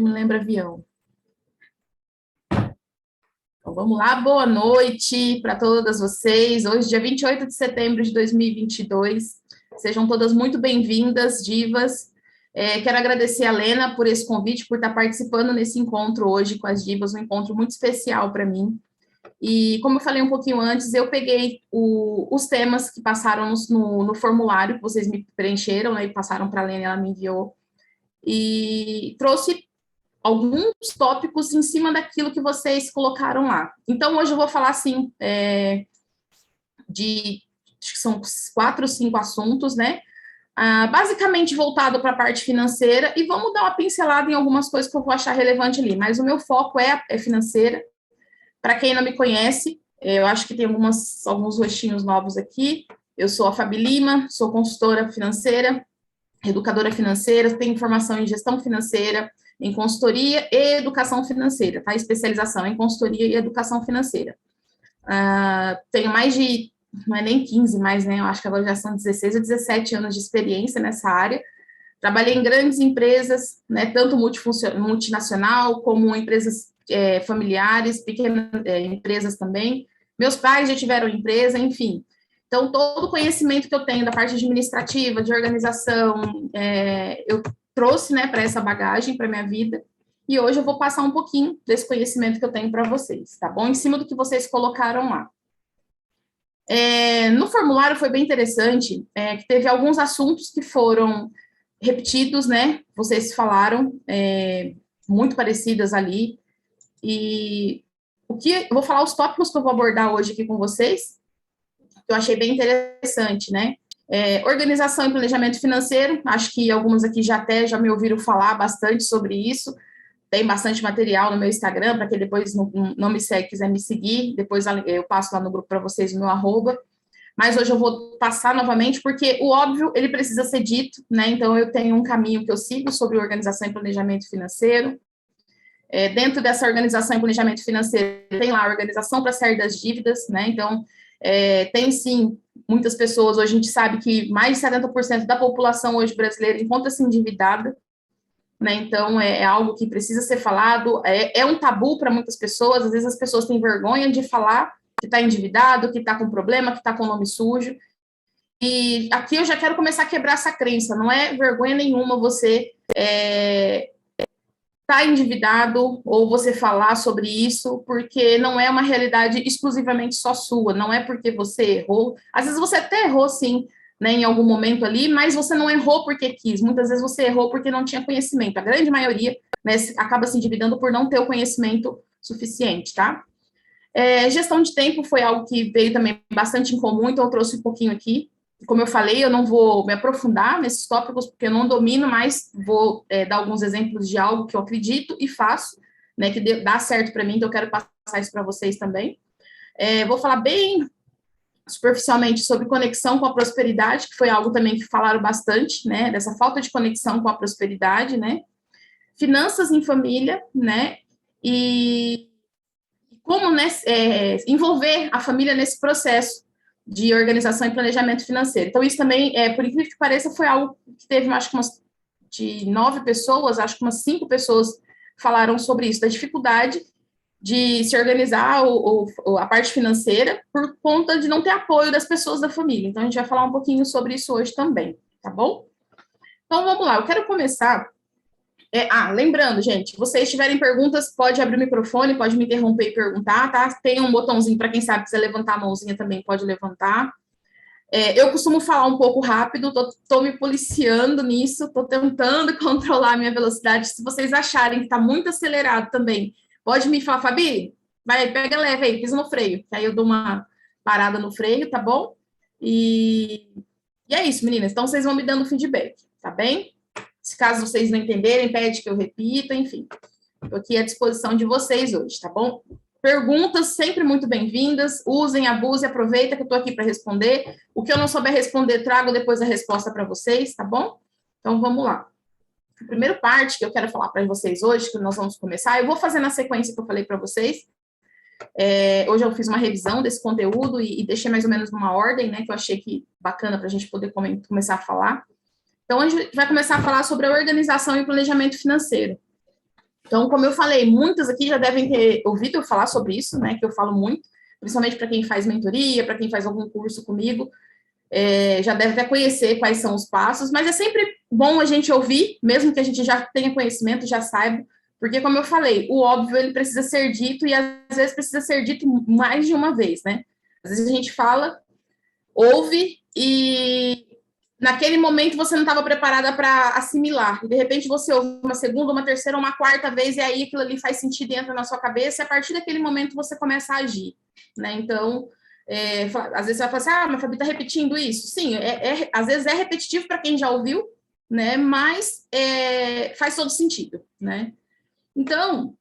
me lembra avião. Então, vamos lá, boa noite para todas vocês. Hoje, dia 28 de setembro de 2022. Sejam todas muito bem-vindas, divas. Quero agradecer a Lena por esse convite, por estar participando nesse encontro hoje com as divas, um encontro muito especial para mim. E, como eu falei um pouquinho antes, eu peguei os temas que passaram no formulário que vocês me preencheram, né, e passaram para a Lena, ela me enviou, e trouxe alguns tópicos em cima daquilo que vocês colocaram lá. Então, hoje eu vou falar, assim, acho que são 4 ou 5 assuntos, né? Basicamente voltado para a parte financeira, e vamos dar uma pincelada em algumas coisas que eu vou achar relevante ali, mas o meu foco é financeira. Para quem não me conhece, eu acho que tem alguns rostinhos novos aqui. Eu sou a Fabi Lima, sou consultora financeira, educadora financeira, tenho formação em gestão financeira, em consultoria e educação financeira, tá? Especialização em consultoria e educação financeira. Tenho mais de, não é nem 15 mais, né? Eu acho que agora já são 16 ou 17 anos de experiência nessa área. Trabalhei em grandes empresas, né? Tanto multinacional como empresas familiares, pequenas empresas também. Meus pais já tiveram empresa, enfim. Então, todo o conhecimento que eu tenho da parte administrativa, de organização, eu trouxe, né, para essa bagagem, para minha vida, e hoje eu vou passar um pouquinho desse conhecimento que eu tenho para vocês, tá bom? Em cima do que vocês colocaram lá. No formulário foi bem interessante, que teve alguns assuntos que foram repetidos, né? Vocês falaram, muito parecidas ali, e eu vou falar os tópicos que eu vou abordar hoje aqui com vocês, que eu achei bem interessante, né? Organização e planejamento financeiro, acho que algumas aqui já me ouviram falar bastante sobre isso, tem bastante material no meu Instagram, para quem depois não me segue, quiser me seguir, depois eu passo lá no grupo para vocês o meu @, mas hoje eu vou passar novamente, porque o óbvio, ele precisa ser dito, né? Então, eu tenho um caminho que eu sigo sobre organização e planejamento financeiro. Dentro dessa organização e planejamento financeiro, tem lá a organização para sair das dívidas, né? Então, tem sim, muitas pessoas, hoje a gente sabe que mais de 70% da população hoje brasileira encontra-se endividada, né? Então, é algo que precisa ser falado, é um tabu para muitas pessoas, às vezes as pessoas têm vergonha de falar que está endividado, que está com problema, que está com nome sujo, e aqui eu já quero começar a quebrar essa crença, não é vergonha nenhuma você tá endividado ou você falar sobre isso, porque não é uma realidade exclusivamente só sua, não é porque você errou, às vezes você até errou sim, né, em algum momento ali, mas você não errou porque quis, muitas vezes você errou porque não tinha conhecimento, a grande maioria, né, acaba se endividando por não ter o conhecimento suficiente, tá? Gestão de tempo foi algo que veio também bastante em comum, então eu trouxe um pouquinho aqui. Como eu falei, eu não vou me aprofundar nesses tópicos, porque eu não domino, mas vou dar alguns exemplos de algo que eu acredito e faço, né, que dá certo para mim, então eu quero passar isso para vocês também. Vou falar bem superficialmente sobre conexão com a prosperidade, que foi algo também que falaram bastante, né, dessa falta de conexão com a prosperidade, né, finanças em família, né, e como, né, envolver a família nesse processo de organização e planejamento financeiro. Então, isso também, por incrível que pareça, foi algo que teve, acho que de 9 pessoas, acho que umas 5 pessoas falaram sobre isso, da dificuldade de se organizar a parte financeira por conta de não ter apoio das pessoas da família. Então, a gente vai falar um pouquinho sobre isso hoje também, tá bom? Então, vamos lá, eu quero começar. Lembrando, gente, se vocês tiverem perguntas, pode abrir o microfone, pode me interromper e perguntar, tá? Tem um botãozinho para quem sabe, quiser levantar a mãozinha também, pode levantar. Eu costumo falar um pouco rápido, tô me policiando nisso, tô tentando controlar a minha velocidade. Se vocês acharem que está muito acelerado também, pode me falar, Fabi, vai, pega leve aí, pisa no freio, que aí eu dou uma parada no freio, tá bom? E é isso, meninas. Então, vocês vão me dando feedback, tá bem? Se caso vocês não entenderem, pede que eu repita, enfim. Estou aqui à disposição de vocês hoje, tá bom? Perguntas sempre muito bem-vindas, usem, abusem, aproveita que eu estou aqui para responder. O que eu não souber responder, trago depois a resposta para vocês, tá bom? Então, vamos lá. A primeira parte que eu quero falar para vocês hoje, que nós vamos começar, eu vou fazer na sequência que eu falei para vocês. Hoje eu fiz uma revisão desse conteúdo e deixei mais ou menos numa ordem, né, que eu achei que bacana para a gente poder começar a falar. Então, a gente vai começar a falar sobre a organização e planejamento financeiro. Então, como eu falei, muitas aqui já devem ter ouvido eu falar sobre isso, né, que eu falo muito, principalmente para quem faz mentoria, para quem faz algum curso comigo, já deve até conhecer quais são os passos, mas é sempre bom a gente ouvir, mesmo que a gente já tenha conhecimento, já saiba, porque, como eu falei, o óbvio, ele precisa ser dito, e às vezes precisa ser dito mais de uma vez, né? Às vezes a gente fala, ouve, e naquele momento você não estava preparada para assimilar, e de repente você ouve uma segunda, uma terceira, uma quarta vez, e aí aquilo ali faz sentido e entra na sua cabeça, e a partir daquele momento você começa a agir, né? Então, às vezes você vai falar assim, mas a Fabi está repetindo isso. Sim, às vezes é repetitivo para quem já ouviu, né? Mas faz todo sentido, né? Então,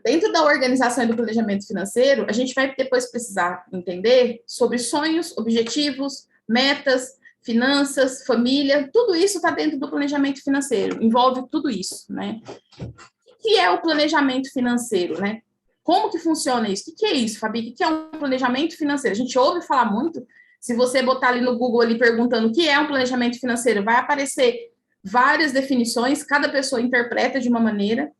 dentro da organização e do planejamento financeiro, a gente vai depois precisar entender sobre sonhos, objetivos, metas, finanças, família, tudo isso está dentro do planejamento financeiro, envolve tudo isso, né? O que é o planejamento financeiro, né? Como que funciona isso? O que é isso, Fabi? O que é um planejamento financeiro? A gente ouve falar muito, se você botar ali no Google ali perguntando o que é um planejamento financeiro, vai aparecer várias definições, cada pessoa interpreta de uma maneira,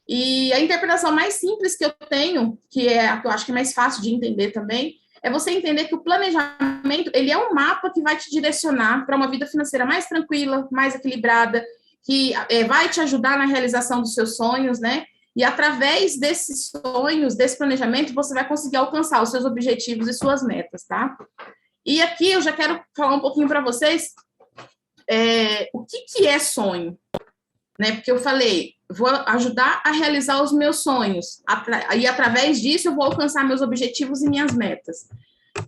e a interpretação mais simples que eu tenho, que é a que eu acho que é mais fácil de entender também, é você entender que o planejamento, ele é um mapa que vai te direcionar para uma vida financeira mais tranquila, mais equilibrada, que vai te ajudar na realização dos seus sonhos, né? E através desses sonhos, desse planejamento, você vai conseguir alcançar os seus objetivos e suas metas, tá? E aqui eu já quero falar um pouquinho para vocês o que é sonho, né? Porque eu falei, vou ajudar a realizar os meus sonhos, e através disso eu vou alcançar meus objetivos e minhas metas.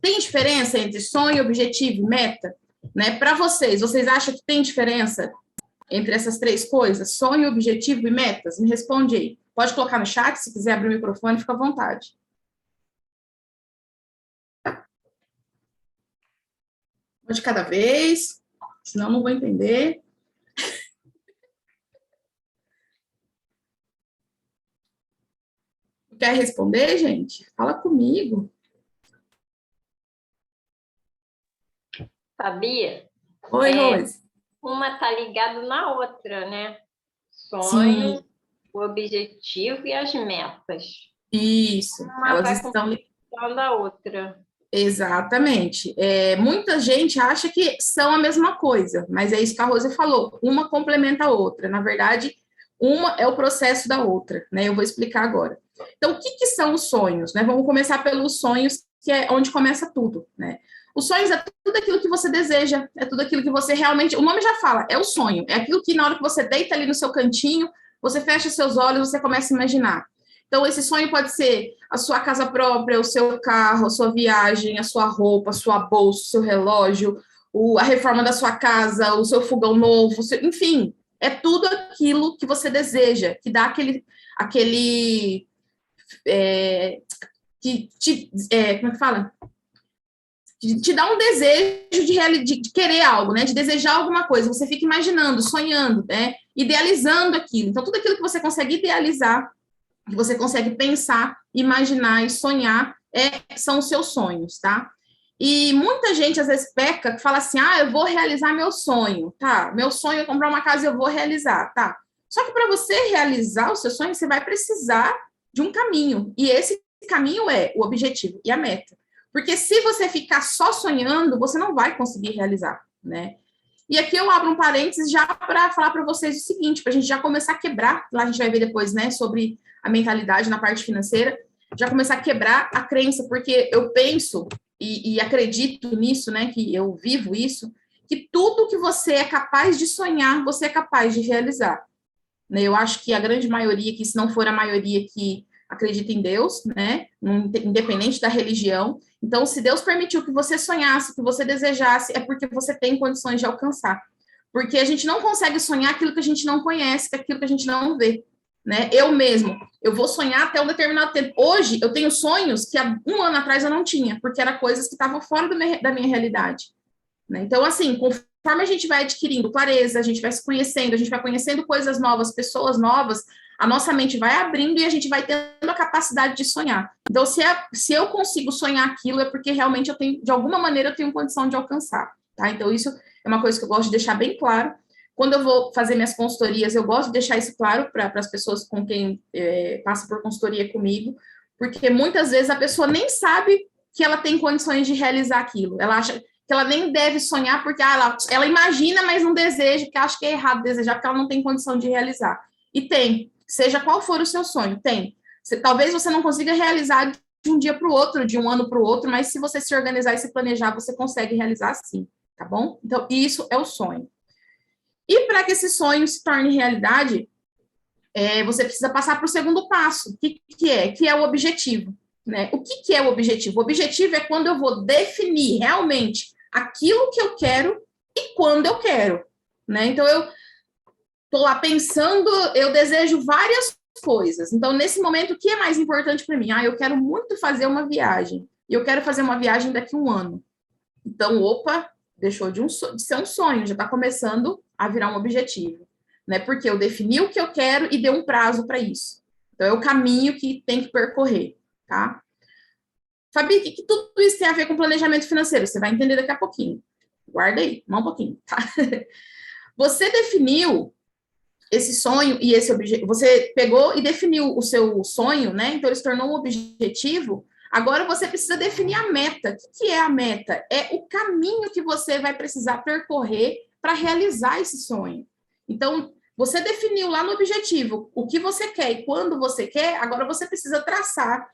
Tem diferença entre sonho, objetivo e meta? Né? Para vocês acham que tem diferença entre essas três coisas? Sonho, objetivo e metas? Me responde aí. Pode colocar no chat, se quiser abrir o microfone, fica à vontade. Uma de cada vez, senão não vou entender. Quer responder, gente? Fala comigo. Sabia? Oi, Rose. Uma tá ligada na outra, né? Sonho, sim, o objetivo e as metas. Isso, uma elas estão ligadas da outra. Exatamente. Muita gente acha que são a mesma coisa, mas é isso que a Rose falou, uma complementa a outra. Na verdade, uma é o processo da outra, né? Eu vou explicar agora. Então, o que são os sonhos, né? Vamos começar pelos sonhos, que é onde começa tudo, né? Os sonhos é tudo aquilo que você deseja, é tudo aquilo que você realmente... O nome já fala, é o sonho. É aquilo que na hora que você deita ali no seu cantinho, você fecha seus olhos, você começa a imaginar. Então, esse sonho pode ser a sua casa própria, o seu carro, a sua viagem, a sua roupa, a sua bolsa, o seu relógio, a reforma da sua casa, o seu fogão novo, enfim, é tudo aquilo que você deseja, que dá aquele como é que fala? Te dá um desejo de querer algo, né? De desejar alguma coisa. Você fica imaginando, sonhando, né? Idealizando aquilo. Então, tudo aquilo que você consegue idealizar, que você consegue pensar, imaginar e sonhar, são os seus sonhos, tá? E muita gente, às vezes, peca, que fala assim, eu vou realizar meu sonho, tá? Meu sonho é comprar uma casa e eu vou realizar, tá? Só que para você realizar o seu sonho, você vai precisar de um caminho, e esse caminho é o objetivo e a meta. Porque se você ficar só sonhando, você não vai conseguir realizar, né? E aqui eu abro um parênteses já para falar para vocês o seguinte, para a gente já começar a quebrar, lá a gente vai ver depois, né, sobre a mentalidade na parte financeira, já começar a quebrar a crença, porque eu penso e acredito nisso, né, que eu vivo isso, que tudo que você é capaz de sonhar, você é capaz de realizar. Né? Eu acho que a grande maioria, que se não for a maioria que acredita em Deus, né, independente da religião, então, se Deus permitiu que você sonhasse, que você desejasse, é porque você tem condições de alcançar. Porque a gente não consegue sonhar aquilo que a gente não conhece, aquilo que a gente não vê. Né? Eu vou sonhar até um determinado tempo. Hoje, eu tenho sonhos que há um ano atrás eu não tinha, porque eram coisas que estavam fora da minha realidade. Né? Então, assim, conforme a gente vai adquirindo clareza, a gente vai se conhecendo, a gente vai conhecendo coisas novas, pessoas novas, a nossa mente vai abrindo e a gente vai tendo a capacidade de sonhar. Então, se eu consigo sonhar aquilo, é porque realmente eu tenho, de alguma maneira, eu tenho condição de alcançar. Tá? Então, isso é uma coisa que eu gosto de deixar bem claro, quando eu vou fazer minhas consultorias, eu gosto de deixar isso claro para as pessoas com quem passa por consultoria comigo, porque muitas vezes a pessoa nem sabe que ela tem condições de realizar aquilo. Ela acha que ela nem deve sonhar, porque ela imagina, mas não deseja, porque acha que é errado desejar, porque ela não tem condição de realizar. E tem, seja qual for o seu sonho, tem. Talvez você não consiga realizar de um dia para o outro, de um ano para o outro, mas se você se organizar e se planejar, você consegue realizar sim, tá bom? Então, isso é o sonho. E para que esse sonho se torne realidade, você precisa passar para o segundo passo, que é o objetivo. Né? O que é o objetivo? O objetivo é quando eu vou definir realmente aquilo que eu quero e quando eu quero. Né? Então, eu estou lá pensando, eu desejo várias coisas. Então, nesse momento, o que é mais importante para mim? Eu quero muito fazer uma viagem. E eu quero fazer uma viagem daqui a um ano. Então, deixou de ser um sonho, já está começando a virar um objetivo. Né? Porque eu defini o que eu quero e dei um prazo para isso. Então, é o caminho que tem que percorrer, tá? Fabi, o que tudo isso tem a ver com planejamento financeiro? Você vai entender daqui a pouquinho. Guarda aí, um pouquinho, tá? Você definiu esse sonho e esse objetivo, você pegou e definiu o seu sonho, né? Então, ele se tornou um objetivo. Agora, você precisa definir a meta. O que é a meta? É o caminho que você vai precisar percorrer para realizar esse sonho. Então, você definiu lá no objetivo o que você quer e quando você quer, agora você precisa traçar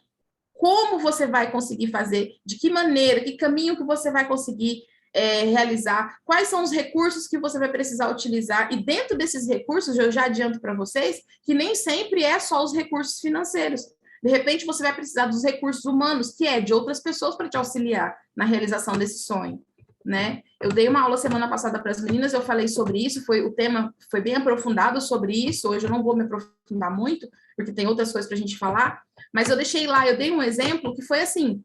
como você vai conseguir fazer, de que maneira, que caminho que você vai conseguir realizar, quais são os recursos que você vai precisar utilizar, e dentro desses recursos, eu já adianto para vocês, que nem sempre é só os recursos financeiros. De repente, você vai precisar dos recursos humanos, que é de outras pessoas para te auxiliar na realização desse sonho. Né? Eu dei uma aula semana passada para as meninas, eu falei sobre isso, o tema foi bem aprofundado sobre isso, hoje eu não vou me aprofundar muito, porque tem outras coisas para a gente falar, mas eu deixei lá, eu dei um exemplo que foi assim,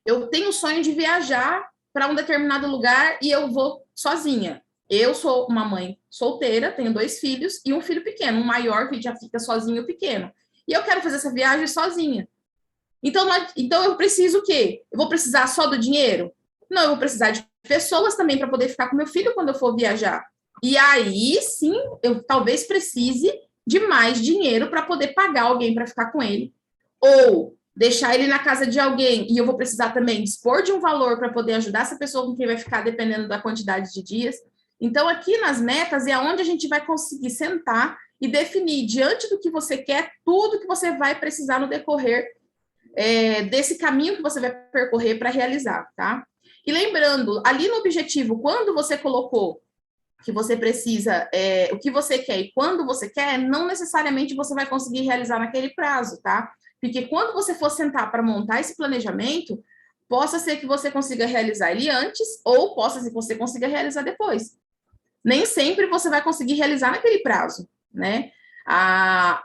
eu tenho o sonho de viajar para um determinado lugar e eu vou sozinha. Eu sou uma mãe solteira, tenho 2 filhos e um filho pequeno, um maior que já fica sozinho e o pequeno. E eu quero fazer essa viagem sozinha. Então eu preciso o quê? Eu vou precisar só do dinheiro? Não, eu vou precisar de pessoas também para poder ficar com meu filho quando eu for viajar. E aí, sim, eu talvez precise de mais dinheiro para poder pagar alguém para ficar com ele. Ou deixar ele na casa de alguém e eu vou precisar também dispor de um valor para poder ajudar essa pessoa com quem vai ficar, dependendo da quantidade de dias. Então, aqui nas metas é onde a gente vai conseguir sentar e definir, diante do que você quer, tudo que você vai precisar no decorrer desse caminho que você vai percorrer para realizar, tá? E lembrando, ali no objetivo, quando você colocou que você precisa, o que você quer e quando você quer, não necessariamente você vai conseguir realizar naquele prazo, tá? Porque quando você for sentar para montar esse planejamento, possa ser que você consiga realizar ele antes ou possa ser que você consiga realizar depois. Nem sempre você vai conseguir realizar naquele prazo, né?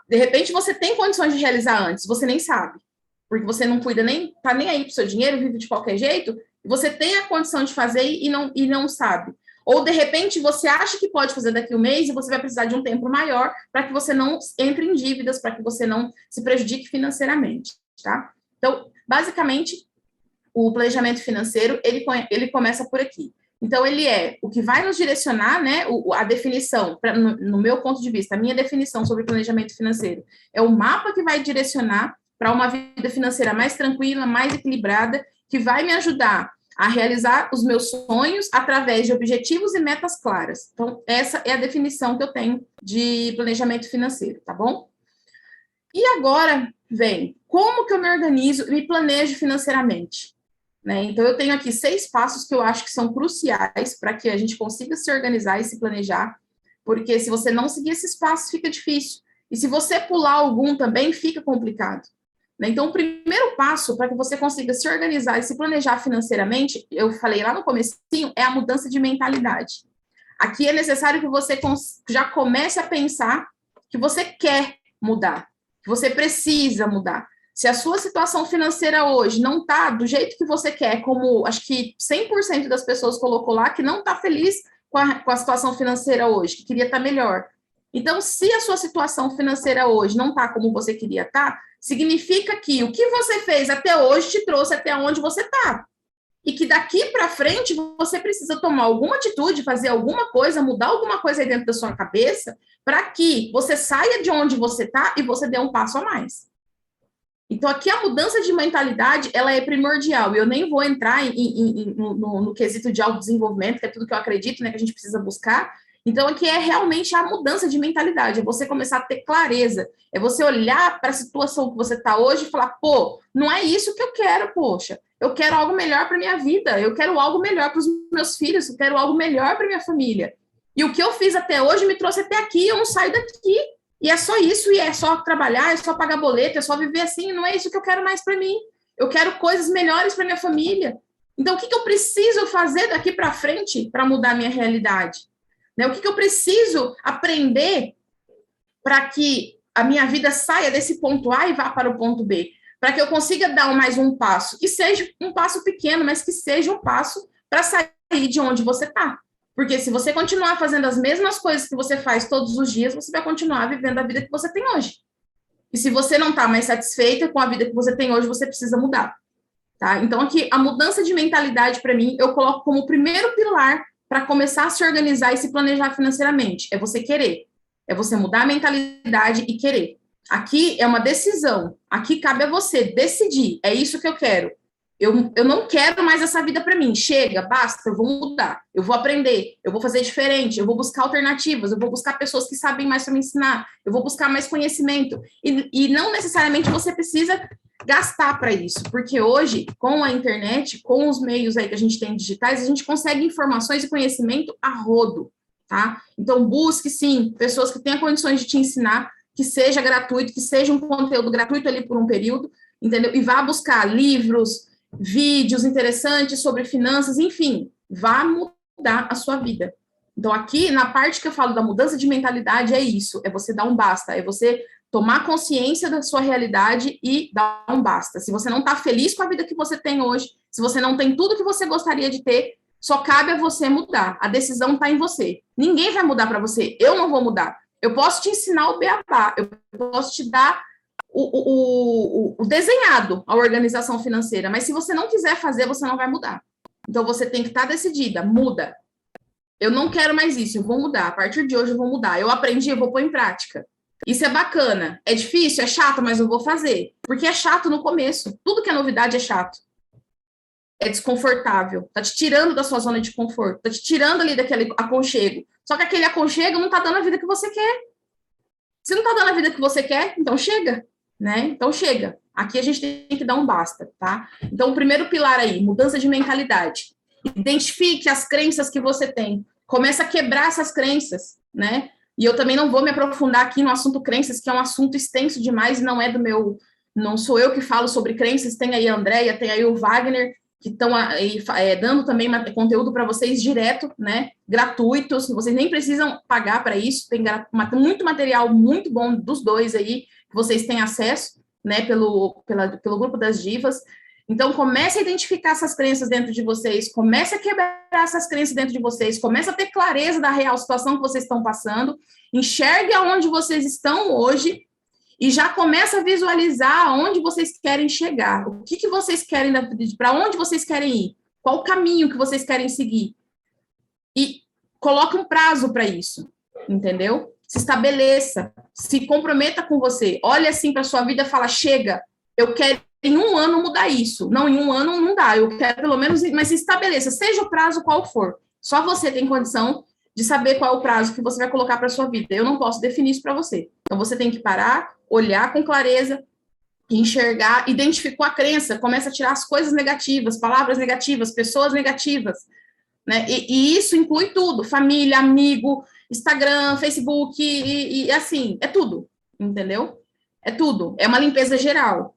De repente você tem condições de realizar antes, você nem sabe, porque você não cuida tá nem aí pro seu dinheiro, vive de qualquer jeito, e você tem a condição de fazer e não sabe. Ou, de repente, você acha que pode fazer daqui a um mês e você vai precisar de um tempo maior para que você não entre em dívidas, para que você não se prejudique financeiramente, tá? Então, basicamente, o planejamento financeiro, ele começa por aqui. Então, ele é o que vai nos direcionar, né, a definição, no meu ponto de vista, a minha definição sobre planejamento financeiro, é o mapa que vai direcionar para uma vida financeira mais tranquila, mais equilibrada, que vai me ajudar a realizar os meus sonhos através de objetivos e metas claras. Então, essa é a definição que eu tenho de planejamento financeiro, tá bom? E agora vem, como que eu me organizo e me planejo financeiramente? Né? Então, eu tenho aqui 6 passos que eu acho que são cruciais para que a gente consiga se organizar e se planejar, porque se você não seguir esses passos, fica difícil. E se você pular algum também, fica complicado. Então, o primeiro passo para que você consiga se organizar e se planejar financeiramente, eu falei lá no comecinho, é a mudança de mentalidade. Aqui é necessário que você já comece a pensar que você quer mudar, que você precisa mudar. Se a sua situação financeira hoje não está do jeito que você quer, como acho que 100% das pessoas colocou lá, que não está feliz com a situação financeira hoje, que queria estar melhor. Então, se a sua situação financeira hoje não está como você queria estar, significa que o que você fez até hoje te trouxe até onde você está. e que daqui para frente você precisa tomar alguma atitude, fazer alguma coisa, mudar alguma coisa aí dentro da sua cabeça, para que você saia de onde você está e você dê um passo a mais. Então, aqui a mudança de mentalidade, ela é primordial. Eu nem vou entrar no quesito de autodesenvolvimento, que é tudo que eu acredito, né, que a gente precisa buscar. Então, aqui é realmente a mudança de mentalidade, é você começar a ter clareza, é você olhar para a situação que você está hoje e falar, pô, não é isso que eu quero, poxa, eu quero algo melhor para minha vida, eu quero algo melhor para os meus filhos, eu quero algo melhor para minha família. E o que eu fiz até hoje me trouxe até aqui, eu não saio daqui. E é só isso, e é só trabalhar, é só pagar boleto, é só viver assim, não é isso que eu quero mais para mim. Eu quero coisas melhores para minha família. Então, o que eu preciso fazer daqui para frente para mudar a minha realidade? Né? O que eu preciso aprender para que a minha vida saia desse ponto A e vá para o ponto B? Para que eu consiga dar mais um passo, que seja um passo pequeno, mas que seja um passo para sair de onde você está. Porque se você continuar fazendo as mesmas coisas que você faz todos os dias, você vai continuar vivendo a vida que você tem hoje. E se você não está mais satisfeita com a vida que você tem hoje, você precisa mudar. Tá? Então, aqui, a mudança de mentalidade, para mim, eu coloco como primeiro pilar para começar a se organizar e se planejar financeiramente. É você querer. É você mudar a mentalidade e querer. Aqui é uma decisão. Aqui cabe a você decidir. É isso que eu quero. Eu não quero mais essa vida para mim. Chega, basta, eu vou mudar, eu vou aprender, eu vou fazer diferente, eu vou buscar alternativas, eu vou buscar pessoas que sabem mais para me ensinar, eu vou buscar mais conhecimento. E não necessariamente você precisa gastar para isso, porque hoje, com a internet, com os meios aí que a gente tem digitais, a gente consegue informações e conhecimento a rodo, tá? Então, busque, sim, pessoas que tenham condições de te ensinar, que seja gratuito, que seja um conteúdo gratuito ali por um período, entendeu? E vá buscar livros, vídeos interessantes sobre finanças, enfim, vá mudar a sua vida. Então, aqui, na parte que eu falo da mudança de mentalidade, é isso, é você dar um basta, é você tomar consciência da sua realidade e dar um basta. Se você não está feliz com a vida que você tem hoje, se você não tem tudo que você gostaria de ter, só cabe a você mudar. A decisão está em você. Ninguém vai mudar para você, eu não vou mudar. Eu posso te ensinar o beabá, eu posso te dar o desenhado, a organização financeira, mas se você não quiser fazer, você não vai mudar. Então, você tem que estar decidida, muda. Eu não quero mais isso, eu vou mudar. A partir de hoje, eu vou mudar. Eu aprendi, eu vou pôr em prática. Isso é bacana. É difícil, é chato, mas eu vou fazer. Porque é chato no começo. Tudo que é novidade é chato. É desconfortável. Tá te tirando da sua zona de conforto. Tá te tirando ali daquele aconchego. Só que aquele aconchego não tá dando a vida que você quer. Se não tá dando a vida que você quer, então chega. Né? Então chega. Aqui a gente tem que dar um basta, tá? Então, o primeiro pilar aí, mudança de mentalidade. Identifique as crenças que você tem. Começa a quebrar essas crenças, né? E eu também não vou me aprofundar aqui no assunto crenças, que é um assunto extenso demais, não é do meu... Não sou eu que falo sobre crenças, tem aí a Andréia, tem aí o Wagner, que estão aí dando também conteúdo para vocês direto, né? Gratuitos, vocês nem precisam pagar para isso, tem muito material muito bom dos dois aí, que vocês têm acesso, né, pelo grupo das divas. Então, comece a identificar essas crenças dentro de vocês, comece a quebrar essas crenças dentro de vocês, comece a ter clareza da real situação que vocês estão passando, enxergue aonde vocês estão hoje e já começa a visualizar aonde vocês querem chegar, o que vocês querem, para onde vocês querem ir, qual o caminho que vocês querem seguir. E coloque um prazo para isso, entendeu? Se estabeleça, se comprometa com você, olhe assim para a sua vida e fala, chega, eu quero em um ano mudar isso. Não, em um ano não dá, eu quero pelo menos, mas se estabeleça, seja o prazo qual for. Só você tem condição de saber qual é o prazo que você vai colocar para a sua vida. Eu não posso definir isso para você. Então, você tem que parar, olhar com clareza, enxergar, identificou a crença, começa a tirar as coisas negativas, palavras negativas, pessoas negativas, né? E isso inclui tudo, família, amigo, Instagram, Facebook, e assim, é tudo, entendeu? É tudo, é uma limpeza geral.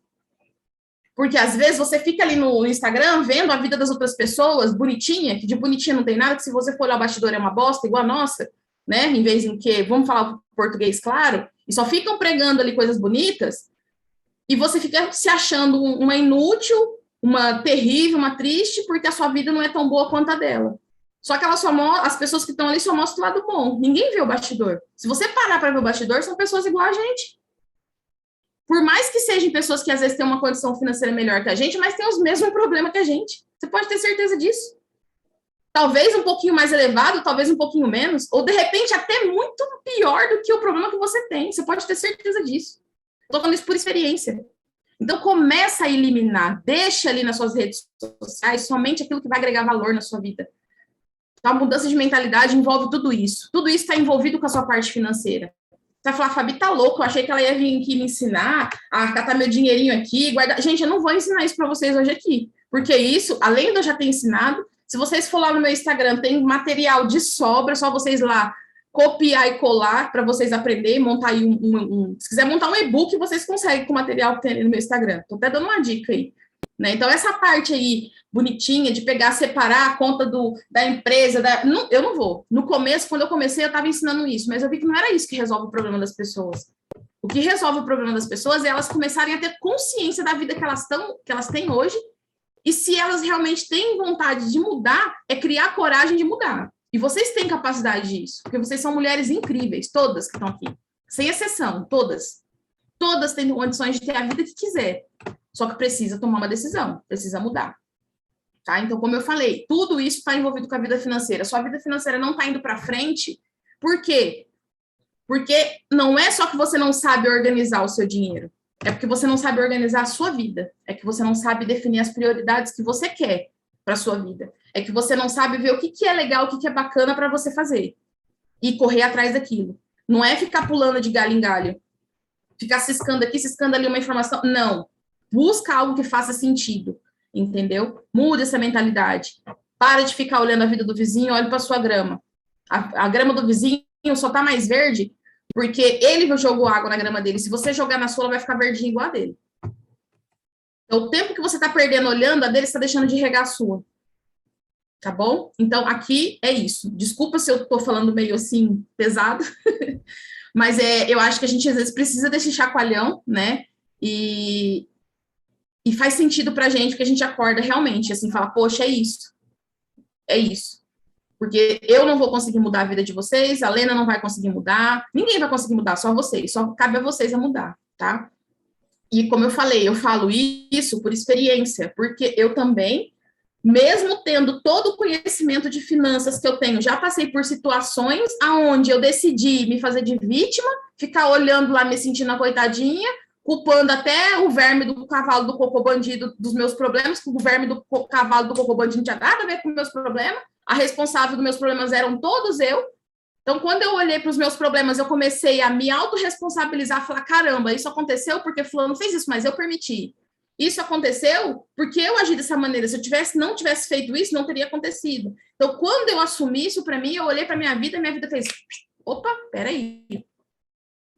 Porque às vezes você fica ali no Instagram vendo a vida das outras pessoas, bonitinha, que de bonitinha não tem nada, que se você for olhar o bastidor é uma bosta, igual a nossa, né? Em vez em que, vamos falar português claro, e só ficam pregando ali coisas bonitas, e você fica se achando uma inútil, uma terrível, uma triste, porque a sua vida não é tão boa quanto a dela. Só que as pessoas que estão ali só mostram o lado bom. Ninguém vê o bastidor. Se você parar para ver o bastidor, são pessoas igual a gente. Por mais que sejam pessoas que às vezes têm uma condição financeira melhor que a gente, mas têm os mesmos problemas que a gente. Você pode ter certeza disso. Talvez um pouquinho mais elevado, talvez um pouquinho menos, ou de repente até muito pior do que o problema que você tem. Você pode ter certeza disso. Estou falando isso por experiência. Então, começa a eliminar, deixa ali nas suas redes sociais somente aquilo que vai agregar valor na sua vida. Então, a mudança de mentalidade envolve tudo isso. Tudo isso está envolvido com a sua parte financeira. Você vai falar, Fabi, tá louco, eu achei que ela ia vir aqui me ensinar a catar meu dinheirinho aqui, guardar. Gente, eu não vou ensinar isso para vocês hoje aqui, porque isso, além de eu já ter ensinado, se vocês for lá no meu Instagram, tem material de sobra, só vocês lá copiar e colar para vocês aprenderem, montar aí se quiser montar um e-book, vocês conseguem com o material que tem ali no meu Instagram. Tô até dando uma dica aí. Né? Então, essa parte aí bonitinha de pegar, separar a conta da empresa, eu não vou. No começo, quando eu comecei, eu estava ensinando isso, mas eu vi que não era isso que resolve o problema das pessoas. O que resolve o problema das pessoas é elas começarem a ter consciência da vida que elas têm hoje, e se elas realmente têm vontade de mudar, é criar coragem de mudar. E vocês têm capacidade disso, porque vocês são mulheres incríveis, todas que estão aqui, sem exceção, todas. Todas têm condições de ter a vida que quiser. Só que precisa tomar uma decisão, precisa mudar. Tá? Então, como eu falei, tudo isso está envolvido com a vida financeira. Sua vida financeira não está indo para frente. Por quê? Porque não é só que você não sabe organizar o seu dinheiro. É porque você não sabe organizar a sua vida. É que você não sabe definir as prioridades que você quer para a sua vida. É que você não sabe ver o que é legal, o que é bacana para você fazer. E correr atrás daquilo. Não é ficar pulando de galho em galho. Ficar ciscando aqui, ciscando ali uma informação. Não. Busca algo que faça sentido, entendeu? Muda essa mentalidade. Para de ficar olhando a vida do vizinho, olhe para a sua grama. A grama do vizinho só está mais verde porque ele jogou água na grama dele. Se você jogar na sua, ela vai ficar verdinha igual a dele. Então, o tempo que você está perdendo olhando, a dele está deixando de regar a sua. Tá bom? Então, aqui é isso. Desculpa se eu estou falando meio assim, pesado, mas eu acho que a gente às vezes precisa desse chacoalhão, né? E faz sentido pra gente, porque a gente acorda realmente, assim, fala, poxa, é isso. É isso. Porque eu não vou conseguir mudar a vida de vocês, a Lena não vai conseguir mudar, ninguém vai conseguir mudar, só vocês, só cabe a vocês a mudar, tá? E como eu falei, eu falo isso por experiência, porque eu também, mesmo tendo todo o conhecimento de finanças que eu tenho, já passei por situações aonde eu decidi me fazer de vítima, ficar olhando lá, me sentindo a coitadinha, culpando até o verme do cavalo do cocô bandido dos meus problemas, que o verme do cavalo do cocô bandido não tinha nada a ver com meus problemas, a responsável dos meus problemas eram todos eu. Então, quando eu olhei para os meus problemas, eu comecei a me autorresponsabilizar, falar, caramba, isso aconteceu porque fulano fez isso, mas eu permiti. Isso aconteceu porque eu agi dessa maneira. Se eu não tivesse feito isso, não teria acontecido. Então, quando eu assumi isso para mim, eu olhei para minha vida fez, opa, peraí.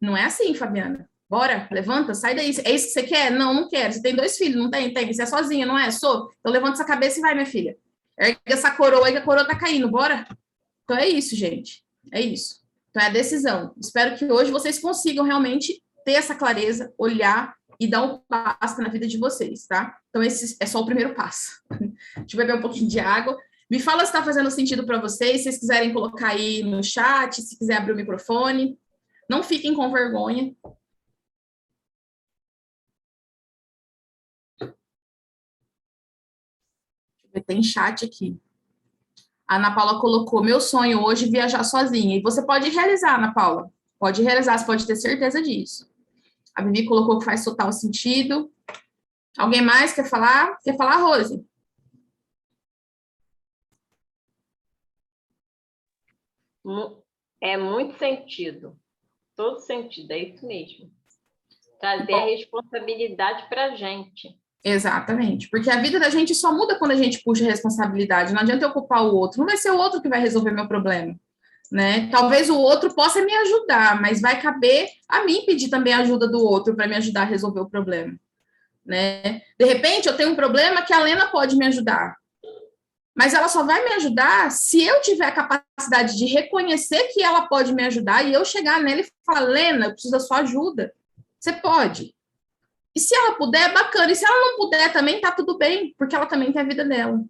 Não é assim, Fabiana. Bora, levanta, sai daí. É isso que você quer? Não, não quero. Você tem 2 filhos, não tem? Tem. Você é sozinha, não é? Sou. Então levanta essa cabeça e vai, minha filha. Ergue essa coroa aí que a coroa tá caindo, bora? Então é isso, gente. É isso. Então é a decisão. Espero que hoje vocês consigam realmente ter essa clareza, olhar e dar um passo na vida de vocês, tá? Então esse é só o primeiro passo. Deixa eu beber um pouquinho de água. Me fala se tá fazendo sentido para vocês. Se vocês quiserem colocar aí no chat, se quiser abrir o microfone. Não fiquem com vergonha. Tem chat aqui. A Ana Paula colocou, meu sonho hoje é viajar sozinha. E você pode realizar, Ana Paula. Pode realizar, você pode ter certeza disso. A Vivi colocou que faz total sentido. Alguém mais quer falar? Quer falar, Rose? É muito sentido. Todo sentido, é isso mesmo. Trazer a responsabilidade para a gente. Exatamente, porque a vida da gente só muda quando a gente puxa a responsabilidade, não adianta eu culpar o outro, não vai ser o outro que vai resolver meu problema, né? Talvez o outro possa me ajudar, mas vai caber a mim pedir também a ajuda do outro para me ajudar a resolver o problema, né? De repente, eu tenho um problema que a Lena pode me ajudar, mas ela só vai me ajudar se eu tiver a capacidade de reconhecer que ela pode me ajudar e eu chegar nela e falar, Lena, eu preciso da sua ajuda. Você pode. E se ela puder, é bacana. E se ela não puder também, tá tudo bem, porque ela também tem a vida dela.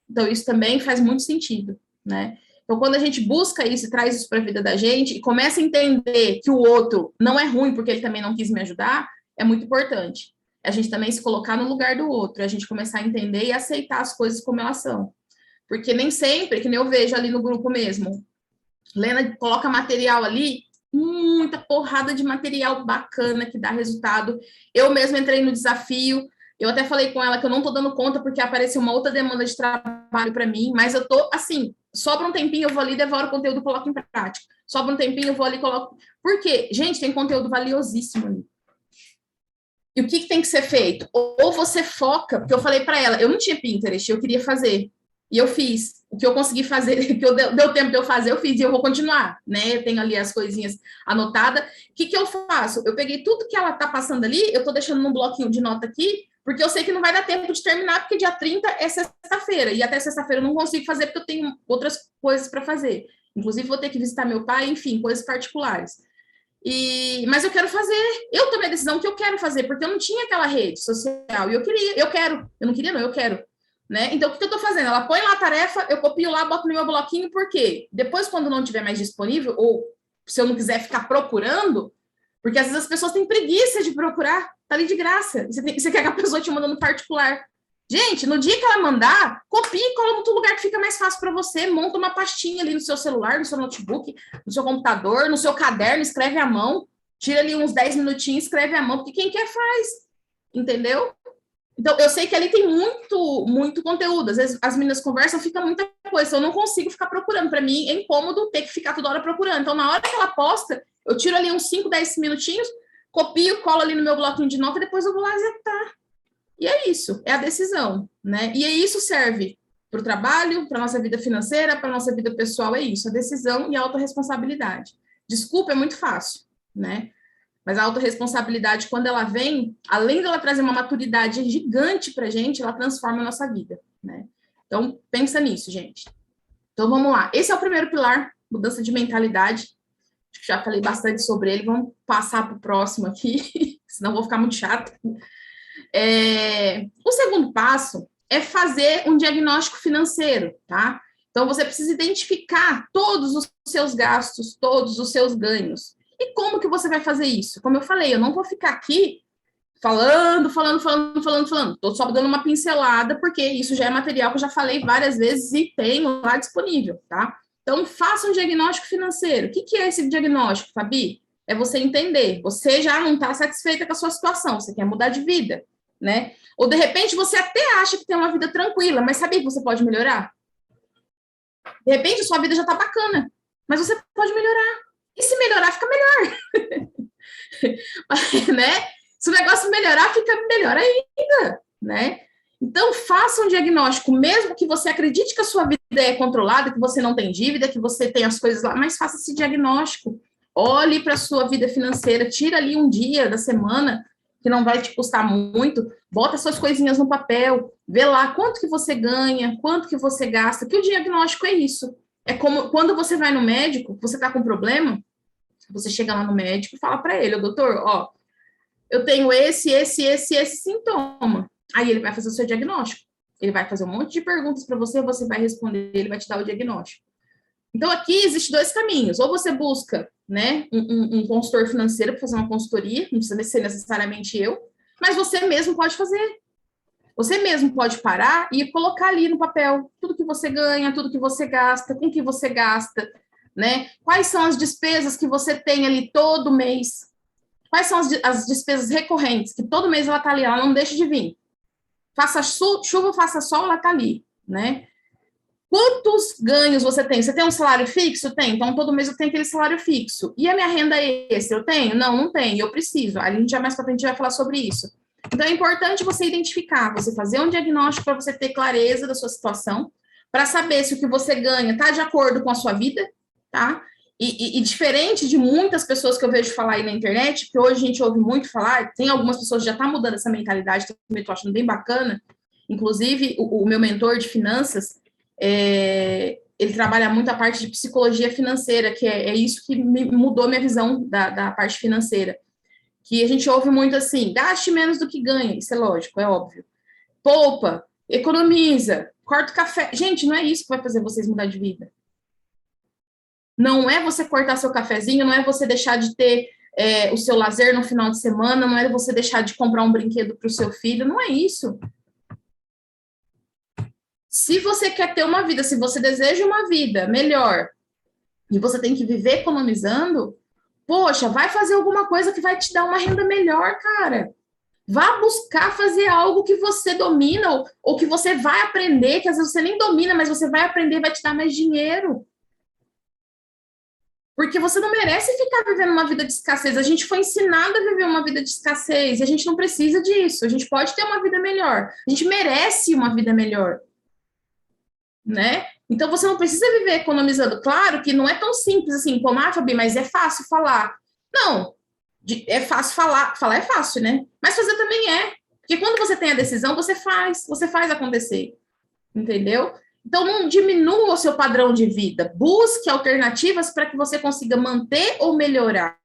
Então, isso também faz muito sentido, né? Então, quando a gente busca isso e traz isso para a vida da gente e começa a entender que o outro não é ruim porque ele também não quis me ajudar, é muito importante. A gente também se colocar no lugar do outro, a gente começar a entender e aceitar as coisas como elas são. Porque nem sempre, que nem eu vejo ali no grupo mesmo, Lena coloca material ali, muita porrada de material bacana que dá resultado. Eu mesma entrei no desafio, eu até falei com ela que eu não tô dando conta porque apareceu uma outra demanda de trabalho para mim, mas eu tô assim, sobra um tempinho, eu vou ali, devoro o conteúdo e coloco em prática. Sobra um tempinho, eu vou ali e coloco. Por quê? Gente, tem conteúdo valiosíssimo ali. E o que tem que ser feito? Ou você foca, porque eu falei para ela, eu não tinha Pinterest, eu queria fazer. E eu fiz. O que eu consegui fazer, que deu tempo de eu fazer, eu fiz. E eu vou continuar, né? Eu tenho ali as coisinhas anotadas. O que eu faço? Eu peguei tudo que ela tá passando ali, eu tô deixando num bloquinho de nota aqui, porque eu sei que não vai dar tempo de terminar, porque dia 30 é sexta-feira. E até sexta-feira eu não consigo fazer, porque eu tenho outras coisas para fazer. Inclusive, vou ter que visitar meu pai, enfim, coisas particulares. Mas eu quero fazer, eu tomei a decisão que eu quero fazer, porque eu não tinha aquela rede social, e eu não queria não, eu quero, né? Então, o que eu tô fazendo? Ela põe lá a tarefa, eu copio lá, boto no meu bloquinho, por quê? Depois, quando não tiver mais disponível, ou se eu não quiser ficar procurando, porque às vezes as pessoas têm preguiça de procurar, tá ali de graça, você quer que a pessoa te manda no particular. Gente, no dia que ela mandar, copia e cola no outro lugar que fica mais fácil para você, monta uma pastinha ali no seu celular, no seu notebook, no seu computador, no seu caderno, escreve à mão, tira ali uns 10 minutinhos, escreve à mão, porque quem quer faz, entendeu? Então, eu sei que ali tem muito conteúdo, às vezes as meninas conversam, fica muita coisa, então eu não consigo ficar procurando, para mim é incômodo ter que ficar toda hora procurando, então na hora que ela posta, eu tiro ali uns 5, 10 minutinhos, copio, colo ali no meu bloquinho de nota, depois eu vou lá executar. E é isso, é a decisão, né? E isso serve para o trabalho, para a nossa vida financeira, para a nossa vida pessoal, é isso, a decisão e a autorresponsabilidade. Desculpa, é muito fácil, né? Mas a autorresponsabilidade, quando ela vem, além dela trazer uma maturidade gigante para a gente, ela transforma a nossa vida, né? Então, pensa nisso, gente. Então, vamos lá. Esse é o primeiro pilar, mudança de mentalidade. Acho que já falei bastante sobre ele. Vamos passar para o próximo aqui, senão vou ficar muito chato. O segundo passo é fazer um diagnóstico financeiro, tá? Então, você precisa identificar todos os seus gastos, todos os seus ganhos. E como que você vai fazer isso? Como eu falei, eu não vou ficar aqui falando. Estou só dando uma pincelada, porque isso já é material que eu já falei várias vezes e tenho lá disponível, tá? Então, faça um diagnóstico financeiro. O que é esse diagnóstico, Fabi? É você entender. Você já não está satisfeita com a sua situação, você quer mudar de vida, né? Ou, de repente, você até acha que tem uma vida tranquila, mas sabia que você pode melhorar? De repente, a sua vida já está bacana, mas você pode melhorar. E se melhorar, fica melhor. Né? Se o negócio melhorar, fica melhor ainda, né? Então, faça um diagnóstico, mesmo que você acredite que a sua vida é controlada, que você não tem dívida, que você tem as coisas lá, mas faça esse diagnóstico. Olhe para a sua vida financeira, tira ali um dia da semana, que não vai te custar muito, bota suas coisinhas no papel, vê lá quanto que você ganha, quanto que você gasta, que o diagnóstico é isso. É como quando você vai no médico, você está com problema, você chega lá no médico e fala para ele, doutor, ó, eu tenho esse sintoma. Aí ele vai fazer o seu diagnóstico. Ele vai fazer um monte de perguntas para você, você vai responder, ele vai te dar o diagnóstico. Então, aqui existem dois caminhos. Ou você busca, né, um consultor financeiro para fazer uma consultoria, não precisa ser necessariamente eu, mas você mesmo pode fazer. Você mesmo pode parar e colocar ali no papel tudo que você ganha, tudo que você gasta, com que você gasta, né? Quais são as despesas que você tem ali todo mês? Quais são as despesas recorrentes? Que todo mês ela está ali, ela não deixa de vir. Faça chuva, faça sol, ela está ali, né? Quantos ganhos você tem? Você tem um salário fixo? Tem. Então, todo mês eu tenho aquele salário fixo. E a minha renda extra? Eu tenho? Não, não tenho. Eu preciso. Aí a gente já mais para frente vai falar sobre isso. Então, é importante você identificar, você fazer um diagnóstico para você ter clareza da sua situação, para saber se o que você ganha está de acordo com a sua vida, tá? E diferente de muitas pessoas que eu vejo falar aí na internet, que hoje a gente ouve muito falar, tem algumas pessoas que já estão mudando essa mentalidade, também estou achando bem bacana. Inclusive, o meu mentor de finanças, ele trabalha muito a parte de psicologia financeira, que é isso que mudou minha visão da parte financeira. Que a gente ouve muito assim, gaste menos do que ganha, isso é lógico, é óbvio. Poupa, economiza, corta o café. Gente, não é isso que vai fazer vocês mudar de vida. Não é você cortar seu cafezinho, não é você deixar de ter o seu lazer no final de semana, não é você deixar de comprar um brinquedo para o seu filho, não é isso. Se você quer ter uma vida, se você deseja uma vida melhor, e você tem que viver economizando, poxa, vai fazer alguma coisa que vai te dar uma renda melhor, cara. Vá buscar fazer algo que você domina ou que você vai aprender, que às vezes você nem domina, mas você vai aprender, vai te dar mais dinheiro. Porque você não merece ficar vivendo uma vida de escassez. A gente foi ensinado a viver uma vida de escassez e a gente não precisa disso. A gente pode ter uma vida melhor. A gente merece uma vida melhor, né? Então você não precisa viver economizando. Claro que não é tão simples assim, como, Fabi, mas é fácil falar. Não, é fácil falar é fácil, né? Mas fazer também é. Porque quando você tem a decisão, você faz acontecer. Entendeu? Então, não diminua o seu padrão de vida. Busque alternativas para que você consiga manter ou melhorar.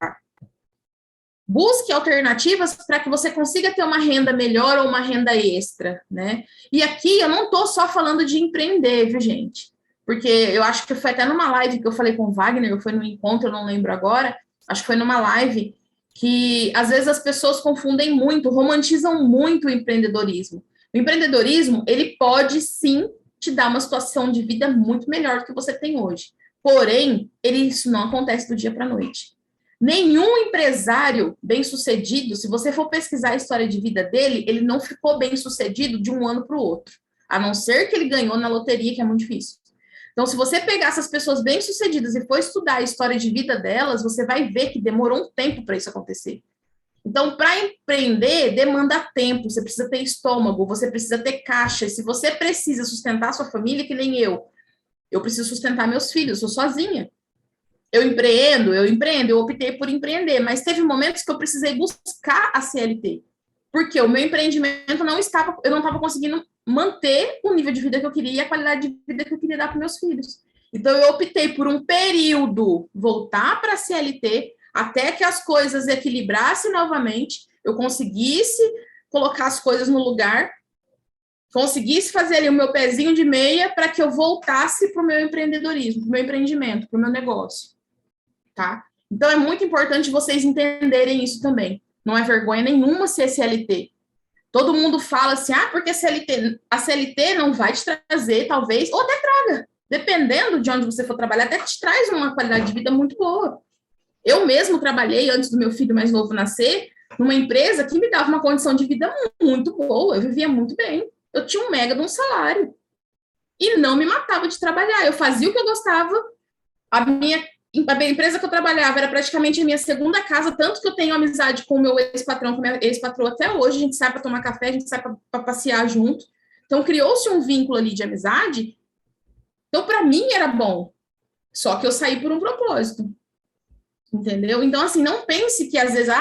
Busque alternativas para que você consiga ter uma renda melhor ou uma renda extra, né? E aqui eu não estou só falando de empreender, viu, gente? Porque eu acho que foi até numa live que eu falei com o Wagner, ou foi num encontro, eu não lembro agora, acho que foi numa live, que às vezes as pessoas confundem muito, romantizam muito o empreendedorismo. O empreendedorismo, ele pode sim te dar uma situação de vida muito melhor do que você tem hoje. Porém, isso não acontece do dia para a noite. Nenhum empresário bem-sucedido, se você for pesquisar a história de vida dele, ele não ficou bem-sucedido de um ano para o outro. A não ser que ele ganhou na loteria, que é muito difícil. Então, se você pegar essas pessoas bem-sucedidas e for estudar a história de vida delas, você vai ver que demorou um tempo para isso acontecer. Então, para empreender, demanda tempo, você precisa ter estômago, você precisa ter caixa. E se você precisa sustentar sua família, que nem eu preciso sustentar meus filhos, eu sou sozinha. Eu empreendo, eu optei por empreender, mas teve momentos que eu precisei buscar a CLT, porque o meu empreendimento eu não estava conseguindo manter o nível de vida que eu queria e a qualidade de vida que eu queria dar para meus filhos. Então, eu optei por um período voltar para a CLT, até que as coisas equilibrassem novamente, eu conseguisse colocar as coisas no lugar, conseguisse fazer ali o meu pezinho de meia para que eu voltasse para o meu empreendedorismo, para o meu empreendimento, para o meu negócio, tá? Então, é muito importante vocês entenderem isso também. Não é vergonha nenhuma ser CLT. Todo mundo fala assim, porque a CLT não vai te trazer, talvez, ou até traga, dependendo de onde você for trabalhar, até te traz uma qualidade de vida muito boa. Eu mesmo trabalhei, antes do meu filho mais novo nascer, numa empresa que me dava uma condição de vida muito boa, eu vivia muito bem, eu tinha um mega de um salário, e não me matava de trabalhar, eu fazia o que eu gostava, a empresa que eu trabalhava era praticamente a minha segunda casa, tanto que eu tenho amizade com o meu ex-patrão, com a minha ex-patroa até hoje, a gente sai para tomar café, a gente sai para passear junto, então criou-se um vínculo ali de amizade, então para mim era bom, só que eu saí por um propósito. Entendeu? Então, assim, não pense que às vezes,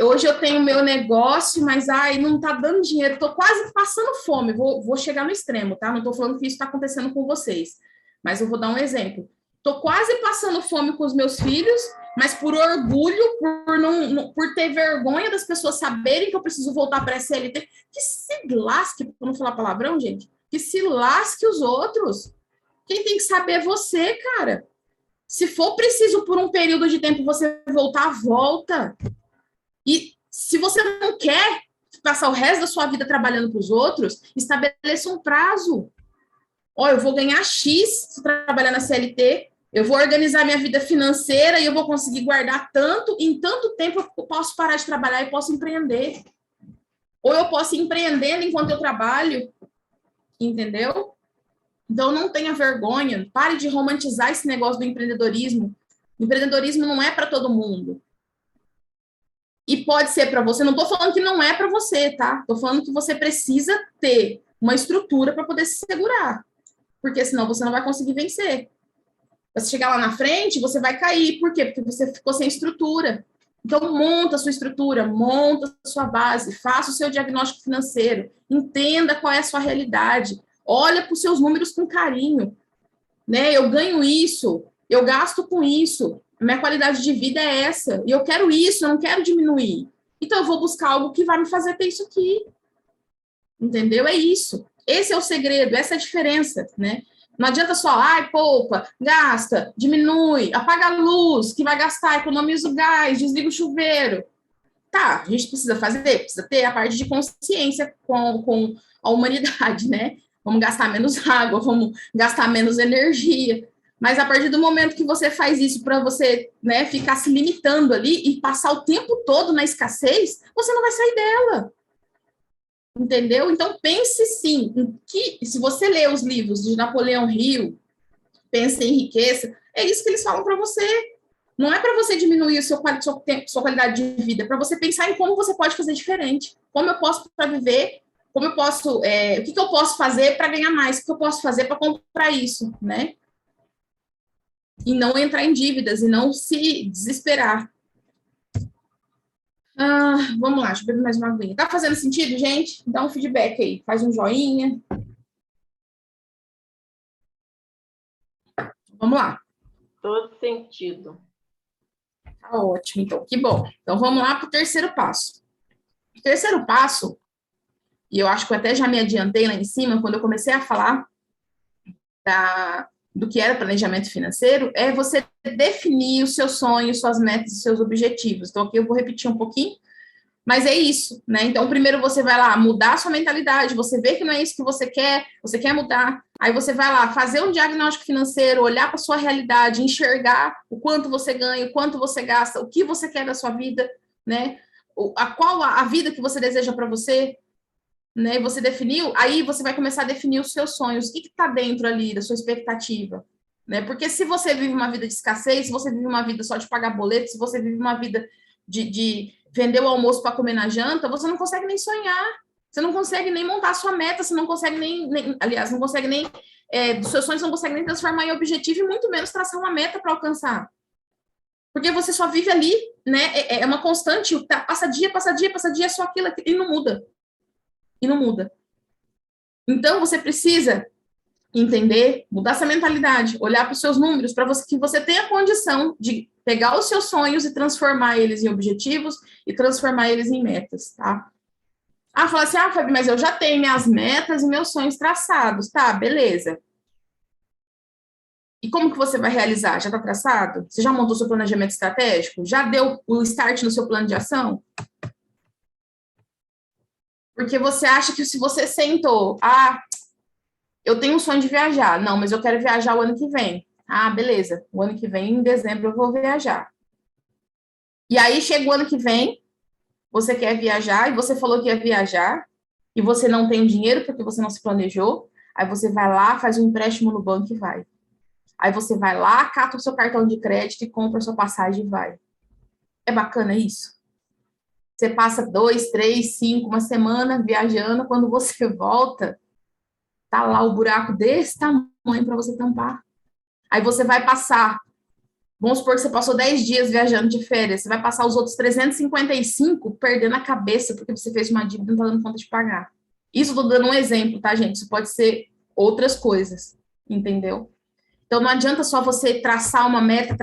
hoje eu tenho meu negócio, mas não tá dando dinheiro, tô quase passando fome, vou chegar no extremo, tá? Não tô falando que isso tá acontecendo com vocês, mas eu vou dar um exemplo. Tô quase passando fome com os meus filhos, mas por orgulho, por ter vergonha das pessoas saberem que eu preciso voltar para a SLT, que se lasque, para não falar palavrão, gente, que se lasque os outros. Quem tem que saber é você, cara. Se for preciso por um período de tempo você voltar, volta. E se você não quer passar o resto da sua vida trabalhando para os outros, estabeleça um prazo. Eu vou ganhar X se trabalhar na CLT, eu vou organizar minha vida financeira e eu vou conseguir guardar tanto, em tanto tempo eu posso parar de trabalhar e posso empreender. Ou eu posso ir empreendendo enquanto eu trabalho, entendeu? Então, não tenha vergonha, pare de romantizar esse negócio do empreendedorismo. O empreendedorismo não é para todo mundo. E pode ser para você, não estou falando que não é para você, tá? Estou falando que você precisa ter uma estrutura para poder se segurar, porque senão você não vai conseguir vencer. Você chegar lá na frente, você vai cair. Por quê? Porque você ficou sem estrutura. Então, monta a sua estrutura, monta a sua base, faça o seu diagnóstico financeiro, entenda qual é a sua realidade. Olha para os seus números com carinho, né? Eu ganho isso, eu gasto com isso, a minha qualidade de vida é essa, e eu quero isso, eu não quero diminuir. Então, eu vou buscar algo que vai me fazer ter isso aqui. Entendeu? É isso. Esse é o segredo, essa é a diferença, né? Não adianta só, ai, poupa, gasta, diminui, apaga a luz, que vai gastar, economiza o gás, desliga o chuveiro. Tá, a gente precisa fazer, precisa ter a parte de consciência com a humanidade, né? Vamos gastar menos água, vamos gastar menos energia. Mas a partir do momento que você faz isso para você, né, ficar se limitando ali e passar o tempo todo na escassez, você não vai sair dela. Entendeu? Então pense sim, em que, se você lê os livros de Napoleão Hill, Pensa em Riqueza, é isso que eles falam para você. Não é para você diminuir a sua qualidade de vida, é para você pensar em como você pode fazer diferente. Como eu posso para viver, como eu posso, o que eu posso fazer para ganhar mais, o que eu posso fazer para comprar isso, né? E não entrar em dívidas e não se desesperar. Vamos lá, deixa eu beber mais uma aguinha. Tá fazendo sentido, gente? Dá um feedback aí, faz um joinha. Vamos lá. Todo sentido. Tá ótimo, então, que bom. Então, vamos lá para o terceiro passo. O terceiro passo, e eu acho que eu até já me adiantei lá em cima, quando eu comecei a falar do que era planejamento financeiro, é você definir os seus sonhos, suas metas e seus objetivos. Então, aqui eu vou repetir um pouquinho, mas é isso, né? Então, primeiro você vai lá mudar a sua mentalidade, você vê que não é isso que você quer mudar. Aí você vai lá fazer um diagnóstico financeiro, olhar para a sua realidade, enxergar o quanto você ganha, o quanto você gasta, o que você quer da sua vida, né? Qual a vida que você deseja para você, né? Você definiu, aí você vai começar a definir os seus sonhos, o que está dentro ali da sua expectativa, né? Porque se você vive uma vida de escassez, se você vive uma vida só de pagar boletos, se você vive uma vida de vender o almoço para comer na janta, você não consegue nem sonhar, você não consegue nem montar a sua meta, você não consegue aliás, não consegue nem, dos seus sonhos não consegue nem transformar em objetivo e muito menos traçar uma meta para alcançar. Porque você só vive ali, né? É uma constante, passa dia, é só aquilo, e não muda. E não muda. Então, você precisa entender, mudar essa mentalidade, olhar para os seus números, para que você tenha condição de pegar os seus sonhos e transformar eles em objetivos e transformar eles em metas, tá? Fala assim, Fabi, mas eu já tenho minhas metas e meus sonhos traçados, tá, beleza. E como que você vai realizar? Já está traçado? Você já montou seu planejamento estratégico? Já deu o start no seu plano de ação? Porque você acha que se você sentou, eu tenho um sonho de viajar. Não, mas eu quero viajar o ano que vem. Beleza. O ano que vem, em dezembro, eu vou viajar. E aí, chega o ano que vem, você quer viajar, e você falou que ia viajar, e você não tem dinheiro porque você não se planejou, aí você vai lá, faz um empréstimo no banco e vai. Aí você vai lá, cata o seu cartão de crédito e compra a sua passagem e vai. É bacana isso? Você passa 2, 3, 5, uma semana viajando, quando você volta, tá lá o buraco desse tamanho para você tampar. Aí você vai passar, vamos supor que você passou 10 dias viajando de férias, você vai passar os outros 355 perdendo a cabeça porque você fez uma dívida e não está dando conta de pagar. Isso eu tô dando um exemplo, tá, gente? Isso pode ser outras coisas, entendeu? Então não adianta só você traçar uma meta,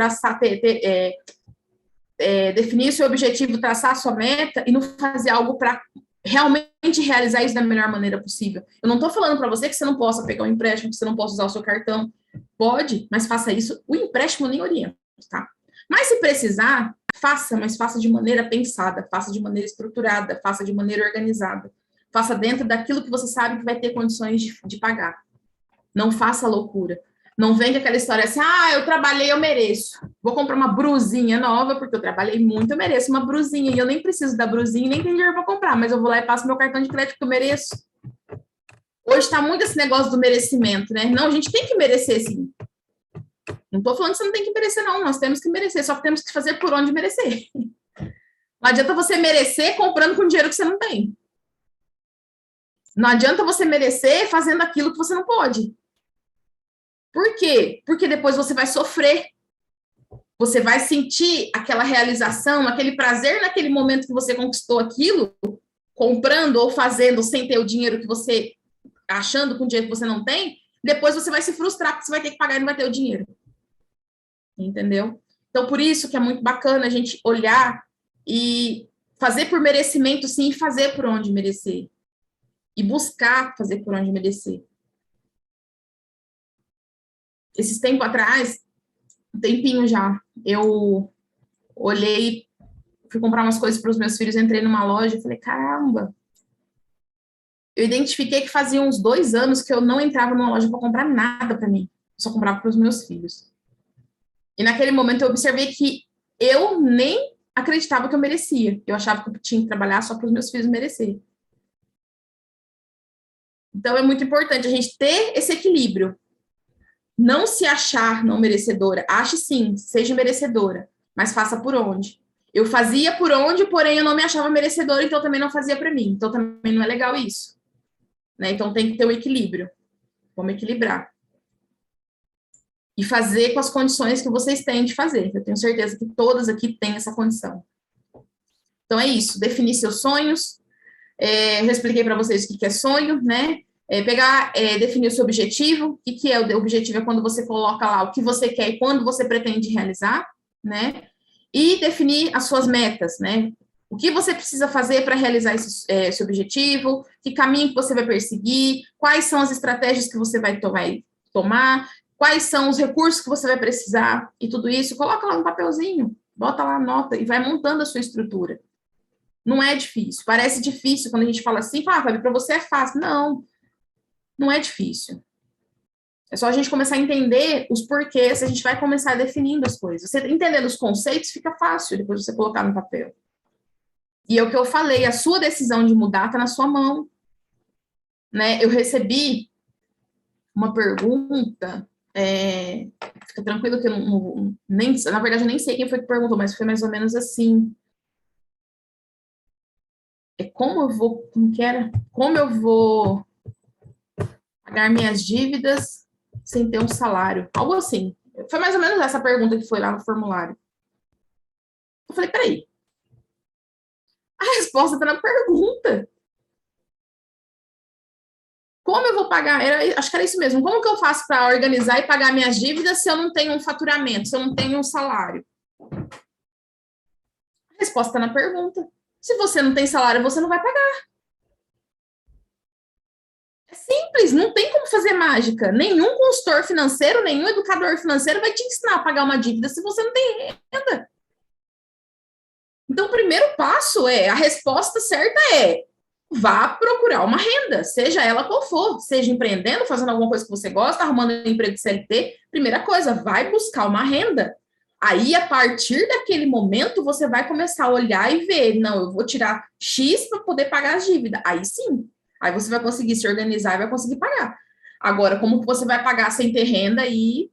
definir seu objetivo, traçar a sua meta e não fazer algo para realmente realizar isso da melhor maneira possível. Eu não estou falando para você que você não possa pegar um empréstimo, que você não possa usar o seu cartão. Pode, mas faça isso. O empréstimo nem orienta, tá? Mas se precisar, faça, mas faça de maneira pensada, faça de maneira estruturada, faça de maneira organizada. Faça dentro daquilo que você sabe que vai ter condições de pagar. Não faça loucura. Não vem com aquela história assim, eu trabalhei, eu mereço. Vou comprar uma brusinha nova, porque eu trabalhei muito, eu mereço uma brusinha. E eu nem preciso da brusinha, nem tenho dinheiro para comprar, mas eu vou lá e passo meu cartão de crédito que eu mereço. Hoje está muito esse negócio do merecimento, né? Não, a gente tem que merecer, sim. Não estou falando que você não tem que merecer, não. Nós temos que merecer, só que temos que fazer por onde merecer. Não adianta você merecer comprando com dinheiro que você não tem. Não adianta você merecer fazendo aquilo que você não pode. Por quê? Porque depois você vai sofrer. Você vai sentir aquela realização, aquele prazer naquele momento que você conquistou aquilo, comprando ou fazendo sem ter o dinheiro que você, achando com o dinheiro que você não tem, depois você vai se frustrar porque você vai ter que pagar e não vai ter o dinheiro. Entendeu? Então, por isso que é muito bacana a gente olhar e fazer por merecimento, sim, e fazer por onde merecer. E buscar fazer por onde merecer. esses tempos atrás, um tempinho já, eu olhei, fui comprar umas coisas para os meus filhos, entrei numa loja e falei, caramba, eu identifiquei que fazia uns 2 anos que eu não entrava numa loja para comprar nada para mim, só comprava para os meus filhos. E naquele momento eu observei que eu nem acreditava que eu merecia. Eu achava que eu tinha que trabalhar só para os meus filhos merecerem. Então é muito importante a gente ter esse equilíbrio. Não se achar não merecedora. Ache sim, seja merecedora, mas faça por onde. Eu fazia por onde, porém eu não me achava merecedora, então também não fazia para mim. Então também não é legal isso. Né? Então tem que ter um equilíbrio. Vamos equilibrar. E fazer com as condições que vocês têm de fazer. Eu tenho certeza que todas aqui têm essa condição. Então é isso, definir seus sonhos. Eu já expliquei para vocês o que é sonho, né? Definir o seu objetivo. O que é o objetivo? É quando você coloca lá o que você quer e quando você pretende realizar, né? E definir as suas metas, né? O que você precisa fazer para realizar esse objetivo, que caminho que você vai perseguir, quais são as estratégias que você vai tomar, quais são os recursos que você vai precisar, e tudo isso, coloca lá no papelzinho, bota lá a nota e vai montando a sua estrutura. Não é difícil, parece difícil quando a gente fala assim, Fábio, para você é fácil. Não, não é difícil. É só a gente começar a entender os porquês, a gente vai começar definindo as coisas. Você entendendo os conceitos, fica fácil depois de você colocar no papel. E é o que eu falei, a sua decisão de mudar está na sua mão. Né? Eu recebi uma pergunta, fica tranquilo que eu na verdade eu nem sei quem foi que perguntou, mas foi mais ou menos assim. Como eu vou pagar minhas dívidas sem ter um salário? Algo assim. Foi mais ou menos essa pergunta que foi lá no formulário. Eu falei, peraí. A resposta está na pergunta. Como eu vou pagar? Acho que era isso mesmo. Como que eu faço para organizar e pagar minhas dívidas se eu não tenho um faturamento, se eu não tenho um salário? A resposta está na pergunta. Se você não tem salário, você não vai pagar. É simples, não tem como fazer mágica. Nenhum consultor financeiro, nenhum educador financeiro vai te ensinar a pagar uma dívida se você não tem renda. Então, o primeiro passo a resposta certa vá procurar uma renda, seja ela qual for, seja empreendendo, fazendo alguma coisa que você gosta, arrumando um emprego de CLT, primeira coisa, vai buscar uma renda. Aí, a partir daquele momento, você vai começar a olhar e ver, não, eu vou tirar X para poder pagar as dívidas. Aí sim, aí você vai conseguir se organizar e vai conseguir pagar. Agora, como que você vai pagar sem ter renda e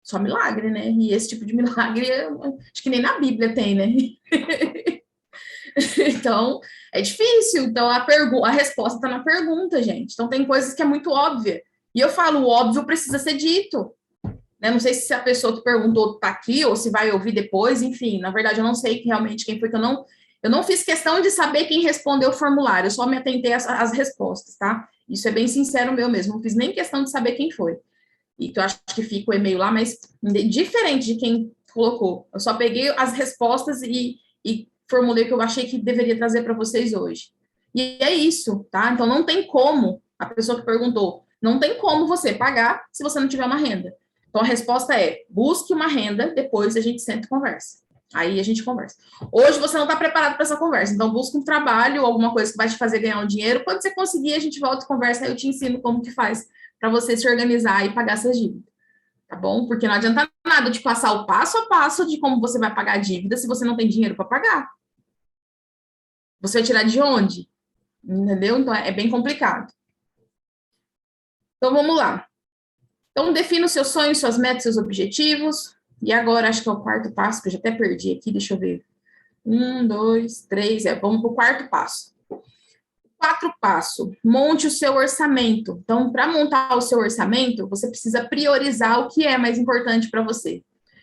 só milagre, né? E esse tipo de milagre, acho que nem na Bíblia tem, né? Então, é difícil. Então, a resposta está na pergunta, gente. Então, tem coisas que é muito óbvia. E eu falo, o óbvio precisa ser dito. Né? Não sei se a pessoa que perguntou está aqui ou se vai ouvir depois, enfim. Na verdade, eu não sei realmente quem foi que eu não fiz questão de saber quem respondeu o formulário, eu só me atentei às respostas, tá? Isso é bem sincero meu mesmo, não fiz nem questão de saber quem foi. E eu acho que fica o e-mail lá, mas diferente de quem colocou. Eu só peguei as respostas e formulei o que eu achei que deveria trazer para vocês hoje. E é isso, tá? Então, não tem como, a pessoa que perguntou, não tem como você pagar se você não tiver uma renda. Então, a resposta busque uma renda, depois a gente senta e conversa. Aí a gente conversa. Hoje você não está preparado para essa conversa, então busca um trabalho, alguma coisa que vai te fazer ganhar um dinheiro. Quando você conseguir, a gente volta e conversa, aí eu te ensino como que faz para você se organizar e pagar essas dívidas. Tá bom? Porque não adianta nada de passar o passo a passo de como você vai pagar a dívida se você não tem dinheiro para pagar. Você vai tirar de onde? Entendeu? Então, é bem complicado. Então, vamos lá. Então, defina os seus sonhos, suas metas, seus objetivos. E agora, acho que é o quarto passo, que eu já até perdi aqui, deixa eu ver. 1, 2, 3, vamos para o quarto passo. Quarto passo, monte o seu orçamento. Então, para montar o seu orçamento, você precisa priorizar o que é mais importante para você.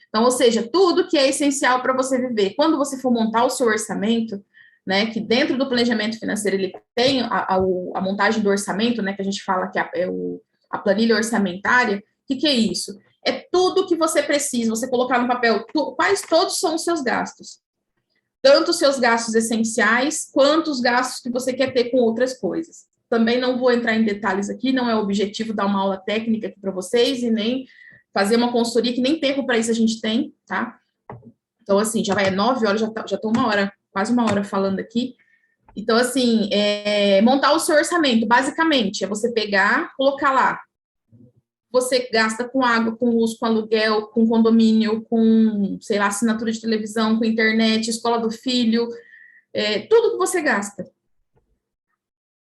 Então, ou seja, tudo que é essencial para você viver. Quando você for montar o seu orçamento, né, que dentro do planejamento financeiro ele tem a montagem do orçamento, né, que a gente fala que a planilha orçamentária. O que é isso? É tudo que você precisa, você colocar no papel quais todos são os seus gastos. Tanto os seus gastos essenciais, quanto os gastos que você quer ter com outras coisas. Também não vou entrar em detalhes aqui, não é o objetivo dar uma aula técnica aqui para vocês, e nem fazer uma consultoria, que nem tempo para isso a gente tem, tá? Então, assim, já vai 9 horas, já tô 1 hora, quase 1 hora falando aqui. Então, assim, montar o seu orçamento, basicamente, é você pegar, colocar lá. Você gasta com água, com luz, com aluguel, com condomínio, com, sei lá, assinatura de televisão, com internet, escola do filho, tudo que você gasta.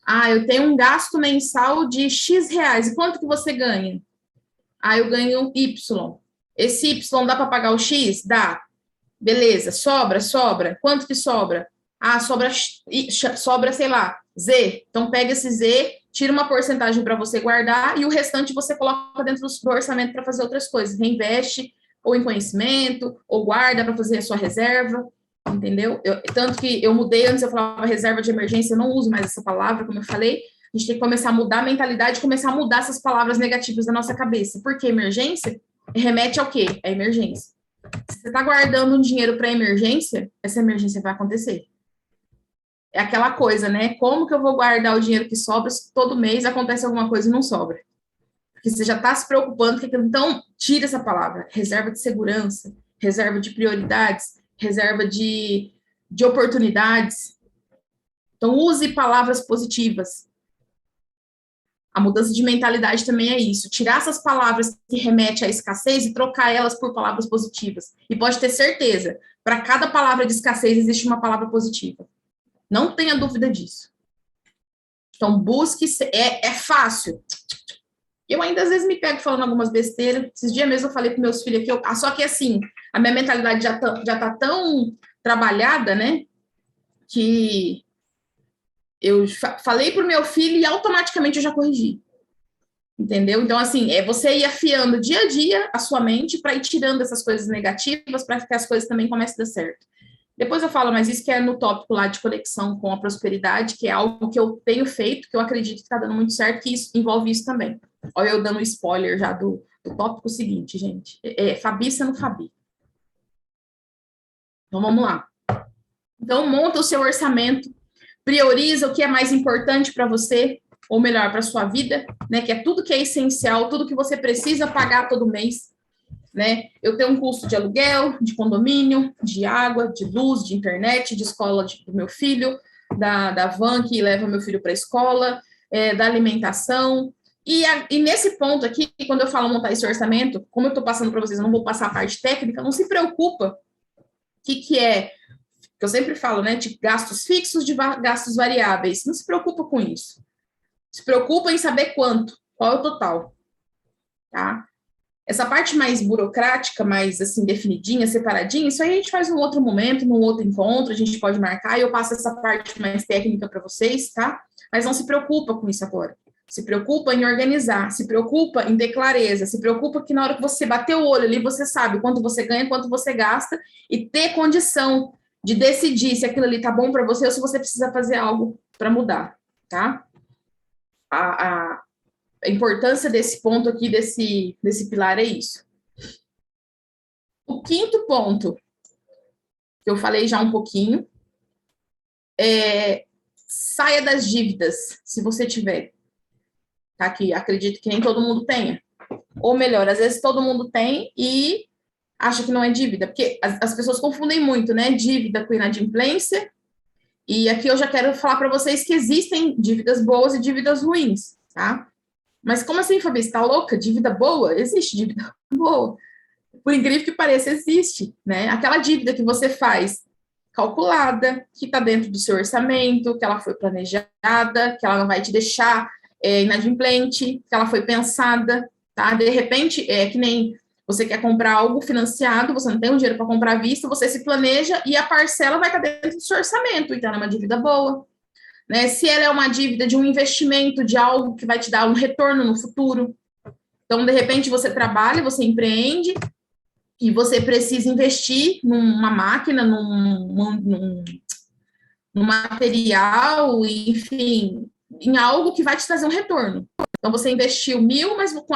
Ah, eu tenho um gasto mensal de X reais. E quanto que você ganha? Ah, eu ganho Y. Esse Y dá para pagar o X? Dá. Beleza. Sobra. Quanto que sobra? Ah, sobra, sei lá, Z. Então, pega esse Z, tira uma porcentagem para você guardar e o restante você coloca dentro do orçamento para fazer outras coisas. Reinveste, ou em conhecimento, ou guarda para fazer a sua reserva, entendeu? Tanto que eu mudei, antes eu falava reserva de emergência, eu não uso mais essa palavra, como eu falei. A gente tem que começar a mudar a mentalidade, começar a mudar essas palavras negativas da nossa cabeça. Porque emergência remete ao quê? A emergência. Se você está guardando um dinheiro para emergência, essa emergência vai acontecer. É aquela coisa, né? Como que eu vou guardar o dinheiro que sobra se todo mês acontece alguma coisa e não sobra? Porque você já está se preocupando com aquilo. Então, tira essa palavra. Reserva de segurança, reserva de prioridades, reserva de oportunidades. Então, use palavras positivas. A mudança de mentalidade também é isso. Tirar essas palavras que remetem à escassez e trocar elas por palavras positivas. E pode ter certeza, para cada palavra de escassez existe uma palavra positiva. Não tenha dúvida disso. Então, busque... É fácil. Eu ainda, às vezes, me pego falando algumas besteiras. Esses dias mesmo eu falei para meus filhos aqui, só que, assim, a minha mentalidade já tá tão trabalhada, né, que eu falei para o meu filho e automaticamente eu já corrigi. Entendeu? Então, assim, você ir afiando dia a dia a sua mente para ir tirando essas coisas negativas para que as coisas também comecem a dar certo. Depois eu falo, mas isso que é no tópico lá de conexão com a prosperidade, que é algo que eu tenho feito, que eu acredito que está dando muito certo, que isso envolve isso também. Olha eu dando spoiler já do tópico seguinte, gente. Fabiça no Fabi. Então, vamos lá. Então, monta o seu orçamento, prioriza o que é mais importante para você, ou melhor, para a sua vida, né? Que é tudo que é essencial, tudo que você precisa pagar todo mês. Né? Eu tenho um custo de aluguel, de condomínio, de água, de luz, de internet, de escola do meu filho, da van que leva meu filho para a escola, da alimentação. E nesse ponto aqui, quando eu falo montar esse orçamento, como eu estou passando para vocês, eu não vou passar a parte técnica, não se preocupa que eu sempre falo, né, de gastos fixos, de gastos variáveis. Não se preocupa com isso. Se preocupa em saber qual é o total, tá? Essa parte mais burocrática, mais assim, definidinha, separadinha, isso aí a gente faz num outro momento, num outro encontro, a gente pode marcar e eu passo essa parte mais técnica para vocês, tá? Mas não se preocupa com isso agora. Se preocupa em organizar, se preocupa em ter clareza, se preocupa que na hora que você bater o olho ali, você sabe quanto você ganha, quanto você gasta e ter condição de decidir se aquilo ali tá bom para você ou se você precisa fazer algo para mudar, tá? A importância desse ponto aqui, desse pilar é isso. O quinto ponto, que eu falei já um pouquinho, saia das dívidas, se você tiver. Tá? Que acredito que nem todo mundo tenha. Ou melhor, às vezes todo mundo tem e acha que não é dívida, porque as pessoas confundem muito, né? Dívida com inadimplência. E aqui eu já quero falar para vocês que existem dívidas boas e dívidas ruins, tá? Mas como assim, Fabi? Você tá louca? Dívida boa? Existe dívida boa. Por incrível que pareça, existe, né? Aquela dívida que você faz calculada, que está dentro do seu orçamento, que ela foi planejada, que ela não vai te deixar inadimplente, que ela foi pensada, tá? De repente, que nem você quer comprar algo financiado, você não tem o dinheiro para comprar à vista, você se planeja e a parcela vai estar dentro do seu orçamento, então é uma dívida boa. Né? Se ela é uma dívida de um investimento, de algo que vai te dar um retorno no futuro. Então, de repente, você trabalha, você empreende e você precisa investir numa máquina, num material, enfim, em algo que vai te trazer um retorno. Então, você investiu 1.000, mas com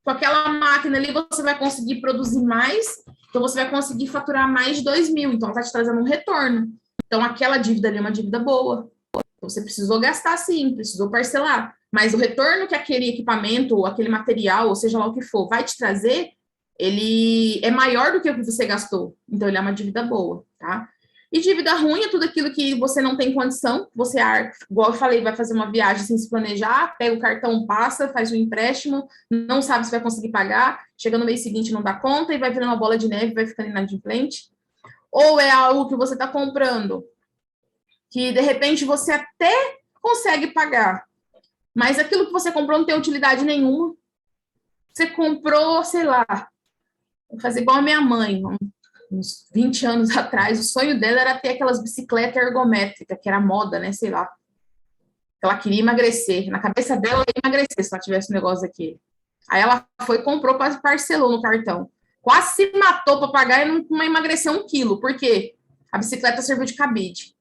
aquela máquina ali você vai conseguir produzir mais, então você vai conseguir faturar mais de 2.000, então está te trazendo um retorno. Então, aquela dívida ali é uma dívida boa. Você precisou gastar sim, precisou parcelar, mas o retorno que aquele equipamento, ou aquele material, ou seja lá o que for, vai te trazer, ele é maior do que o que você gastou. Então, ele é uma dívida boa, tá? E dívida ruim é tudo aquilo que você não tem condição, você, igual eu falei, vai fazer uma viagem sem se planejar, pega o cartão, passa, faz o empréstimo, não sabe se vai conseguir pagar, chega no mês seguinte não dá conta e vai virando uma bola de neve, vai ficando inadimplente. Ou é algo que você está comprando, que de repente você até consegue pagar, mas aquilo que você comprou não tem utilidade nenhuma. Você comprou, sei lá, vou fazer igual a minha mãe, uns 20 anos atrás, o sonho dela era ter aquelas bicicletas ergométricas, que era moda, né, sei lá. Ela queria emagrecer. Na cabeça dela, ela ia emagrecer se ela tivesse um negócio aqui. Aí ela foi, comprou, parcelou no cartão. Quase se matou para pagar e não emagreceu 1 quilo. Por quê? A bicicleta serviu de cabide.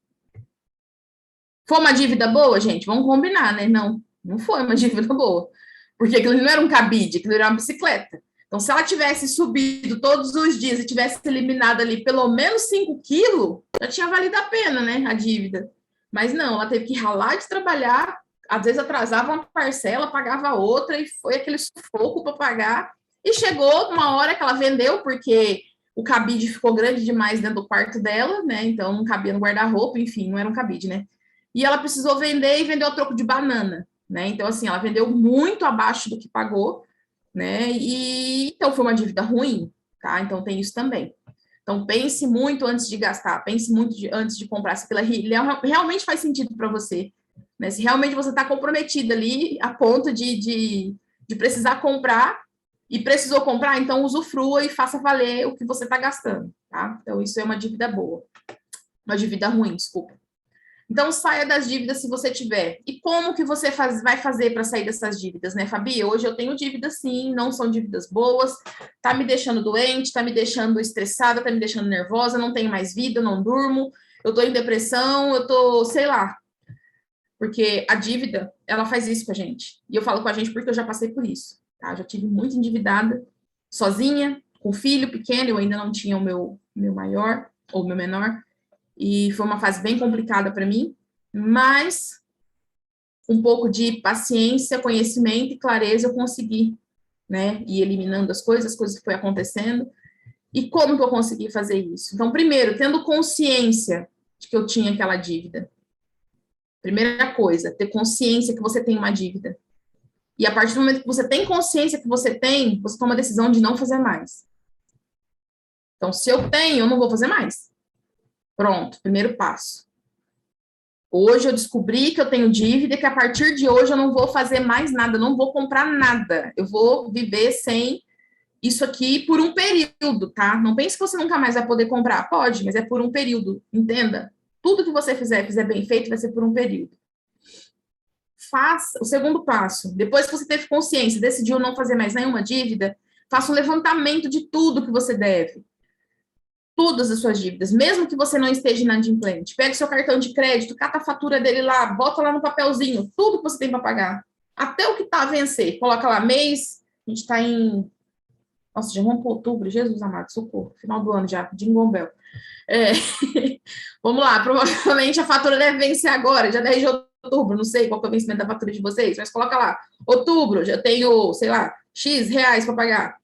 Foi uma dívida boa, gente? Vamos combinar, né? Não, não foi uma dívida boa. Porque aquilo não era um cabide, aquilo era uma bicicleta. Então, se ela tivesse subido todos os dias e tivesse eliminado ali pelo menos 5 quilos, já tinha valido a pena, né, a dívida. Mas não, ela teve que ralar de trabalhar, às vezes atrasava uma parcela, pagava outra, e foi aquele sufoco para pagar. E chegou uma hora que ela vendeu, porque o cabide ficou grande demais dentro do quarto dela, né, então não cabia no guarda-roupa, enfim, não era um cabide, né. E ela precisou vender e vendeu a troco de banana, né, então assim, ela vendeu muito abaixo do que pagou, né? E então foi uma dívida ruim, tá? Então tem isso também. Então pense muito antes de gastar, pense muito antes de comprar, se realmente faz sentido para você, né? Se realmente você está comprometido ali a ponto de precisar comprar e precisou comprar, então usufrua e faça valer o que você está gastando, tá? Então isso é uma dívida boa, uma dívida ruim, desculpa. Então, saia das dívidas se você tiver. E como que você vai fazer para sair dessas dívidas, né, Fabi? Hoje eu tenho dívidas, sim, não são dívidas boas, tá me deixando doente, tá me deixando estressada, tá me deixando nervosa, não tenho mais vida, não durmo, eu tô em depressão, eu tô, sei lá. Porque a dívida, ela faz isso com a gente. E eu falo com a gente porque eu já passei por isso, tá? Já tive muito endividada, sozinha, com filho pequeno, eu ainda não tinha o meu maior, ou o meu menor, e foi uma fase bem complicada para mim, mas um pouco de paciência, conhecimento e clareza eu consegui, né, ir eliminando as coisas foram acontecendo. E como que eu consegui fazer isso? Então, primeiro, tendo consciência de que eu tinha aquela dívida. Primeira coisa, ter consciência que você tem uma dívida. E a partir do momento que você tem consciência que você tem, você toma a decisão de não fazer mais. Então, se eu tenho, eu não vou fazer mais. Pronto, primeiro passo. Hoje eu descobri que eu tenho dívida e que a partir de hoje eu não vou fazer mais nada, não vou comprar nada. Eu vou viver sem isso aqui por um período, tá? Não pense que você nunca mais vai poder comprar. Pode, mas é por um período, entenda. Tudo que você fizer bem feito, vai ser por um período. Faça o segundo passo. Depois que você teve consciência, decidiu não fazer mais nenhuma dívida, faça um levantamento de tudo que você deve. Todas as suas dívidas, mesmo que você não esteja inadimplente. Pega o seu cartão de crédito, cata a fatura dele lá, bota lá no papelzinho, tudo que você tem para pagar. Até o que está a vencer. Coloca lá mês, a gente está em... Nossa, já vamos para outubro, Jesus amado, socorro. Final do ano já, Jingle Bell. Vamos lá, provavelmente a fatura deve vencer agora, já 10 de outubro, não sei qual que é o vencimento da fatura de vocês, mas coloca lá, outubro, já tenho, sei lá, X reais para pagar.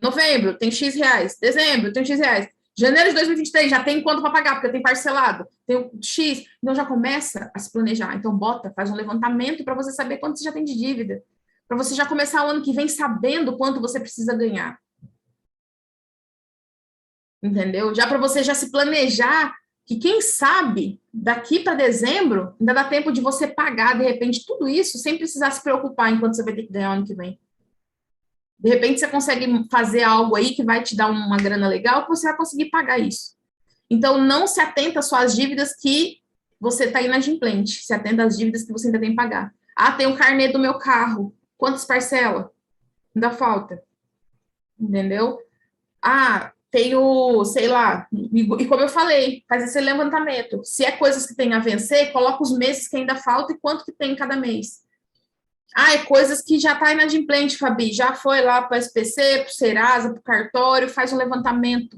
Novembro, tem X reais. Dezembro, tem X reais. Janeiro de 2023, já tem quanto para pagar, porque tem parcelado. Tem o X. Então, já começa a se planejar. Então, faz um levantamento para você saber quanto você já tem de dívida. Para você já começar o ano que vem sabendo quanto você precisa ganhar. Entendeu? Já para você já se planejar que, quem sabe, daqui para dezembro, ainda dá tempo de você pagar, de repente, tudo isso, sem precisar se preocupar enquanto você vai ter que ganhar o ano que vem. De repente, você consegue fazer algo aí que vai te dar uma grana legal, que você vai conseguir pagar isso. Então, não se atenta só às dívidas que você está inadimplente. Se atenta às dívidas que você ainda tem que pagar. Ah, tem o carnê do meu carro. Quantas parcelas? Ainda falta. Entendeu? Ah, tenho, sei lá. E como eu falei, faz esse levantamento. Se é coisas que tem a vencer, coloca os meses que ainda falta e quanto que tem cada mês. Ah, é coisas que já está inadimplente, Fabi. Já foi lá para o SPC, para o Serasa, para o cartório, faz um levantamento.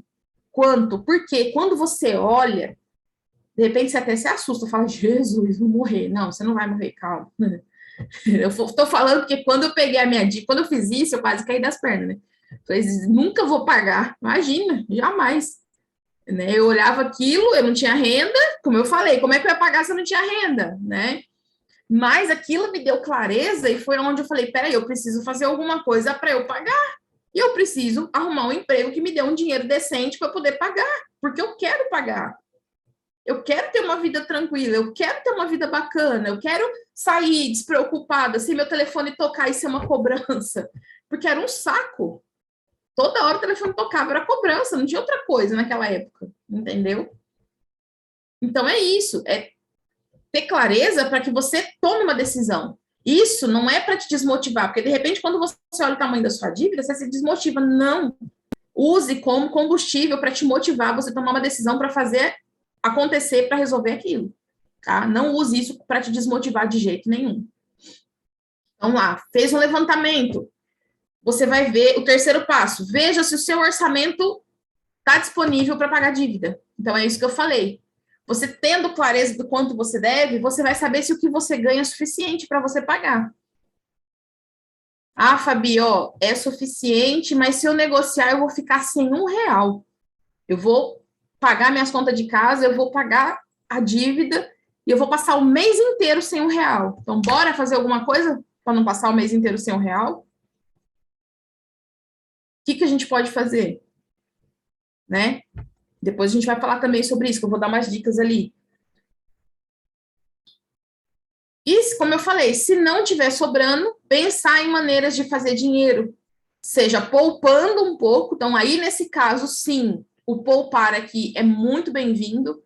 Quanto? Porque quando você olha, de repente você até se assusta, fala, Jesus, vou morrer. Não, você não vai morrer, calma. Eu estou falando porque quando eu peguei a minha dica, quando eu fiz isso, eu quase caí das pernas, né? Falei, nunca vou pagar. Imagina, jamais. Né? Eu olhava aquilo, eu não tinha renda, como eu falei, como é que eu ia pagar se eu não tinha renda, né? Mas aquilo me deu clareza e foi onde eu falei, peraí, eu preciso fazer alguma coisa para eu pagar. E eu preciso arrumar um emprego que me dê um dinheiro decente para poder pagar, porque eu quero pagar. Eu quero ter uma vida tranquila, eu quero ter uma vida bacana, eu quero sair despreocupada, sem meu telefone tocar e ser uma cobrança, porque era um saco. Toda hora o telefone tocava, era cobrança, não tinha outra coisa naquela época, entendeu? Então é isso, é ter clareza para que você tome uma decisão. Isso não é para te desmotivar, porque de repente, quando você olha o tamanho da sua dívida, você se desmotiva. Não. Use como combustível para te motivar você tomar uma decisão para fazer acontecer, para resolver aquilo. Tá? Não use isso para te desmotivar de jeito nenhum. Vamos lá, fez um levantamento. Você vai ver o terceiro passo. Veja se o seu orçamento está disponível para pagar a dívida. Então, é isso que eu falei. Você tendo clareza do quanto você deve, você vai saber se o que você ganha é suficiente para você pagar. Ah, Fabi, ó, é suficiente, mas se eu negociar, eu vou ficar sem R$ 1. Eu vou pagar minhas contas de casa, eu vou pagar a dívida e eu vou passar o mês inteiro sem R$ 1. Então, bora fazer alguma coisa para não passar o mês inteiro sem R$ 1? O que a gente pode fazer? Né? Depois a gente vai falar também sobre isso, que eu vou dar umas dicas ali. E, como eu falei, se não tiver sobrando, pensar em maneiras de fazer dinheiro, seja poupando um pouco. Então, aí, nesse caso, sim, o poupar aqui é muito bem-vindo,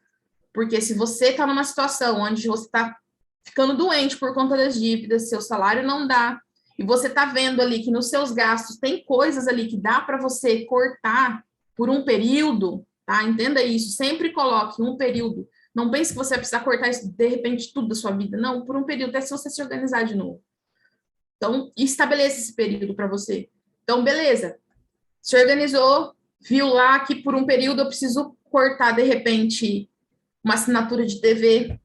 porque se você está numa situação onde você está ficando doente por conta das dívidas, seu salário não dá, e você está vendo ali que nos seus gastos tem coisas ali que dá para você cortar por um período, tá? Entenda isso, sempre coloque um período. Não pense que você vai precisar cortar isso de repente tudo da sua vida, não, por um período, até se você se organizar de novo. Então, estabeleça esse período para você. Então, beleza, se organizou, viu lá que por um período eu preciso cortar, de repente, uma assinatura de TV,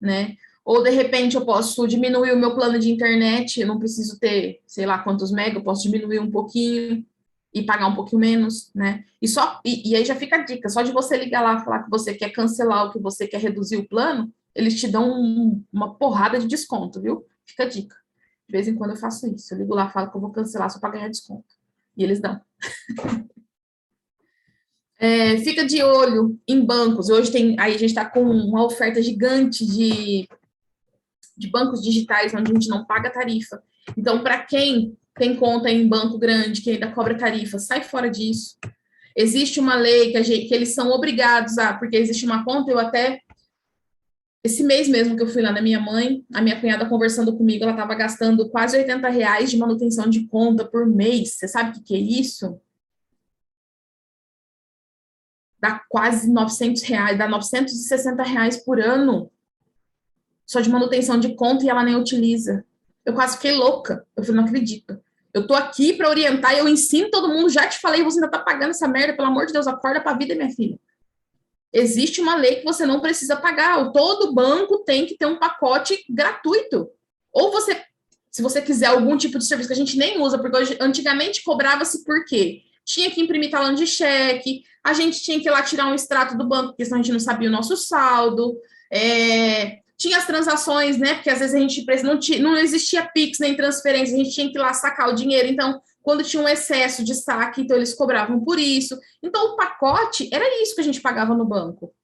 né? Ou, de repente, eu posso diminuir o meu plano de internet, eu não preciso ter, sei lá, quantos mega, eu posso diminuir um pouquinho e pagar um pouquinho menos, né? E aí já fica a dica, só de você ligar lá e falar que você quer cancelar ou que você quer reduzir o plano, eles te dão uma porrada de desconto, viu? Fica a dica. De vez em quando eu faço isso, eu ligo lá e falo que eu vou cancelar só para ganhar desconto. E eles dão. Fica de olho em bancos. Hoje aí a gente está com uma oferta gigante de bancos digitais onde a gente não paga tarifa. Então, para quem tem conta em banco grande, que ainda cobra tarifa, sai fora disso. Existe uma lei que eles são obrigados porque existe uma conta, eu até, esse mês mesmo que eu fui lá na minha mãe, a minha cunhada conversando comigo, ela estava gastando quase R$ 80 de manutenção de conta por mês. Você sabe o que é isso? Dá quase R$ 900, dá R$ 960 por ano, só de manutenção de conta, e ela nem utiliza. Eu quase fiquei louca. Eu falei, não acredito. Eu tô aqui para orientar e eu ensino todo mundo. Já te falei, você ainda tá pagando essa merda. Pelo amor de Deus, acorda pra vida, minha filha. Existe uma lei que você não precisa pagar. Todo banco tem que ter um pacote gratuito. Ou você, se você quiser algum tipo de serviço que a gente nem usa, porque hoje, antigamente cobrava-se por quê? Tinha que imprimir talão de cheque, a gente tinha que ir lá tirar um extrato do banco, porque senão a gente não sabia o nosso saldo. Tinha as transações, né? Porque às vezes a gente não existia Pix nem transferência, a gente tinha que ir lá sacar o dinheiro. Então, quando tinha um excesso de saque, então eles cobravam por isso. Então, o pacote era isso que a gente pagava no banco,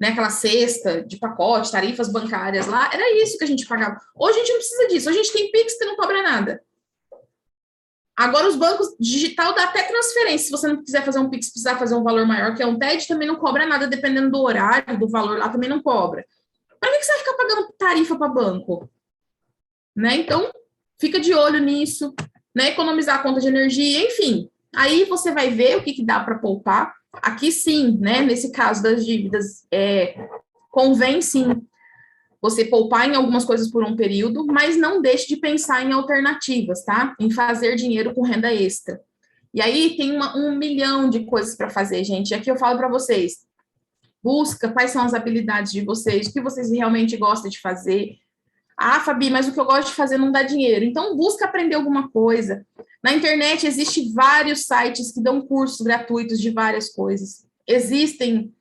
né? Aquela cesta de pacote, tarifas bancárias lá, era isso que a gente pagava. Hoje a gente não precisa disso, hoje a gente tem Pix que não cobra nada. Agora, os bancos digital dá até transferência. Se você não quiser fazer um Pix, precisar fazer um valor maior, que é um TED, também não cobra nada, dependendo do horário, do valor lá, também não cobra. Para que você vai ficar pagando tarifa para banco? Né? Então, fica de olho nisso, né? Economizar a conta de energia, enfim. Aí você vai ver o que dá para poupar. Aqui sim, né? Nesse caso das dívidas, convém sim você poupar em algumas coisas por um período, mas não deixe de pensar em alternativas, tá? Em fazer dinheiro com renda extra. E aí tem 1 milhão de coisas para fazer, gente. E aqui eu falo para vocês, busca quais são as habilidades de vocês, o que vocês realmente gostam de fazer. Ah, Fabi, mas o que eu gosto de fazer não dá dinheiro. Então, busca aprender alguma coisa. Na internet, existem vários sites que dão cursos gratuitos de várias coisas. Existem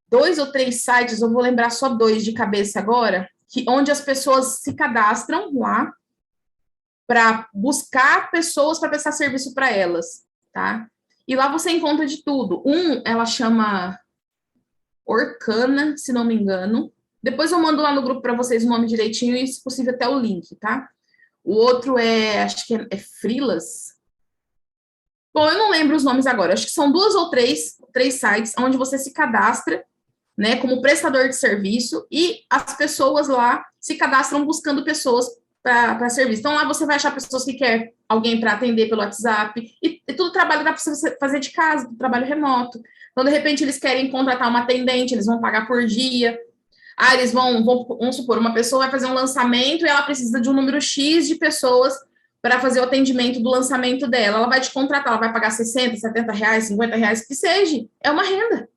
2 ou 3 sites, eu vou lembrar só 2 de cabeça agora, onde as pessoas se cadastram lá para buscar pessoas para prestar serviço para elas, tá? E lá você encontra de tudo. Ela chama Orkana, se não me engano. Depois eu mando lá no grupo para vocês o nome direitinho e, se possível, até o link, tá? O outro acho que é Freelas. Bom, eu não lembro os nomes agora. Acho que são 2 ou 3 sites onde você se cadastra, né, como prestador de serviço, e as pessoas lá se cadastram buscando pessoas para serviço. Então, lá você vai achar pessoas que querem alguém para atender pelo WhatsApp, e tudo trabalho dá para você fazer de casa, trabalho remoto. Então, de repente, eles querem contratar uma atendente, eles vão pagar por dia. Ah, eles vamos supor, uma pessoa vai fazer um lançamento e ela precisa de um número X de pessoas para fazer o atendimento do lançamento dela. Ela vai te contratar, ela vai pagar 60, 70 reais, 50 reais, que seja. É uma renda.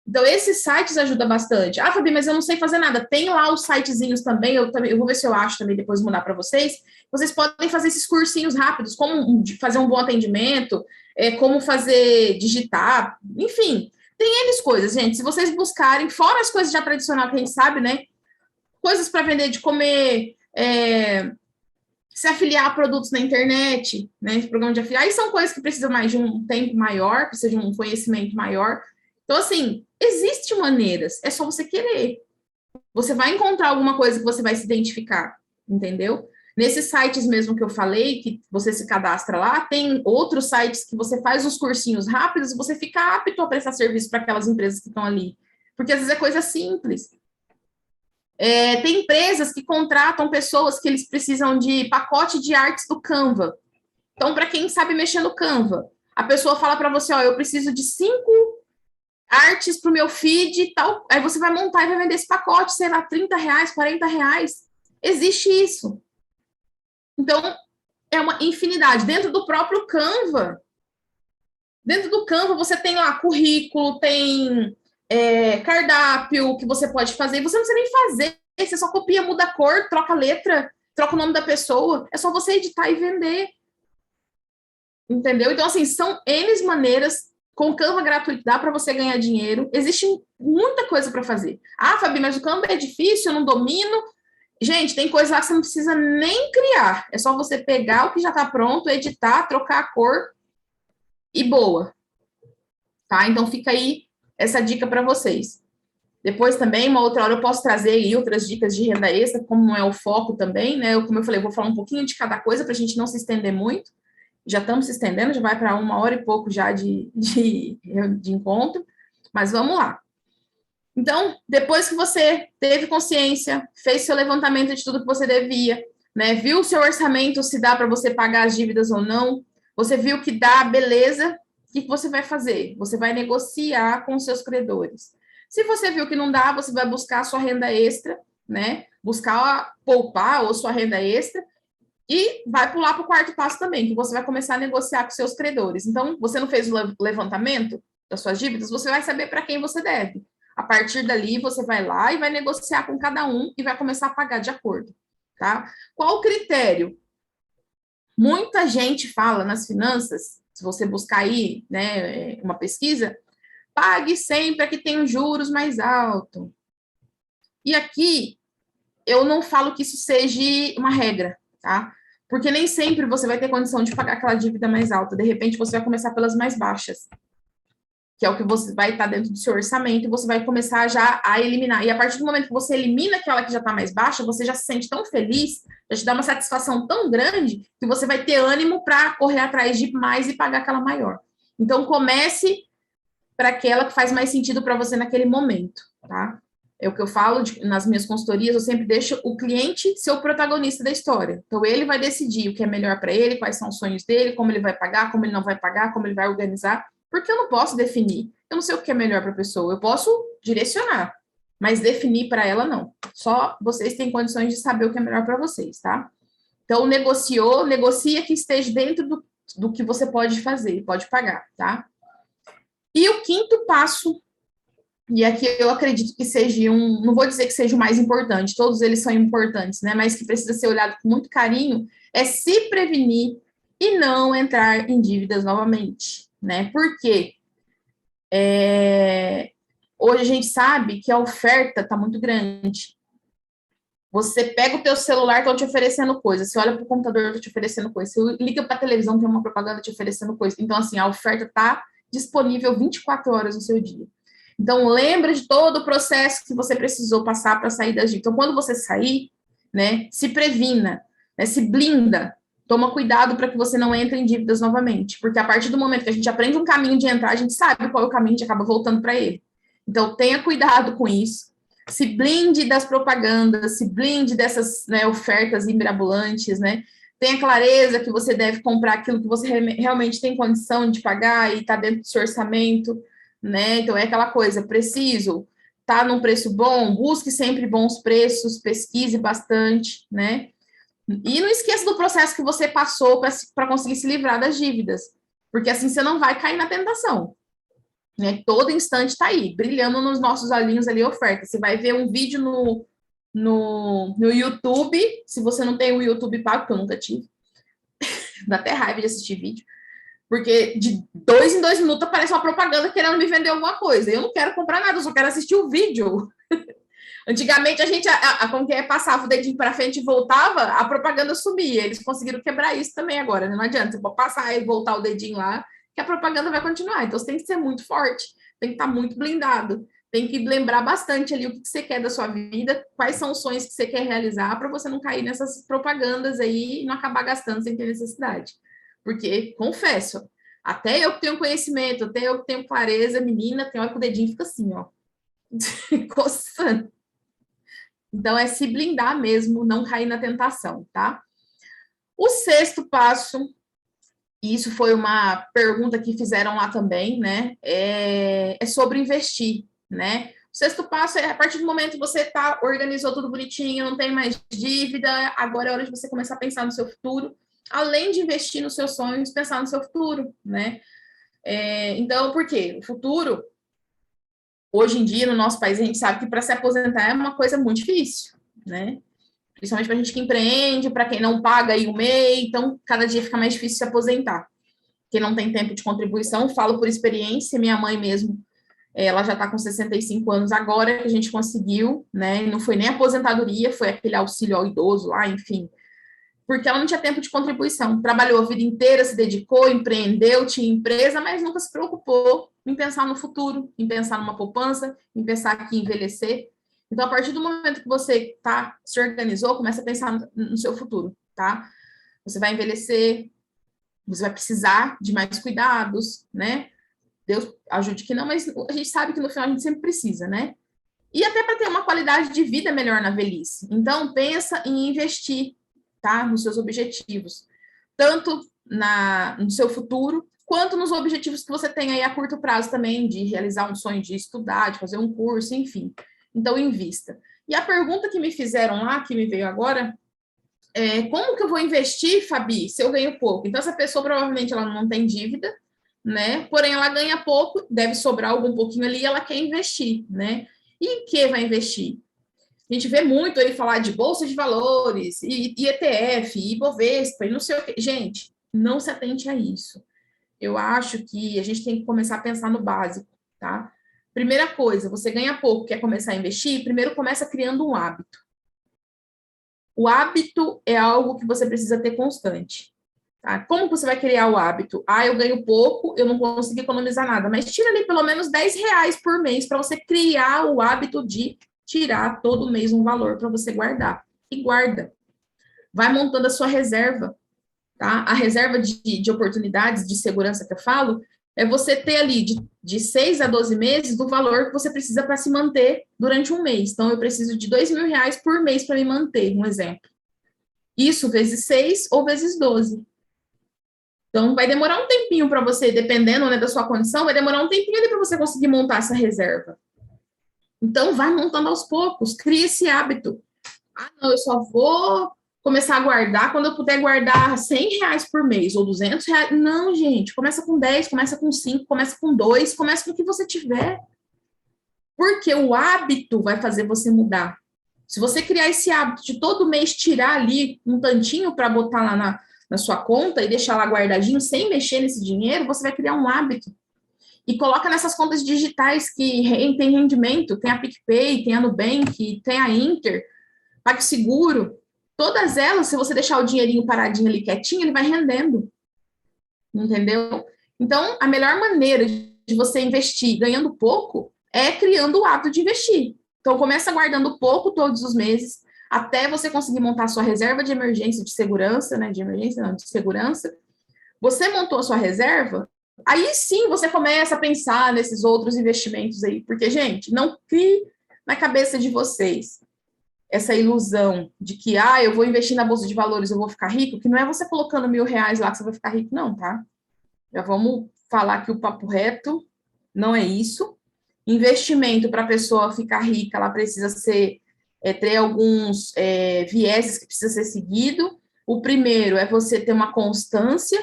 Então, esses sites ajudam bastante. Ah, Fabi, mas eu não sei fazer nada. Tem lá os sitezinhos também, eu vou ver se eu acho também, depois mandar para vocês. Vocês podem fazer esses cursinhos rápidos, como fazer um bom atendimento, como fazer, digitar, enfim. Tem N coisas, gente. Se vocês buscarem, fora as coisas já tradicionais que a gente sabe, né? Coisas para vender de comer, se afiliar a produtos na internet, né? Esse programa de afiliar. Aí são coisas que precisam mais de um tempo maior, precisa de um conhecimento maior. Então, assim, existem maneiras, é só você querer. Você vai encontrar alguma coisa que você vai se identificar, entendeu? Nesses sites mesmo que eu falei, que você se cadastra lá, tem outros sites que você faz os cursinhos rápidos e você fica apto a prestar serviço para aquelas empresas que estão ali. Porque às vezes é coisa simples. Tem empresas que contratam pessoas que eles precisam de pacote de artes do Canva. Então, para quem sabe mexer no Canva, a pessoa fala para você, ó, eu preciso de 5 artes para o meu feed e tal. Aí você vai montar e vai vender esse pacote, sei lá, 30 reais, 40 reais. Existe isso. Então, é uma infinidade. Dentro do próprio Canva, você tem lá currículo, tem cardápio que você pode fazer. Você não precisa nem fazer. Você só copia, muda a cor, troca a letra, troca o nome da pessoa. É só você editar e vender. Entendeu? Então, assim, são N maneiras. Com o Canva gratuito dá para você ganhar dinheiro. Existe muita coisa para fazer. Ah, Fabi, mas o Canva é difícil, eu não domino. Gente, tem coisa lá que você não precisa nem criar. É só você pegar o que já está pronto, editar, trocar a cor e boa. Tá? Então fica aí essa dica para vocês. Depois também, uma outra hora, eu posso trazer aí outras dicas de renda extra, como não é o foco também, né? Como eu falei, eu vou falar um pouquinho de cada coisa para a gente não se estender muito. Já estamos se estendendo, já vai para 1 hora e pouco já de encontro, mas vamos lá. Então, depois que você teve consciência, fez seu levantamento de tudo que você devia, né, viu o seu orçamento, se dá para você pagar as dívidas ou não, você viu que dá, beleza, o que você vai fazer? Você vai negociar com os seus credores. Se você viu que não dá, você vai buscar a sua renda extra, né, buscar poupar ou sua renda extra, e vai pular para o quarto passo também, que você vai começar a negociar com seus credores. Então, você não fez o levantamento das suas dívidas, você vai saber para quem você deve. A partir dali, você vai lá e vai negociar com cada um e vai começar a pagar de acordo, tá? Qual o critério? Muita gente fala nas finanças, se você buscar aí, né, uma pesquisa, pague sempre a que tem os juros mais altos. E aqui, eu não falo que isso seja uma regra, tá? Porque nem sempre você vai ter condição de pagar aquela dívida mais alta. De repente, você vai começar pelas mais baixas, que é o que você vai estar dentro do seu orçamento, e você vai começar já a eliminar. E a partir do momento que você elimina aquela que já está mais baixa, você já se sente tão feliz, já te dá uma satisfação tão grande, que você vai ter ânimo para correr atrás de mais e pagar aquela maior. Então, comece para aquela que faz mais sentido para você naquele momento, tá? É o que eu falo nas minhas consultorias, eu sempre deixo o cliente ser o protagonista da história. Então, ele vai decidir o que é melhor para ele, quais são os sonhos dele, como ele vai pagar, como ele não vai pagar, como ele vai organizar, porque eu não posso definir. Eu não sei o que é melhor para a pessoa, eu posso direcionar, mas definir para ela, não. Só vocês têm condições de saber o que é melhor para vocês, tá? Então, negocia que esteja dentro do que você pode fazer, pode pagar, tá? E o quinto passo e aqui eu acredito que seja não vou dizer que seja o mais importante, todos eles são importantes, né? Mas que precisa ser olhado com muito carinho, é se prevenir e não entrar em dívidas novamente, né? Porque hoje a gente sabe que a oferta está muito grande. Você pega o teu celular, estão te oferecendo coisa. Você olha para o computador, estão te oferecendo coisa. Você liga para a televisão, tem uma propaganda te oferecendo coisa. Então, assim, a oferta está disponível 24 horas no seu dia. Então, lembra de todo o processo que você precisou passar para sair das dívidas. Então, quando você sair, né, se previna, né, se blinda, toma cuidado para que você não entre em dívidas novamente. Porque a partir do momento que a gente aprende um caminho de entrar, a gente sabe qual é o caminho, a gente acaba voltando para ele. Então, tenha cuidado com isso. Se blinde das propagandas, se blinde dessas, né, ofertas mirabolantes, né? Tenha clareza que você deve comprar aquilo que você realmente tem condição de pagar e está dentro do seu orçamento, né? Então, é aquela coisa, preciso, tá num preço bom, busque sempre bons preços, pesquise bastante, né? E não esqueça do processo que você passou para conseguir se livrar das dívidas, porque assim você não vai cair na tentação. Né? Todo instante está aí, brilhando nos nossos olhinhos ali a oferta. Você vai ver um vídeo no YouTube, se você não tem o YouTube pago, que eu nunca tive, dá até raiva de assistir vídeo, porque de 2 em 2 minutos aparece uma propaganda querendo me vender alguma coisa. Eu não quero comprar nada, eu só quero assistir o vídeo. Antigamente a gente como que é, passava o dedinho para frente e voltava, a propaganda sumia. Eles conseguiram quebrar isso também agora, né? Não adianta, você pode passar e voltar o dedinho lá, que a propaganda vai continuar. Então, você tem que ser muito forte, tem que estar muito blindado, tem que lembrar bastante ali o que você quer da sua vida, quais são os sonhos que você quer realizar, para você não cair nessas propagandas aí e não acabar gastando sem ter necessidade. Porque, confesso, até eu que tenho conhecimento, até eu que tenho clareza, menina, tem hora que o dedinho fica assim, ó, coçando. Então, é se blindar mesmo, não cair na tentação, tá? O sexto passo, e isso foi uma pergunta que fizeram lá também, né? É sobre investir, né? O sexto passo é a partir do momento que você organizou tudo bonitinho, não tem mais dívida, agora é hora de você começar a pensar no seu futuro, além de investir nos seus sonhos, pensar no seu futuro, né? Então, por quê? O futuro, hoje em dia, no nosso país, a gente sabe que para se aposentar é uma coisa muito difícil, né? Principalmente para a gente que empreende, para quem não paga aí o MEI, então cada dia fica mais difícil se aposentar. Quem não tem tempo de contribuição, falo por experiência, minha mãe mesmo, ela já está com 65 anos agora, que a gente conseguiu, né? Não foi nem aposentadoria, foi aquele auxílio ao idoso lá, enfim, porque ela não tinha tempo de contribuição. Trabalhou a vida inteira, se dedicou, empreendeu, tinha empresa, mas nunca se preocupou em pensar no futuro, em pensar numa poupança, em pensar aqui em envelhecer. Então, a partir do momento que você se organizou, começa a pensar no seu futuro, tá? Você vai envelhecer, você vai precisar de mais cuidados, né? Deus ajude que não, mas a gente sabe que no final a gente sempre precisa, né? E até para ter uma qualidade de vida melhor na velhice. Então, pensa em investir, tá? Nos seus objetivos. Tanto no seu futuro, quanto nos objetivos que você tem aí a curto prazo também, de realizar um sonho, de estudar, de fazer um curso, enfim. Então, invista. E a pergunta que me fizeram lá, que me veio agora, como que eu vou investir, Fabi, se eu ganho pouco? Então, essa pessoa provavelmente ela não tem dívida, né? Porém, ela ganha pouco, deve sobrar algum pouquinho ali, e ela quer investir, né? E em que vai investir? A gente vê muito aí falar de bolsa de valores, e ETF, e Bovespa, e não sei o que. Gente, não se atente a isso. Eu acho que a gente tem que começar a pensar no básico, tá? Primeira coisa, você ganha pouco, quer começar a investir, primeiro começa criando um hábito. O hábito é algo que você precisa ter constante. Tá? Como você vai criar o hábito? Eu ganho pouco, eu não consigo economizar nada, mas tira ali pelo menos R$ 10 por mês para você criar o hábito de tirar todo mês um valor para você guardar. E guarda. Vai montando a sua reserva. Tá? A reserva de oportunidades, de segurança que eu falo, é você ter ali de 6 a 12 meses do valor que você precisa para se manter durante um mês. Então, eu preciso de R$ 2.000 por mês para me manter, um exemplo. Isso vezes 6 ou vezes 12. Então, vai demorar um tempinho para você, dependendo, né, da sua condição, vai demorar um tempinho ali para você conseguir montar essa reserva. Então, vai montando aos poucos, cria esse hábito. Não, eu só vou começar a guardar quando eu puder guardar R$ 100 por mês ou R$ 200. Não, gente, começa com 10, começa com 5, começa com 2, começa com o que você tiver. Porque o hábito vai fazer você mudar. Se você criar esse hábito de todo mês tirar ali um tantinho para botar lá na sua conta e deixar lá guardadinho, sem mexer nesse dinheiro, você vai criar um hábito. E coloca nessas contas digitais que tem rendimento, tem a PicPay, tem a Nubank, tem a Inter, PagSeguro. Todas elas, se você deixar o dinheirinho paradinho ali quietinho, ele vai rendendo. Entendeu? Então, a melhor maneira de você investir ganhando pouco é criando o hábito de investir. Então, começa guardando pouco todos os meses, até você conseguir montar a sua reserva de emergência, de segurança, né? De emergência, não, de segurança. Você montou a sua reserva, aí sim você começa a pensar nesses outros investimentos aí. Porque, gente, não crie na cabeça de vocês essa ilusão de que, eu vou investir na Bolsa de Valores, eu vou ficar rico, que não é você colocando R$1.000 lá que você vai ficar rico, não, tá? Já vamos falar que o papo reto não é isso. Investimento para a pessoa ficar rica, ela precisa ter alguns vieses que precisa ser seguido. O primeiro é você ter uma constância,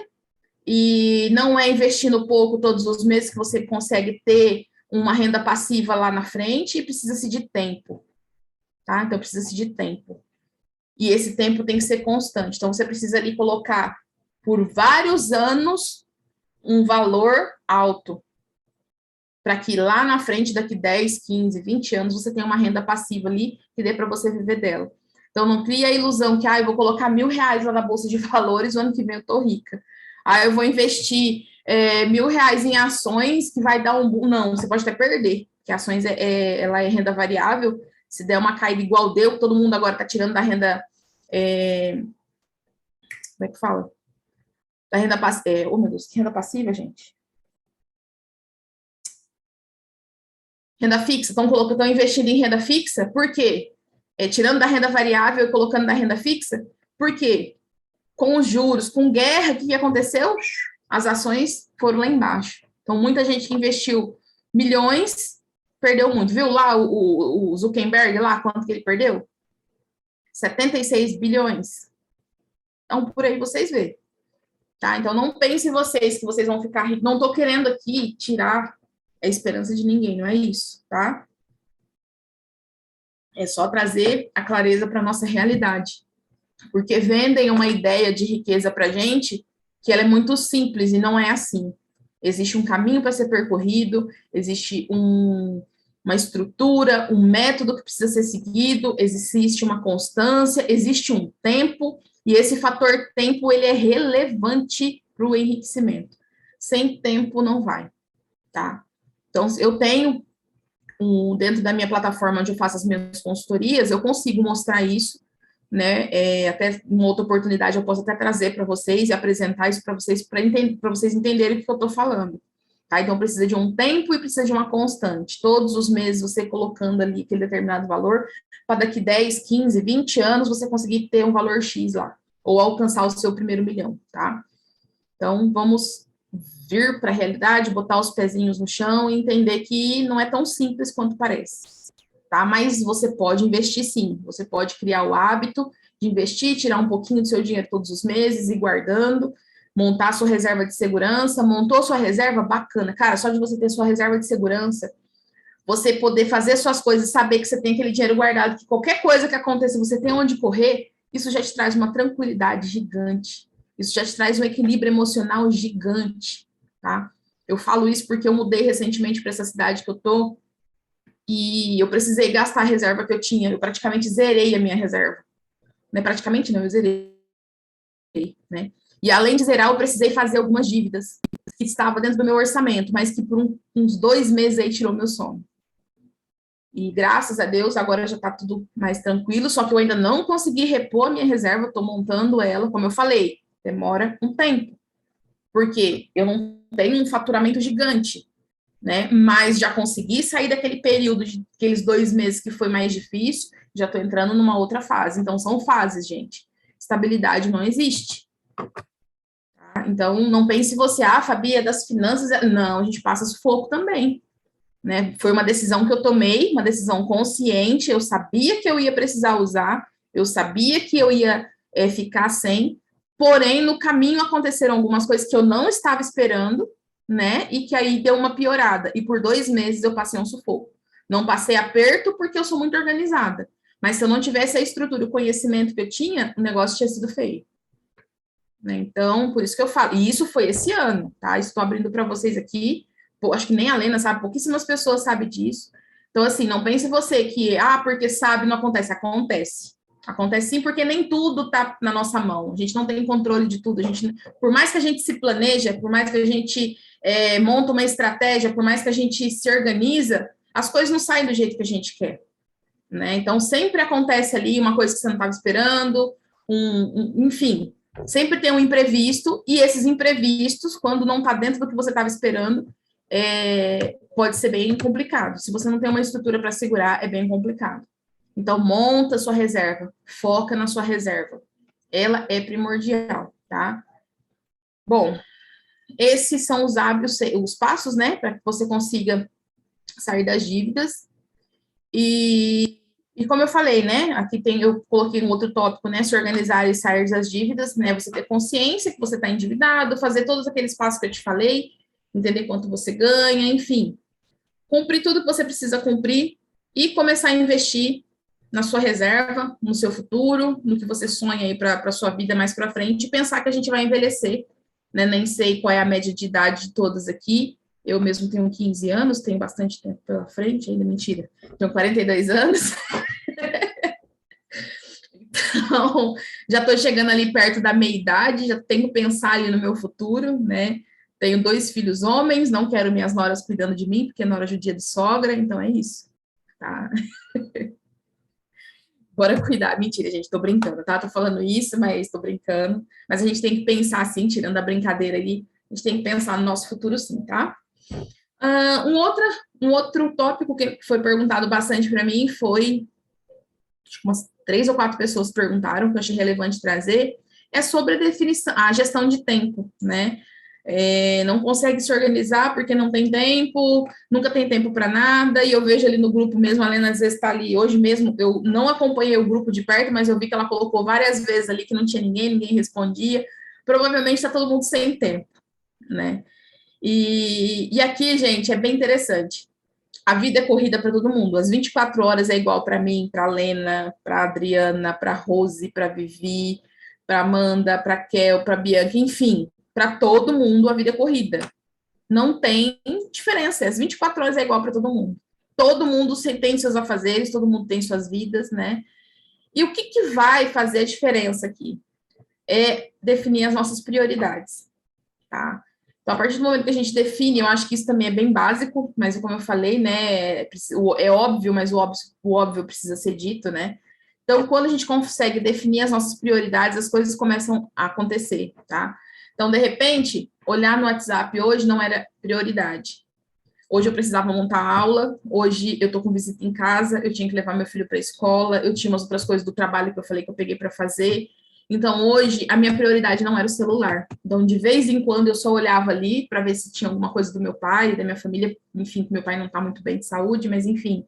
e não é investindo pouco todos os meses que você consegue ter uma renda passiva lá na frente, e precisa-se de tempo. Tá? Então, precisa-se de tempo. E esse tempo tem que ser constante. Então, você precisa ali colocar por vários anos um valor alto, para que lá na frente, daqui 10, 15, 20 anos, você tenha uma renda passiva ali que dê para você viver dela. Então, não cria a ilusão que, eu vou colocar R$1.000 lá na Bolsa de Valores, o ano que vem eu tô rica. Eu vou investir R$1.000 em ações que vai dar um boom. Não, você pode até perder, porque ações ela é renda variável. Se der uma caída igual deu, todo mundo agora está tirando da renda. Como é que fala? Da renda passiva. Oh, meu Deus, que renda passiva, gente? Renda fixa. Estão investindo em renda fixa. Por quê? Tirando da renda variável e colocando na renda fixa. Por quê? Com os juros, com guerra, o que aconteceu? As ações foram lá embaixo. Então, muita gente que investiu milhões perdeu muito. Viu lá o Zuckerberg, lá, quanto que ele perdeu? 76 bilhões. Então, por aí vocês veem. Tá? Então, não pensem vocês que vocês vão ficar ricos. Não estou querendo aqui tirar a esperança de ninguém, não é isso, tá? É só trazer a clareza para a nossa realidade. Porque vendem uma ideia de riqueza para a gente que ela é muito simples, e não é assim. Existe um caminho para ser percorrido, existe uma estrutura, um método que precisa ser seguido, existe uma constância, existe um tempo, e esse fator tempo ele é relevante para o enriquecimento. Sem tempo não vai, tá? Então, eu tenho, dentro da minha plataforma onde eu faço as minhas consultorias, eu consigo mostrar isso, né? Até uma outra oportunidade eu posso até trazer para vocês e apresentar isso para vocês entenderem o que eu estou falando. Tá? Então, precisa de um tempo e precisa de uma constante. Todos os meses você colocando ali aquele determinado valor, para daqui 10, 15, 20 anos você conseguir ter um valor X lá, ou alcançar o seu primeiro milhão, tá? Então, vamos vir para a realidade, botar os pezinhos no chão e entender que não é tão simples quanto parece, tá? Mas você pode investir sim, você pode criar o hábito de investir, tirar um pouquinho do seu dinheiro todos os meses, ir guardando, montar sua reserva de segurança. Montou sua reserva? Bacana. Cara, só de você ter sua reserva de segurança, você poder fazer suas coisas, saber que você tem aquele dinheiro guardado, que qualquer coisa que aconteça, você tem onde correr, isso já te traz uma tranquilidade gigante. Isso já te traz um equilíbrio emocional gigante, tá? Eu falo isso porque eu mudei recentemente para essa cidade que eu tô, e eu precisei gastar a reserva que eu tinha. Eu praticamente zerei a minha reserva. Não é praticamente, não, eu zerei, né? E além de zerar, eu precisei fazer algumas dívidas que estavam dentro do meu orçamento, mas que por uns 2 meses aí tirou meu sono. E graças a Deus, agora já está tudo mais tranquilo, só que eu ainda não consegui repor a minha reserva, estou montando ela, como eu falei, demora um tempo, porque eu não tenho um faturamento gigante, né? Mas já consegui sair daquele período, aqueles 2 meses que foi mais difícil, já estou entrando numa outra fase. Então, são fases, gente. Estabilidade não existe. Tá? Então, não pense você, Fabi, é das finanças. Não, a gente passa sufoco também. Né? Foi uma decisão que eu tomei, uma decisão consciente, eu sabia que eu ia precisar usar, eu sabia que eu ia ficar sem, porém, no caminho aconteceram algumas coisas que eu não estava esperando, né, e que aí deu uma piorada, e por 2 meses eu passei um sufoco. Não passei aperto porque eu sou muito organizada. Mas se eu não tivesse a estrutura, o conhecimento que eu tinha, o negócio tinha sido feio. Né? Então, por isso que eu falo. E isso foi esse ano, tá? Estou abrindo para vocês aqui. Pô, acho que nem a Lena sabe, pouquíssimas pessoas sabem disso. Então, assim, não pense você que, porque sabe, não acontece. Acontece. Acontece sim, porque nem tudo está na nossa mão. A gente não tem controle de tudo. Por mais que a gente se planeja, por mais que a gente monta uma estratégia, por mais que a gente se organiza, as coisas não saem do jeito que a gente quer. Né? Então, sempre acontece ali uma coisa que você não estava esperando, enfim, sempre tem um imprevisto, e esses imprevistos, quando não está dentro do que você estava esperando, pode ser bem complicado. Se você não tem uma estrutura para segurar, é bem complicado. Então, monta a sua reserva, foca na sua reserva. Ela é primordial, tá? Bom, esses são os hábitos, os passos, né, para que você consiga sair das dívidas. E como eu falei, né, aqui eu coloquei um outro tópico, né, se organizar e sair das dívidas, né, você ter consciência que você está endividado, fazer todos aqueles passos que eu te falei, entender quanto você ganha, enfim, cumprir tudo que você precisa cumprir e começar a investir na sua reserva, no seu futuro, no que você sonha aí para a sua vida mais para frente, e pensar que a gente vai envelhecer, né, nem sei qual é a média de idade de todas aqui, eu mesmo tenho 15 anos, tenho bastante tempo pela frente, ainda mentira, tenho 42 anos, então já estou chegando ali perto da meia-idade, já tenho que pensar ali no meu futuro, né, tenho 2 filhos homens, não quero minhas noras cuidando de mim, porque nora judia de sogra, então é isso, tá? Bora cuidar. Mentira, gente, tô brincando, tá? Tô falando isso, mas tô brincando. Mas a gente tem que pensar assim, tirando a brincadeira ali, a gente tem que pensar no nosso futuro sim, tá? Um outro tópico que foi perguntado bastante para mim foi, acho que umas 3 ou 4 pessoas perguntaram, que eu achei relevante trazer, é sobre a definição, a gestão de tempo, né? Não consegue se organizar porque não tem tempo, nunca tem tempo para nada, e eu vejo ali no grupo mesmo, a Lena às vezes está ali, hoje mesmo, eu não acompanhei o grupo de perto, mas eu vi que ela colocou várias vezes ali que não tinha ninguém respondia, provavelmente está todo mundo sem tempo, né? E aqui, gente, é bem interessante, a vida é corrida para todo mundo, as 24 horas é igual para mim, para a Lena, para a Adriana, para a Rose, para a Vivi, para a Amanda, para a Kel, para a Bianca, enfim, para todo mundo a vida é corrida. Não tem diferença, as 24 horas é igual para todo mundo. Todo mundo tem seus afazeres, todo mundo tem suas vidas, né? E o que vai fazer a diferença aqui? É definir as nossas prioridades, tá? Então, a partir do momento que a gente define, eu acho que isso também é bem básico, mas como eu falei, né, é óbvio, mas o óbvio precisa ser dito, né? Então, quando a gente consegue definir as nossas prioridades, as coisas começam a acontecer, tá? Então, de repente, olhar no WhatsApp hoje não era prioridade. Hoje eu precisava montar aula, hoje eu tô com visita em casa, eu tinha que levar meu filho para a escola, eu tinha umas outras coisas do trabalho que eu falei que eu peguei para fazer. Então, hoje, a minha prioridade não era o celular. Então, de vez em quando, eu só olhava ali para ver se tinha alguma coisa do meu pai, da minha família, enfim, que meu pai não está muito bem de saúde, mas enfim,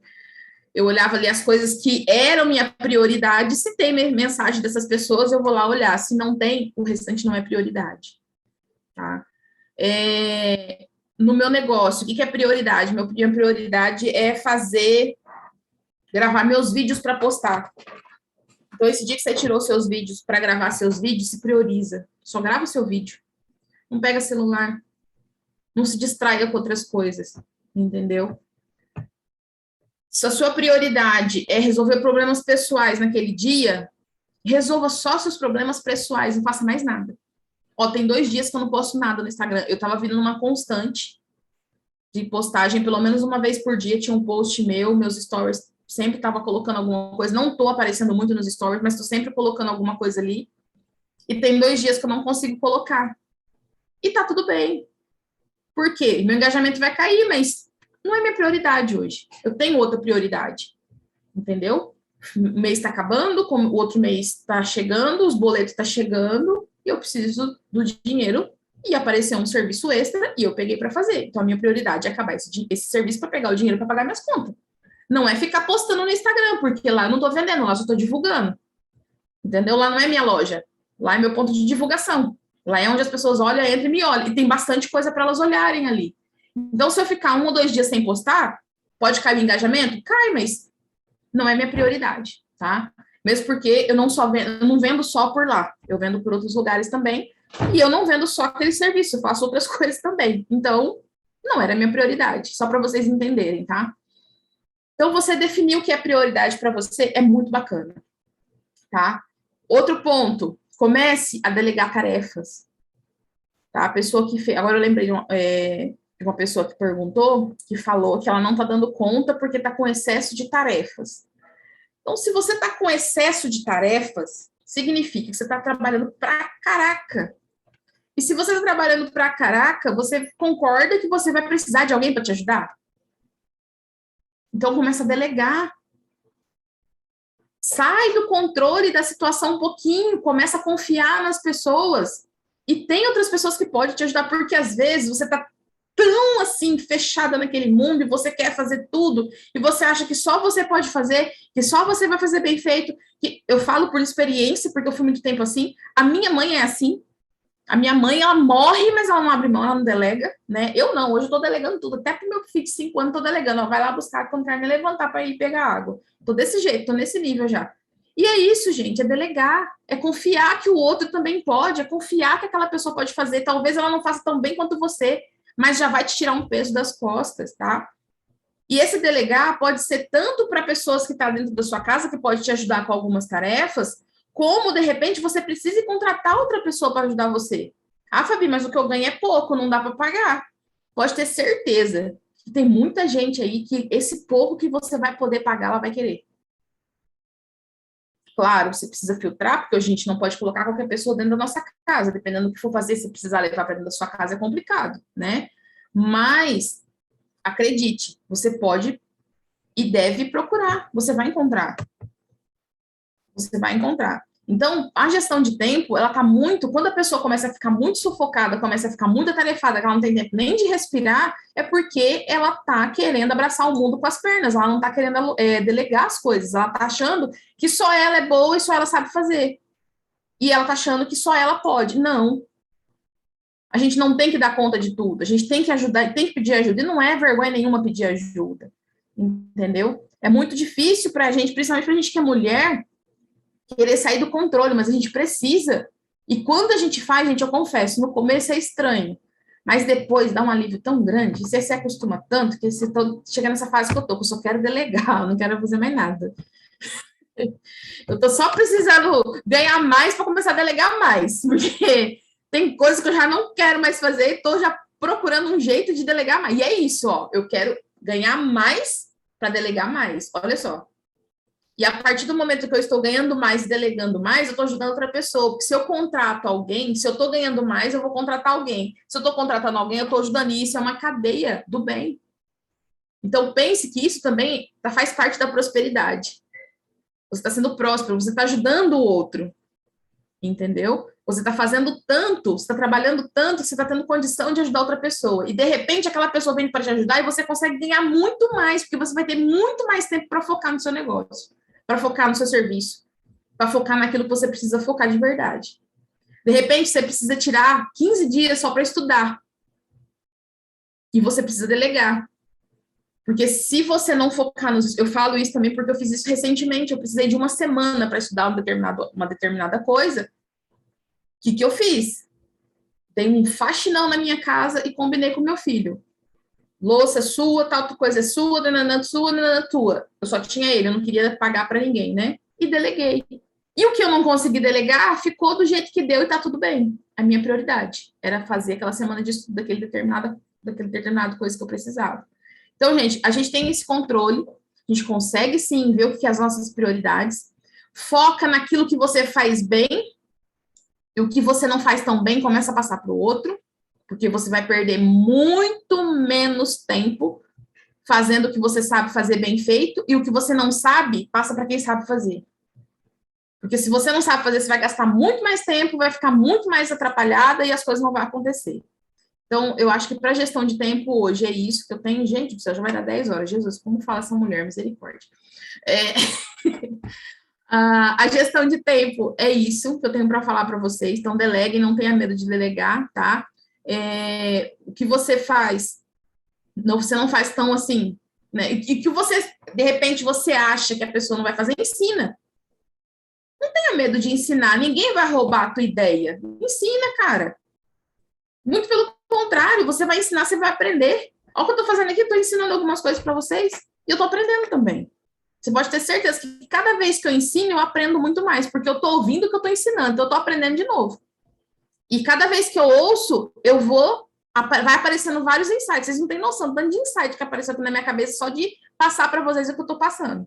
eu olhava ali as coisas que eram minha prioridade, se tem mensagem dessas pessoas, eu vou lá olhar, se não tem, o restante não é prioridade, tá? No meu negócio, o que é prioridade? Minha prioridade é gravar meus vídeos para postar. Então, esse dia que você tirou seus vídeos para gravar seus vídeos, se prioriza. Só grava o seu vídeo. Não pega celular. Não se distraia com outras coisas. Entendeu? Se a sua prioridade é resolver problemas pessoais naquele dia, resolva só seus problemas pessoais, não faça mais nada. Tem 2 dias que eu não posto nada no Instagram. Eu tava vindo numa constante de postagem, pelo menos uma vez por dia tinha um post meu, meus stories sempre tava colocando alguma coisa, não tô aparecendo muito nos stories, mas tô sempre colocando alguma coisa ali, e tem 2 dias que eu não consigo colocar. E tá tudo bem. Por quê? Meu engajamento vai cair, mas não é minha prioridade hoje. Eu tenho outra prioridade. Entendeu? O mês está acabando, o outro mês está chegando, os boletos estão chegando, e eu preciso do dinheiro, e apareceu um serviço extra, e eu peguei para fazer. Então, a minha prioridade é acabar esse serviço para pegar o dinheiro para pagar minhas contas. Não é ficar postando no Instagram, porque lá eu não estou vendendo, lá eu só estou divulgando. Entendeu? Lá não é minha loja. Lá é meu ponto de divulgação. Lá é onde as pessoas olham, entram e me olham. E tem bastante coisa para elas olharem ali. Então, se eu ficar 1 ou 2 dias sem postar, Pode cair o engajamento? Cai, mas não é minha prioridade, tá? Mesmo porque eu não vendo só por lá, eu vendo por outros lugares também, e eu não vendo só aquele serviço, eu faço outras coisas também. Então, não era minha prioridade, só para vocês entenderem, tá? Então, você definir o que é prioridade para você é muito bacana, tá? Outro ponto, comece a delegar tarefas, tá? A pessoa que fez, agora eu lembrei de uma pessoa que perguntou, que falou que ela não está dando conta porque está com excesso de tarefas. Então, se você está com excesso de tarefas, significa que você está trabalhando pra caraca. E se você está trabalhando pra caraca, você concorda que você vai precisar de alguém para te ajudar? Então, começa a delegar. Sai do controle da situação um pouquinho, começa a confiar nas pessoas. E tem outras pessoas que podem te ajudar, porque às vezes você está tão assim, fechada naquele mundo, e você quer fazer tudo, e você acha que só você pode fazer, que só você vai fazer bem feito. Que eu falo por experiência, porque eu fui muito tempo assim. A minha mãe é assim. A minha mãe, ela morre, mas ela não abre mão, ela não delega, né? Eu não, hoje eu tô delegando tudo. Até pro meu filho de 5 anos, tô delegando. Ó, vai lá buscar quando carne levantar para ir pegar água. Tô desse jeito, tô nesse nível já. E é isso, gente, é delegar, é confiar que o outro também pode, é confiar que aquela pessoa pode fazer. Talvez ela não faça tão bem quanto você, mas já vai te tirar um peso das costas, tá? E esse delegar pode ser tanto para pessoas que estão dentro da sua casa, que pode te ajudar com algumas tarefas, como, de repente, você precisa contratar outra pessoa para ajudar você. Ah, Fabi, mas o que eu ganho é pouco, não dá para pagar. Pode ter certeza que tem muita gente aí que esse pouco que você vai poder pagar, ela vai querer. Claro, você precisa filtrar, porque a gente não pode colocar qualquer pessoa dentro da nossa casa. Dependendo do que for fazer, se precisar levar para dentro da sua casa, é complicado, né? Mas, acredite, você pode e deve procurar. Você vai encontrar. Você vai encontrar. Então, a gestão de tempo, ela tá muito, quando a pessoa começa a ficar muito sufocada, começa a ficar muito atarefada, que ela não tem tempo nem de respirar, é porque ela tá querendo abraçar o mundo com as pernas, ela não tá querendo delegar as coisas, ela tá achando que só ela é boa e só ela sabe fazer. E ela tá achando que só ela pode. Não. A gente não tem que dar conta de tudo, a gente tem que ajudar, tem que pedir ajuda, e não é vergonha nenhuma pedir ajuda, entendeu? É muito difícil pra gente, principalmente pra gente que é mulher, querer sair do controle, mas a gente precisa. E quando a gente faz, gente, eu confesso, no começo é estranho, mas depois dá um alívio tão grande, você se acostuma tanto, que você chega nessa fase que eu só quero delegar, eu não quero fazer mais nada. Eu tô só precisando ganhar mais para começar a delegar mais, porque tem coisas que eu já não quero mais fazer e tô já procurando um jeito de delegar mais. E é isso, ó, eu quero ganhar mais para delegar mais. Olha só. E a partir do momento que eu estou ganhando mais e delegando mais, eu estou ajudando outra pessoa. Porque se eu contrato alguém, se eu estou ganhando mais, eu vou contratar alguém. Se eu estou contratando alguém, eu estou ajudando. E isso é uma cadeia do bem. Então, pense que isso também faz parte da prosperidade. Você está sendo próspero, você está ajudando o outro. Entendeu? Você está fazendo tanto, você está trabalhando tanto, você está tendo condição de ajudar outra pessoa. E, de repente, aquela pessoa vem para te ajudar e você consegue ganhar muito mais, porque você vai ter muito mais tempo para focar no seu negócio, para focar no seu serviço, para focar naquilo que você precisa focar de verdade. De repente, você precisa tirar 15 dias só para estudar. E você precisa delegar. Porque se você não focar nos... Eu falo isso também porque eu fiz isso recentemente. Eu precisei de uma semana para estudar uma determinada coisa. O que eu fiz? Dei um faxinão na minha casa e combinei com meu filho. Louça sua, tal coisa é sua, nananã tua. Eu só tinha ele, eu não queria pagar para ninguém, né? E deleguei. E o que eu não consegui delegar ficou do jeito que deu e tá tudo bem. A minha prioridade era fazer aquela semana de estudo daquele determinado coisa que eu precisava. Então, gente, a gente tem esse controle, a gente consegue sim ver o que é as nossas prioridades, foca naquilo que você faz bem, e o que você não faz tão bem começa a passar para o outro, porque você vai perder muito menos tempo fazendo o que você sabe fazer bem feito, e o que você não sabe, passa para quem sabe fazer. Porque se você não sabe fazer, você vai gastar muito mais tempo, vai ficar muito mais atrapalhada e as coisas não vão acontecer. Então, eu acho que para gestão de tempo hoje é isso que eu tenho. Gente do céu, já vai dar 10 horas. Jesus, como fala essa mulher? Misericórdia. A gestão de tempo é isso que eu tenho para falar para vocês. Então, delegue, não tenha medo de delegar, tá? O que você faz, você não faz tão assim, né? E que você, de repente, você acha que a pessoa não vai fazer, ensina. Não tenha medo de ensinar, ninguém vai roubar a tua ideia. Ensina, cara. Muito pelo contrário, você vai ensinar, você vai aprender. Olha o que eu tô fazendo aqui, eu tô ensinando algumas coisas para vocês, e eu tô aprendendo também. Você pode ter certeza que cada vez que eu ensino, eu aprendo muito mais, porque eu tô ouvindo o que eu tô ensinando, então eu tô aprendendo de novo. E cada vez que eu ouço, vai aparecendo vários insights. Vocês não têm noção do tanto de insight que apareceu aqui na minha cabeça só de passar para vocês o que eu tô passando,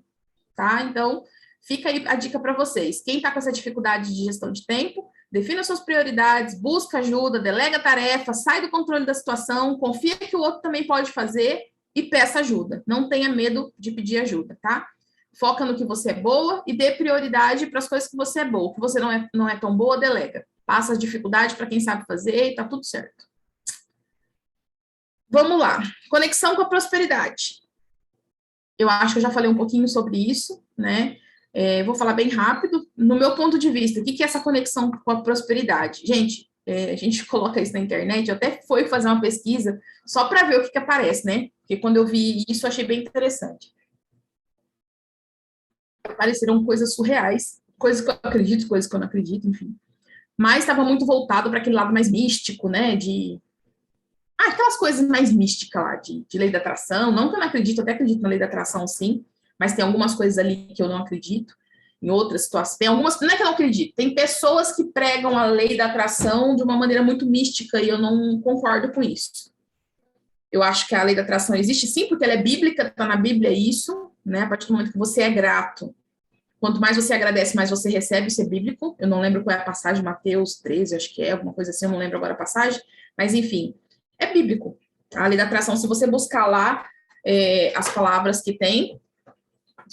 tá? Então, fica aí a dica para vocês. Quem está com essa dificuldade de gestão de tempo, defina suas prioridades, busca ajuda, delega tarefa, sai do controle da situação, confia que o outro também pode fazer e peça ajuda. Não tenha medo de pedir ajuda, tá? Foca no que você é boa e dê prioridade para as coisas que você é boa. O que você não é tão boa, delega. Passa as dificuldades para quem sabe fazer e tá tudo certo. Vamos lá. Conexão com a prosperidade. Eu acho que eu já falei um pouquinho sobre isso, né? Vou falar bem rápido. No meu ponto de vista, o que é essa conexão com a prosperidade? Gente, a gente coloca isso na internet, eu até fui fazer uma pesquisa só para ver o que aparece, né? Porque quando eu vi isso, eu achei bem interessante. Apareceram coisas surreais, coisas que eu acredito, coisas que eu não acredito, enfim. Mas estava muito voltado para aquele lado mais místico, né? Aquelas coisas mais místicas lá, de lei da atração. Não que eu não acredito, até acredito na lei da atração, sim, mas tem algumas coisas ali que eu não acredito. Em outras situações, tem algumas, não é que eu não acredito, tem pessoas que pregam a lei da atração de uma maneira muito mística e eu não concordo com isso. Eu acho que a lei da atração existe sim, porque ela é bíblica, está na Bíblia isso, né? A partir do momento que você é grato, quanto mais você agradece, mais você recebe, isso é bíblico. Eu não lembro qual é a passagem, Mateus 13, acho que é, alguma coisa assim, eu não lembro agora a passagem, mas enfim, é bíblico. A lei da atração, se você buscar lá as palavras que tem,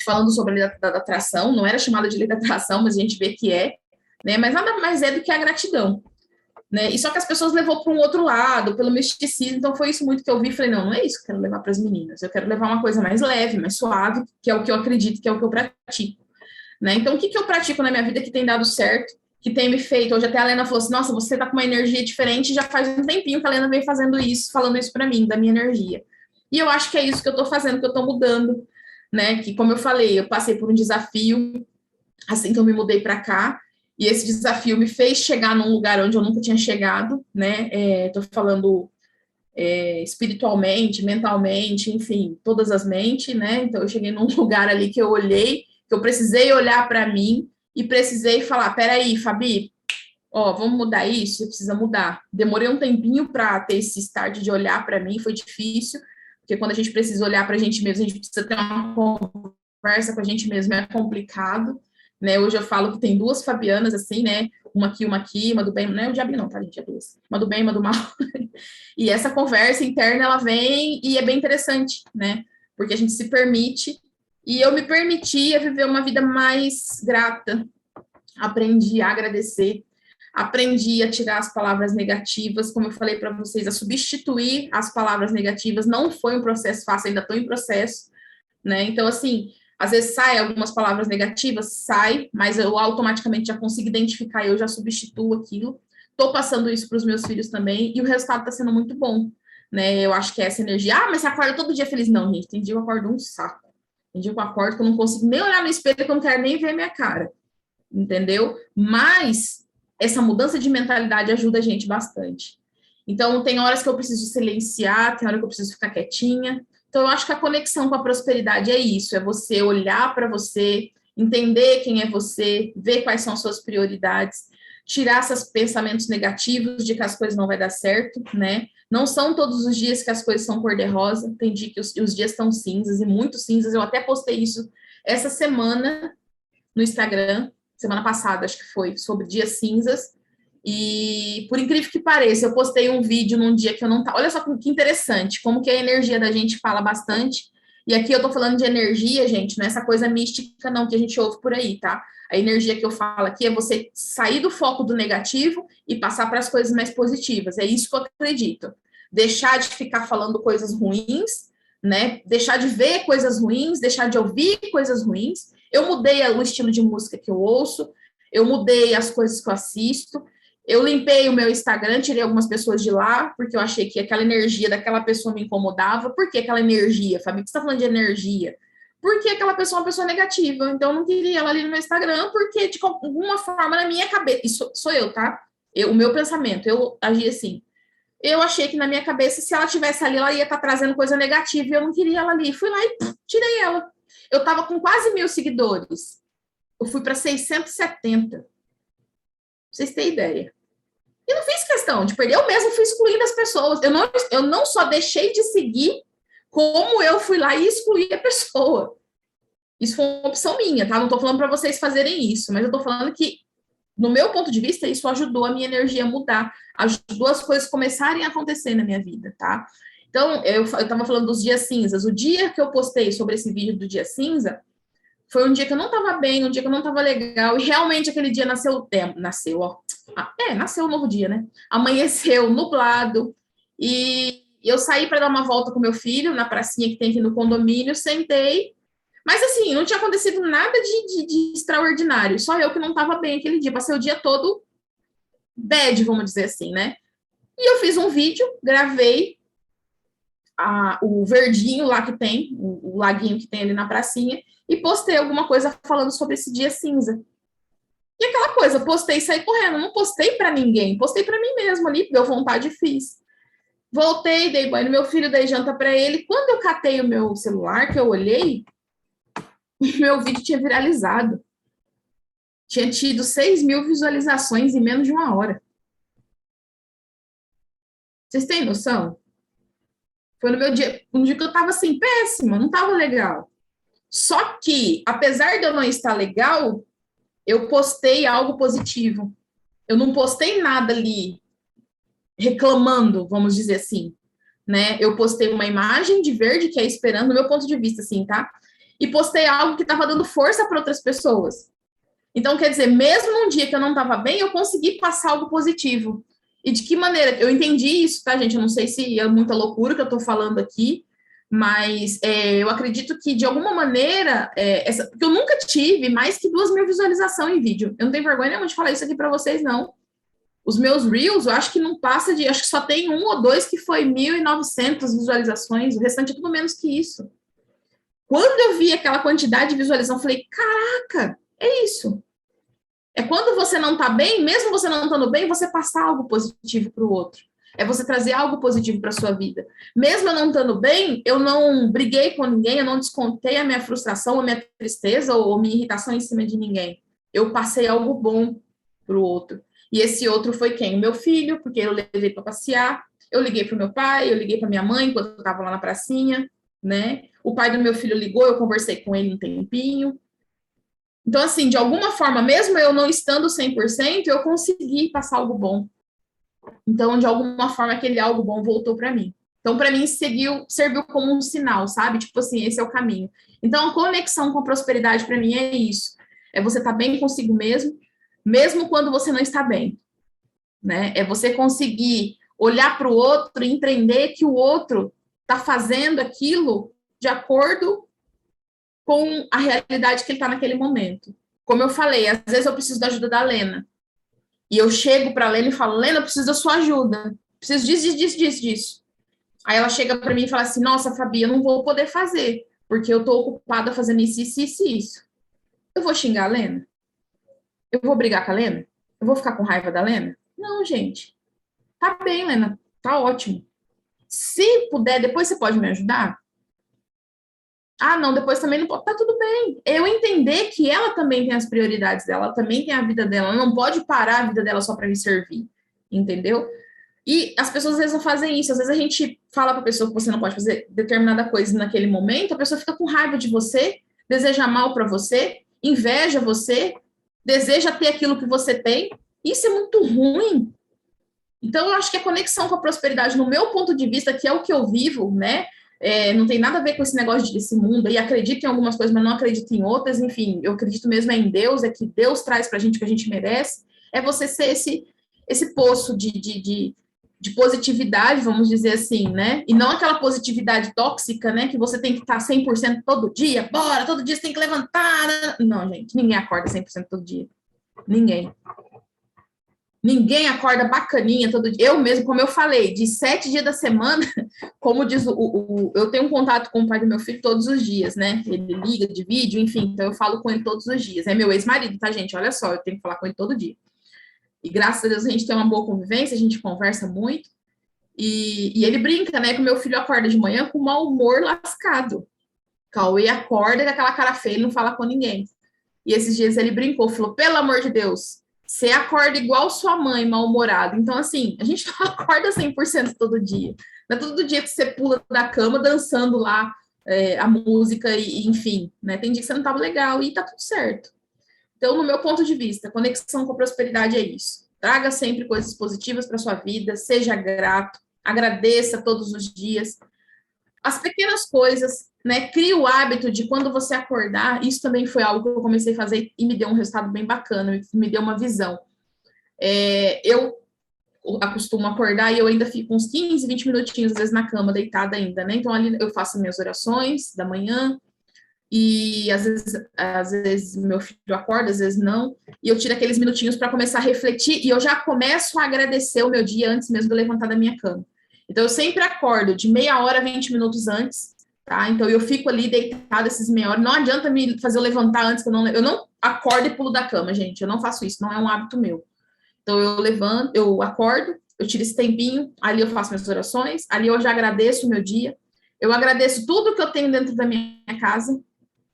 falando sobre a lei da atração, não era chamada de lei da atração, mas a gente vê que é, né? Mas nada mais é do que a gratidão, né? E só que as pessoas levou para um outro lado, pelo misticismo, então foi isso muito que eu vi, falei, não é isso que eu quero levar para as meninas, eu quero levar uma coisa mais leve, mais suave, que é o que eu acredito, que é o que eu pratico, né? Então, o que eu pratico na minha vida que tem dado certo, que tem me feito, hoje até a Lena falou assim, nossa, você tá com uma energia diferente, já faz um tempinho que a Lena vem fazendo isso, falando isso para mim, da minha energia. E eu acho que é isso que eu tô fazendo, que eu tô mudando, né? Que, como eu falei, eu passei por um desafio assim que eu me mudei para cá, e esse desafio me fez chegar num lugar onde eu nunca tinha chegado, né? Tô falando espiritualmente, mentalmente, enfim, todas as mentes, né? Então eu cheguei num lugar ali que eu olhei, que eu precisei olhar para mim e precisei falar, peraí, Fabi, ó, vamos mudar isso, você precisa mudar. Demorei um tempinho para ter esse start de olhar para mim, foi difícil, porque quando a gente precisa olhar para a gente mesmo, a gente precisa ter uma conversa com a gente mesmo, é complicado, né? Hoje eu falo que tem duas Fabianas, assim, né? Uma aqui, uma do bem, não é o diabo não, tá, gente? É duas. Uma do bem, uma do mal. E essa conversa interna, ela vem e é bem interessante, né? Porque a gente se permite, e eu me permiti a viver uma vida mais grata, aprendi a agradecer, aprendi a tirar as palavras negativas, como eu falei para vocês, a substituir as palavras negativas, não foi um processo fácil, ainda estou em processo, né? Então, assim, às vezes sai algumas palavras negativas, sai, mas eu automaticamente já consigo identificar, eu já substituo aquilo. Estou passando isso para os meus filhos também, e o resultado está sendo muito bom, né? Eu acho que é essa energia, mas você acorda todo dia feliz? Não, gente, tem dia que eu acordo um saco. Tem dia que eu acordo que eu não consigo nem olhar no espelho, que eu não quero nem ver a minha cara, entendeu? Mas essa mudança de mentalidade ajuda a gente bastante. Então, tem horas que eu preciso silenciar, tem hora que eu preciso ficar quietinha. Então, eu acho que a conexão com a prosperidade é isso, é você olhar para você, entender quem é você, ver quais são as suas prioridades, tirar esses pensamentos negativos de que as coisas não vai dar certo, né? Não são todos os dias que as coisas são cor-de-rosa, tem dia que os dias estão cinzas, e muito cinzas. Eu até postei isso essa semana no Instagram, semana passada, acho que foi, sobre dias cinzas. E, por incrível que pareça, eu postei um vídeo num dia que eu não tava. Olha só que interessante, como que a energia da gente fala bastante. E aqui eu tô falando de energia, gente, não é essa coisa mística, não, que a gente ouve por aí, tá? A energia que eu falo aqui é você sair do foco do negativo e passar para as coisas mais positivas. É isso que eu acredito. Deixar de ficar falando coisas ruins, né? Deixar de ver coisas ruins, deixar de ouvir coisas ruins. Eu mudei o estilo de música que eu ouço, eu mudei as coisas que eu assisto. Eu limpei o meu Instagram, tirei algumas pessoas de lá, porque eu achei que aquela energia daquela pessoa me incomodava. Por que aquela energia, Fabi? Por que você está falando de energia? Porque aquela pessoa é uma pessoa negativa. Então, eu não queria ela ali no meu Instagram, porque de alguma forma na minha cabeça, isso sou eu, tá? O meu pensamento, eu agi assim. Eu achei que na minha cabeça, se ela tivesse ali, ela ia estar trazendo coisa negativa e eu não queria ela ali. Fui lá e tirei ela. Eu tava com quase 1.000 seguidores. Eu fui para 670. Pra vocês terem ideia. E não fiz questão de perder, eu mesmo fui excluindo as pessoas. Eu não só deixei de seguir, como eu fui lá e excluí a pessoa. Isso foi uma opção minha, tá? Não estou falando para vocês fazerem isso, mas eu estou falando que, no meu ponto de vista, isso ajudou a minha energia a mudar, ajudou as coisas começarem a acontecer na minha vida, tá? Então, eu estava falando dos dias cinzas. O dia que eu postei sobre esse vídeo do dia cinza, foi um dia que eu não estava bem, um dia que eu não estava legal, e realmente aquele dia nasceu o tempo. Nasceu, ó. Nasceu um novo dia, né? Amanheceu nublado, e eu saí para dar uma volta com meu filho na pracinha que tem aqui no condomínio, sentei, mas assim, não tinha acontecido nada de extraordinário, só eu que não estava bem aquele dia, passei o dia todo bad, vamos dizer assim, né? E eu fiz um vídeo, gravei o verdinho lá que tem, o laguinho que tem ali na pracinha, e postei alguma coisa falando sobre esse dia cinza. E aquela coisa, postei e saí correndo, não postei para ninguém, postei para mim mesmo ali, deu vontade e fiz. Voltei, dei banho no meu filho, dei janta para ele. Quando eu catei o meu celular, que eu olhei, o meu vídeo tinha viralizado. Tinha tido 6.000 visualizações em menos de 1 hora. Vocês têm noção? Foi no meu dia, um dia que eu tava assim, péssima, não tava legal. Só que, apesar de eu não estar legal, eu postei algo positivo. Eu não postei nada ali reclamando, vamos dizer assim, né? Eu postei uma imagem de verde que é esperando, do meu ponto de vista, assim, tá? E postei algo que estava dando força para outras pessoas. Então, quer dizer, mesmo num dia que eu não estava bem, eu consegui passar algo positivo. E de que maneira? Eu entendi isso, tá, gente? Eu não sei se é muita loucura que eu estou falando aqui, mas eu acredito que, de alguma maneira, porque eu nunca tive mais que 2.000 visualizações em vídeo. Eu não tenho vergonha nenhuma de falar isso aqui para vocês, não. Os meus Reels, eu acho que não passa de... Acho que só tem 1 ou 2 que foi 1.900 visualizações. O restante é tudo menos que isso. Quando eu vi aquela quantidade de visualização, eu falei, caraca, é isso. É quando você não tá bem, mesmo você não estando bem, você passar algo positivo para o outro. É você trazer algo positivo para sua vida. Mesmo eu não estando bem, eu não briguei com ninguém, eu não descontei a minha frustração, a minha tristeza ou minha irritação em cima de ninguém. Eu passei algo bom para o outro. E esse outro foi quem? O meu filho, porque eu levei para passear. Eu liguei para o meu pai, eu liguei para minha mãe quando eu estava lá na pracinha, né? O pai do meu filho ligou, eu conversei com ele um tempinho. Então, assim, de alguma forma, mesmo eu não estando 100%, eu consegui passar algo bom. Então, de alguma forma, aquele algo bom voltou para mim. Então, para mim, serviu como um sinal, sabe? Tipo assim, esse é o caminho. Então, a conexão com a prosperidade, para mim, é isso. É você estar bem consigo mesmo, mesmo quando você não está bem, né? É você conseguir olhar para o outro e entender que o outro está fazendo aquilo de acordo com a realidade que ele está naquele momento. Como eu falei, às vezes eu preciso da ajuda da Lena. E eu chego para a Lena e falo, Lena, eu preciso da sua ajuda. Preciso disso. Aí ela chega para mim e fala assim, nossa, Fabi, eu não vou poder fazer, porque eu estou ocupada fazendo isso. Eu vou xingar a Lena? Eu vou brigar com a Lena? Eu vou ficar com raiva da Lena? Não, gente. Tá bem, Lena. Tá ótimo. Se puder, depois você pode me ajudar? Ah, não, depois também não pode. Tá tudo bem. Eu entender que ela também tem as prioridades dela, ela também tem a vida dela, ela não pode parar a vida dela só para me servir, entendeu? E as pessoas às vezes não fazem isso. Às vezes a gente fala para a pessoa que você não pode fazer determinada coisa naquele momento, a pessoa fica com raiva de você, deseja mal para você, inveja você, deseja ter aquilo que você tem. Isso é muito ruim. Então, eu acho que a conexão com a prosperidade, no meu ponto de vista, que é o que eu vivo, né? Não tem nada a ver com esse negócio desse mundo, e acredito em algumas coisas, mas não acredito em outras, enfim, eu acredito mesmo em Deus, é que Deus traz pra gente o que a gente merece, é você ser esse poço de positividade, vamos dizer assim, né? E não aquela positividade tóxica, né? Que você tem que estar 100% todo dia, bora, todo dia você tem que levantar. Não, gente, ninguém acorda 100% todo dia. Ninguém. Ninguém acorda bacaninha todo dia. Eu mesmo, como eu falei, de 7 dias da semana, como diz eu tenho um contato com o pai do meu filho todos os dias, né? Ele liga de vídeo, enfim, então eu falo com ele todos os dias. É meu ex-marido, tá, gente? Olha só, eu tenho que falar com ele todo dia. E graças a Deus a gente tem uma boa convivência, a gente conversa muito. E ele brinca, né? Que o meu filho acorda de manhã com mau humor lascado. Cauê acorda com aquela cara feia, ele não fala com ninguém. E esses dias ele brincou, falou, pelo amor de Deus, você acorda igual sua mãe, mal-humorado. Então, assim, a gente não acorda 100% todo dia. Não é todo dia que você pula da cama dançando lá a música, e enfim, né? Tem dia que você não estava legal e tá tudo certo. Então, no meu ponto de vista, conexão com a prosperidade é isso. Traga sempre coisas positivas para sua vida, seja grato, agradeça todos os dias. As pequenas coisas, né? Crie o hábito de quando você acordar, isso também foi algo que eu comecei a fazer e me deu um resultado bem bacana, me deu uma visão. Eu acostumo acordar e eu ainda fico uns 15, 20 minutinhos, às vezes, na cama, deitada ainda, né? Então, ali eu faço minhas orações da manhã, e às vezes meu filho acorda, às vezes não, e eu tiro aqueles minutinhos para começar a refletir, e eu já começo a agradecer o meu dia antes mesmo de eu levantar da minha cama. Então, eu sempre acordo de meia hora, 20 minutos antes, tá? Então, eu fico ali deitada esses meia hora. Não adianta me fazer eu levantar antes, que eu não acordo e pulo da cama, gente. Eu não faço isso, não é um hábito meu. Então, eu levanto, eu acordo, eu tiro esse tempinho, ali eu faço minhas orações, ali eu já agradeço o meu dia, eu agradeço tudo que eu tenho dentro da minha casa,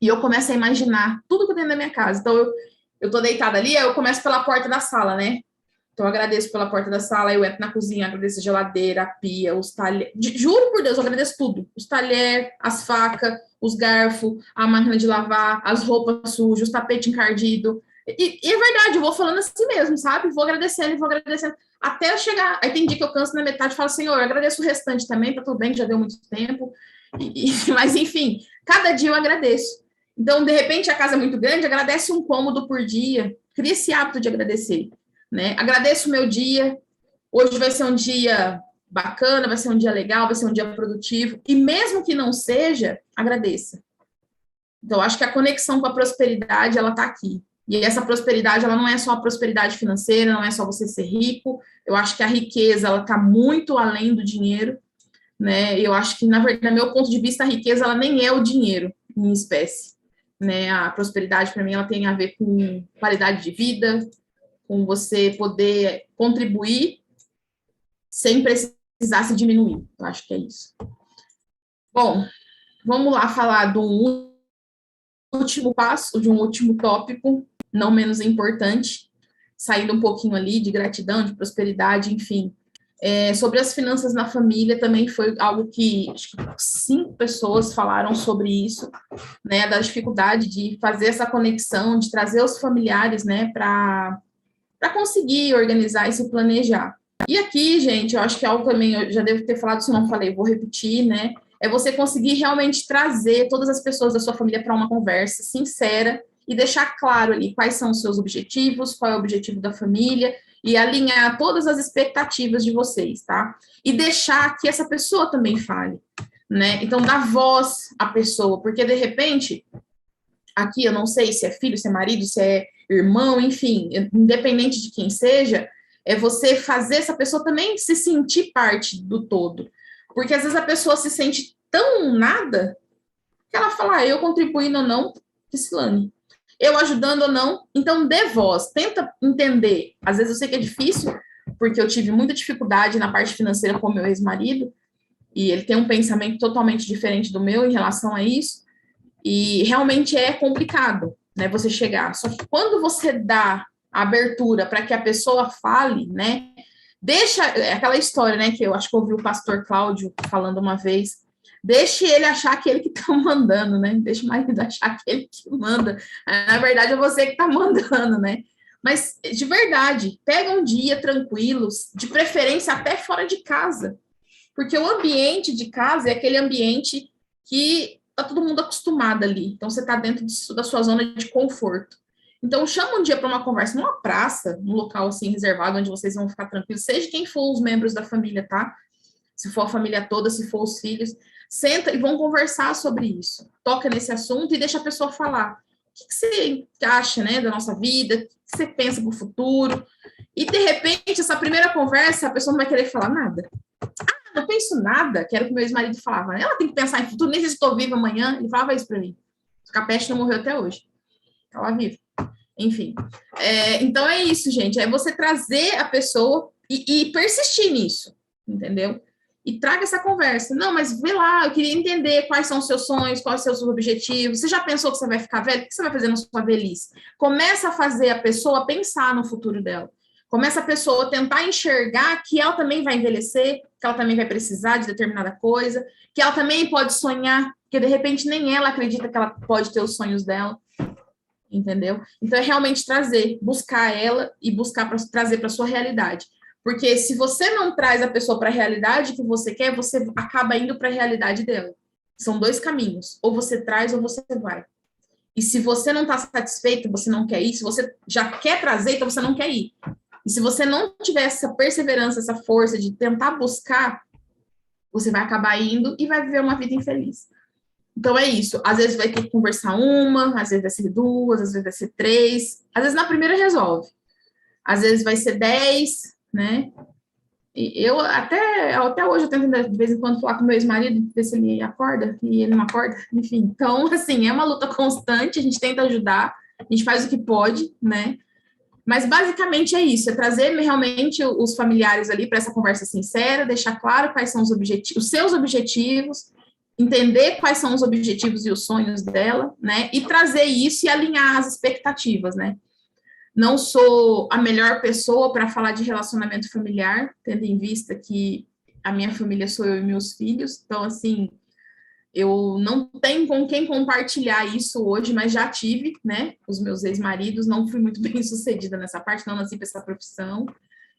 e eu começo a imaginar tudo que eu tenho na minha casa. Então, eu tô deitada ali, aí eu começo pela porta da sala, né? Então, eu agradeço pela porta da sala, eu entro na cozinha, agradeço a geladeira, a pia, os talheres. Juro por Deus, eu agradeço tudo. Os talheres, as facas, os garfos, a máquina de lavar, as roupas sujas, os tapetes encardidos. E é verdade, eu vou falando assim mesmo, sabe? Vou agradecendo, até eu chegar. Aí tem dia que eu canso na metade e falo, Senhor, eu agradeço o restante também, tá tudo bem, que já deu muito tempo. Mas, enfim, cada dia eu agradeço. Então, de repente, a casa é muito grande, agradece um cômodo por dia. Cria esse hábito de agradecer. Né? Agradeço o meu dia. Hoje vai ser um dia bacana, vai ser um dia legal, vai ser um dia produtivo. E mesmo que não seja, agradeça. Então, acho que a conexão com a prosperidade, ela está aqui. E essa prosperidade, ela não é só a prosperidade financeira, não é só você ser rico. Eu acho que a riqueza, ela está muito além do dinheiro. Né? Eu acho que, na verdade, do meu ponto de vista, a riqueza, ela nem é o dinheiro em espécie. Né? A prosperidade, para mim, ela tem a ver com qualidade de vida, com você poder contribuir sem precisar se diminuir. Eu acho que é isso. Bom, vamos lá falar de um último passo, de um último tópico, não menos importante, saindo um pouquinho ali de gratidão, de prosperidade, enfim. Sobre as finanças na família também foi algo que acho que 5 pessoas falaram sobre isso, né, da dificuldade de fazer essa conexão, de trazer os familiares, né, para conseguir organizar e se planejar. E aqui, gente, eu acho que é algo também, eu já devo ter falado, se não falei, vou repetir, né? É você conseguir realmente trazer todas as pessoas da sua família para uma conversa sincera e deixar claro ali quais são os seus objetivos, qual é o objetivo da família e alinhar todas as expectativas de vocês, tá? E deixar que essa pessoa também fale, né? Então, dar voz à pessoa, porque de repente, aqui eu não sei se é filho, se é marido, se é irmão, enfim, independente de quem seja, é você fazer essa pessoa também se sentir parte do todo. Porque às vezes a pessoa se sente tão nada que ela fala, eu contribuindo ou não, que se lane. Eu ajudando ou não, então dê voz, tenta entender. Às vezes eu sei que é difícil, porque eu tive muita dificuldade na parte financeira com o meu ex-marido, e ele tem um pensamento totalmente diferente do meu em relação a isso, e realmente é complicado, né, você chegar. Só que quando você dá a abertura para que a pessoa fale, né, deixa aquela história, né, que eu acho que eu ouvi o pastor Cláudio falando uma vez, deixe ele achar que ele que está mandando, né, deixa o marido achar que ele que manda, na verdade é você que está mandando, né, mas de verdade, pega um dia tranquilos, de preferência até fora de casa, porque o ambiente de casa é aquele ambiente que tá todo mundo acostumado ali. Então, você tá dentro da sua zona de conforto. Então, chama um dia para uma conversa numa praça, num local assim reservado, onde vocês vão ficar tranquilos, seja quem for os membros da família, tá? Se for a família toda, se for os filhos, senta e vão conversar sobre isso. Toca nesse assunto e deixa a pessoa falar. O que você acha, né, da nossa vida? que você pensa para o futuro? E, de repente, essa primeira conversa, a pessoa não vai querer falar nada. Não penso nada, que era o que meu ex-marido falava. Ela tem que pensar em futuro, nem sei se estou viva amanhã. Ele falava isso para mim. O Capeste não morreu até hoje. Estava vivo. Enfim. Então é isso, gente. É você trazer a pessoa e persistir nisso, entendeu? E traga essa conversa. Não, mas vê lá, eu queria entender quais são os seus sonhos, quais são os seus objetivos. Você já pensou que você vai ficar velho? O que você vai fazer na sua velhice? Começa a fazer a pessoa pensar no futuro dela. Começa a pessoa a tentar enxergar que ela também vai envelhecer, que ela também vai precisar de determinada coisa, que ela também pode sonhar, que de repente nem ela acredita que ela pode ter os sonhos dela, entendeu? Então é realmente trazer, buscar ela e buscar trazer para a sua realidade. Porque se você não traz a pessoa para a realidade que você quer, você acaba indo para a realidade dela. São dois caminhos, ou você traz ou você vai. E se você não está satisfeito, você não quer ir, se você já quer trazer, então você não quer ir. E se você não tiver essa perseverança, essa força de tentar buscar, você vai acabar indo e vai viver uma vida infeliz. Então é isso. Às vezes vai ter que conversar uma, às vezes vai ser duas, às vezes vai ser três. Às vezes na primeira resolve. Às vezes vai ser 10, né? E eu até hoje eu tento de vez em quando falar com meu ex-marido, ver se ele acorda, e ele não acorda, enfim. Então, assim, é uma luta constante, a gente tenta ajudar, a gente faz o que pode, né? Mas basicamente é isso, é trazer realmente os familiares ali para essa conversa sincera, deixar claro quais são os seus objetivos, entender quais são os objetivos e os sonhos dela, né? E trazer isso e alinhar as expectativas, né? Não sou a melhor pessoa para falar de relacionamento familiar, tendo em vista que a minha família sou eu e meus filhos, então, assim, eu não tenho com quem compartilhar isso hoje, mas já tive, né? Os meus ex-maridos, não fui muito bem sucedida nessa parte, não nasci para essa profissão,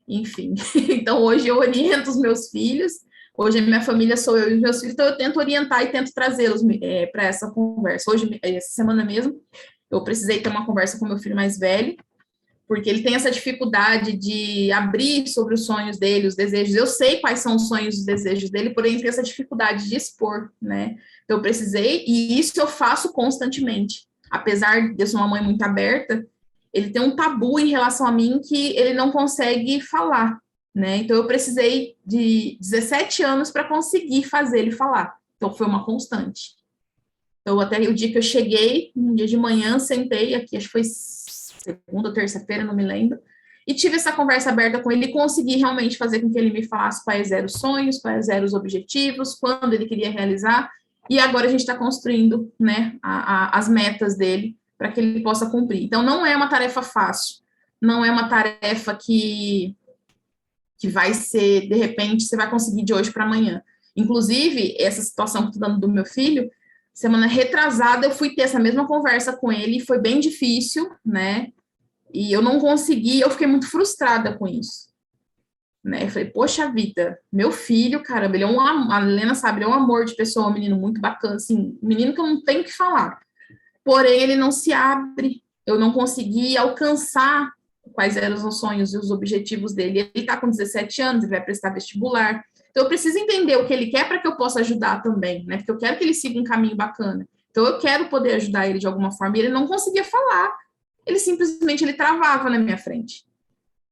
enfim. Então, hoje eu oriento os meus filhos, hoje a minha família sou eu e os meus filhos, então eu tento orientar e tento trazê-los para essa conversa. Hoje, essa semana mesmo, eu precisei ter uma conversa com meu filho mais velho, porque ele tem essa dificuldade de abrir sobre os sonhos dele, os desejos. Eu sei quais são os sonhos e os desejos dele, porém ele tem essa dificuldade de expor, né? Então eu precisei, e isso eu faço constantemente. Apesar de eu ser uma mãe muito aberta, ele tem um tabu em relação a mim que ele não consegue falar, né? Então eu precisei de 17 anos para conseguir fazer ele falar. Então foi uma constante. Então até o dia que eu cheguei, um dia de manhã, sentei aqui, acho que foi segunda ou terça-feira, não me lembro, e tive essa conversa aberta com ele e consegui realmente fazer com que ele me falasse quais eram os sonhos, quais eram os objetivos, quando ele queria realizar, e agora a gente está construindo, né, as metas dele para que ele possa cumprir. Então, não é uma tarefa fácil, não é uma tarefa que vai ser, de repente, você vai conseguir de hoje para amanhã. Inclusive, essa situação que eu estou dando do meu filho, semana retrasada eu fui ter essa mesma conversa com ele, foi bem difícil, né? E eu não consegui, eu fiquei muito frustrada com isso. Né? Eu falei, poxa vida, meu filho, caramba, ele é a Helena sabe, ele é um amor de pessoa, um menino muito bacana, assim, um menino que eu não tenho o que falar. Porém, ele não se abre, eu não consegui alcançar quais eram os sonhos e os objetivos dele. Ele está com 17 anos, ele vai prestar vestibular. Então, eu preciso entender o que ele quer para que eu possa ajudar também, né? Porque eu quero que ele siga um caminho bacana. Então, eu quero poder ajudar ele de alguma forma. E ele não conseguia falar. Ele simplesmente travava na minha frente.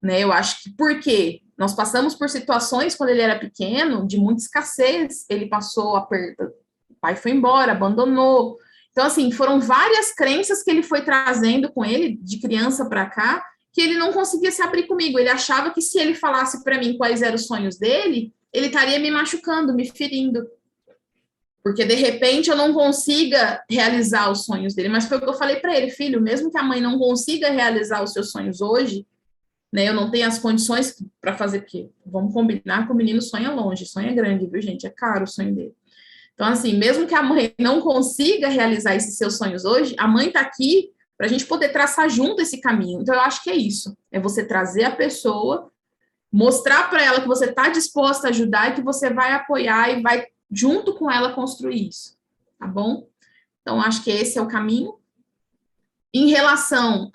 Né? Eu acho que porque nós passamos por situações quando ele era pequeno, de muita escassez. Ele passou aperto, o pai foi embora, abandonou. Então, assim, foram várias crenças que ele foi trazendo com ele, de criança para cá, que ele não conseguia se abrir comigo. Ele achava que se ele falasse para mim quais eram os sonhos dele, ele estaria me machucando, me ferindo. Porque, de repente, eu não consiga realizar os sonhos dele. Mas foi o que eu falei para ele, filho, mesmo que a mãe não consiga realizar os seus sonhos hoje, né, eu não tenho as condições para fazer, porque vamos combinar que o menino sonha longe, sonha grande, viu, gente? É caro o sonho dele. Então, assim, mesmo que a mãe não consiga realizar esses seus sonhos hoje, a mãe está aqui para a gente poder traçar junto esse caminho. Então, eu acho que é isso. É você trazer a pessoa, mostrar para ela que você está disposta a ajudar e que você vai apoiar e vai, junto com ela, construir isso. Tá bom? Então, acho que esse é o caminho. Em relação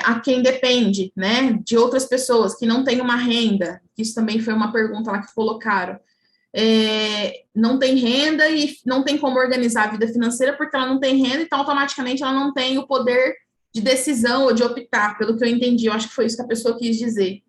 a quem depende, né, de outras pessoas que não têm uma renda, isso também foi uma pergunta lá que colocaram, não tem renda e não tem como organizar a vida financeira porque ela não tem renda, então automaticamente ela não tem o poder de decisão ou de optar, pelo que eu entendi, eu acho que foi isso que a pessoa quis dizer.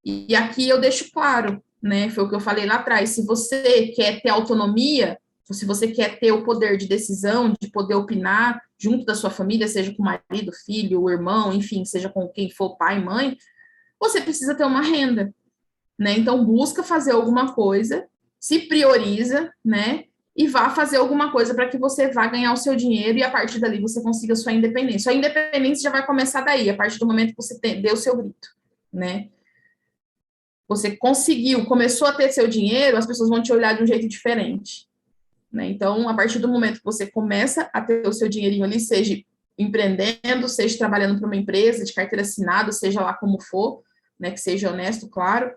E aqui eu deixo claro, né, foi o que eu falei lá atrás, se você quer ter autonomia, se você quer ter o poder de decisão, de poder opinar junto da sua família, seja com o marido, filho, o irmão, enfim, seja com quem for, pai, mãe, você precisa ter uma renda, né? Então busca fazer alguma coisa, se prioriza, né? E vá fazer alguma coisa para que você vá ganhar o seu dinheiro e a partir dali você consiga a sua independência. Sua independência já vai começar daí, a partir do momento que você deu o seu grito, né? Você conseguiu, começou a ter seu dinheiro, as pessoas vão te olhar de um jeito diferente, né? Então, a partir do momento que você começa a ter o seu dinheirinho ali, seja empreendendo, seja trabalhando para uma empresa de carteira assinada, seja lá como for, né, que seja honesto, claro,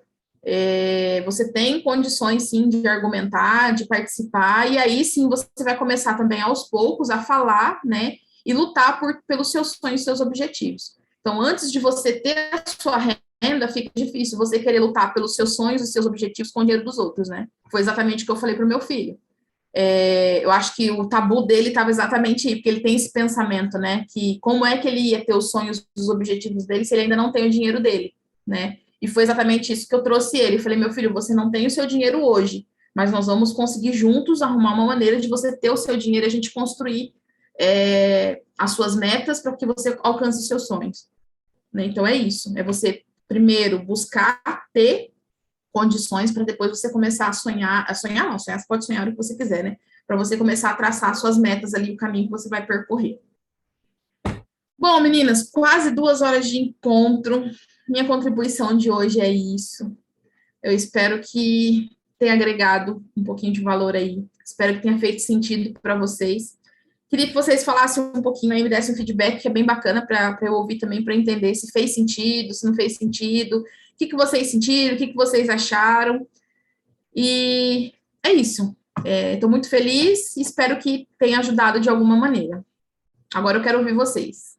você tem condições, sim, de argumentar, de participar, e aí, sim, você vai começar também, aos poucos, a falar, né, e lutar pelos seus sonhos, seus objetivos. Então, antes de você ter a sua renda, fica difícil você querer lutar pelos seus sonhos e seus objetivos com o dinheiro dos outros, né? Foi exatamente o que eu falei para o meu filho. Eu acho que o tabu dele estava exatamente aí, porque ele tem esse pensamento, né, que como é que ele ia ter os sonhos, os objetivos dele, se ele ainda não tem o dinheiro dele, né, e foi exatamente isso que eu trouxe ele, eu falei, meu filho, você não tem o seu dinheiro hoje, mas nós vamos conseguir juntos arrumar uma maneira de você ter o seu dinheiro e a gente construir as suas metas para que você alcance os seus sonhos, né, então é isso, é você primeiro buscar ter condições para depois você começar a sonhar não, sonhar, você pode sonhar o que você quiser, né? Para você começar a traçar suas metas ali, o caminho que você vai percorrer. Bom, meninas, quase 2 horas de encontro. Minha contribuição de hoje é isso. Eu espero que tenha agregado um pouquinho de valor aí. Espero que tenha feito sentido para vocês. Queria que vocês falassem um pouquinho aí, me dessem um feedback, que é bem bacana para eu ouvir também, para entender se fez sentido, se não fez sentido, o que vocês sentiram, o que vocês acharam. E é isso. Estou muito feliz e espero que tenha ajudado de alguma maneira. Agora eu quero ouvir vocês.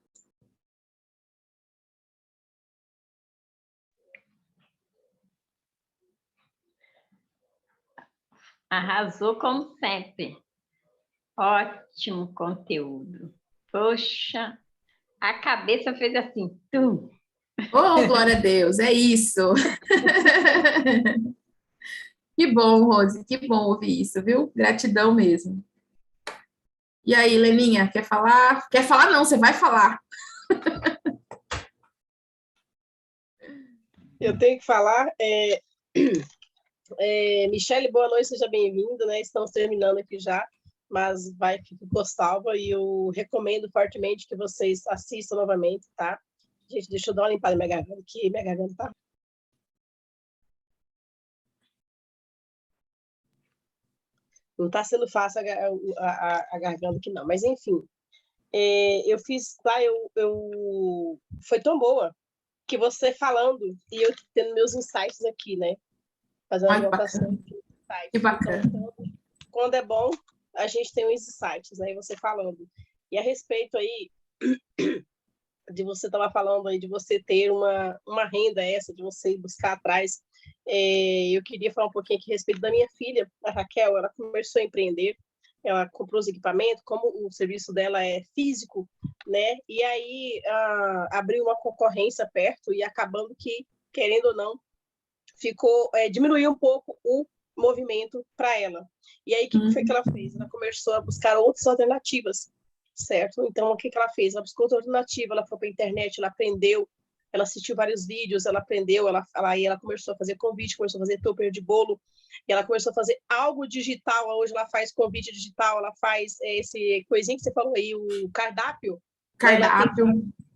Arrasou como sempre. Ótimo conteúdo. Poxa, a cabeça fez assim, tum. Oh, glória a Deus, é isso. Que bom, Rose, que bom ouvir isso, viu? Gratidão mesmo. E aí, Leninha, quer falar? Quer falar? Não, você vai falar. Eu tenho que falar. Michele, boa noite, seja bem-vindo, né? Estamos terminando aqui já, mas ficou salva e eu recomendo fortemente que vocês assistam novamente, tá? Gente, deixa eu dar uma limpada na minha garganta, que minha garganta tá. Não tá sendo fácil a garganta aqui, não, mas enfim. Eu fiz lá, foi tão boa que você falando e eu tendo meus insights aqui, né? Fazendo uma anotação de insights. Que bacana. Então, quando é bom, a gente tem os insights, né? Você falando. E a respeito aí de você estava falando aí de você ter uma renda essa, de você buscar atrás, eu queria falar um pouquinho aqui a respeito da minha filha, a Raquel. Ela começou a empreender, ela comprou os equipamentos, como o serviço dela é físico, né? E aí abriu uma concorrência perto e acabando que, querendo ou não, diminuiu um pouco o movimento para ela. E aí, o que foi que ela fez? Ela começou a buscar outras alternativas, certo? Então, o que ela fez? Ela buscou outra alternativa, ela foi para a internet, ela aprendeu, ela assistiu vários vídeos, ela aprendeu, aí ela começou a fazer convite, começou a fazer topper de bolo, e ela começou a fazer algo digital. Hoje ela faz convite digital, ela faz esse coisinho que você falou aí, o cardápio.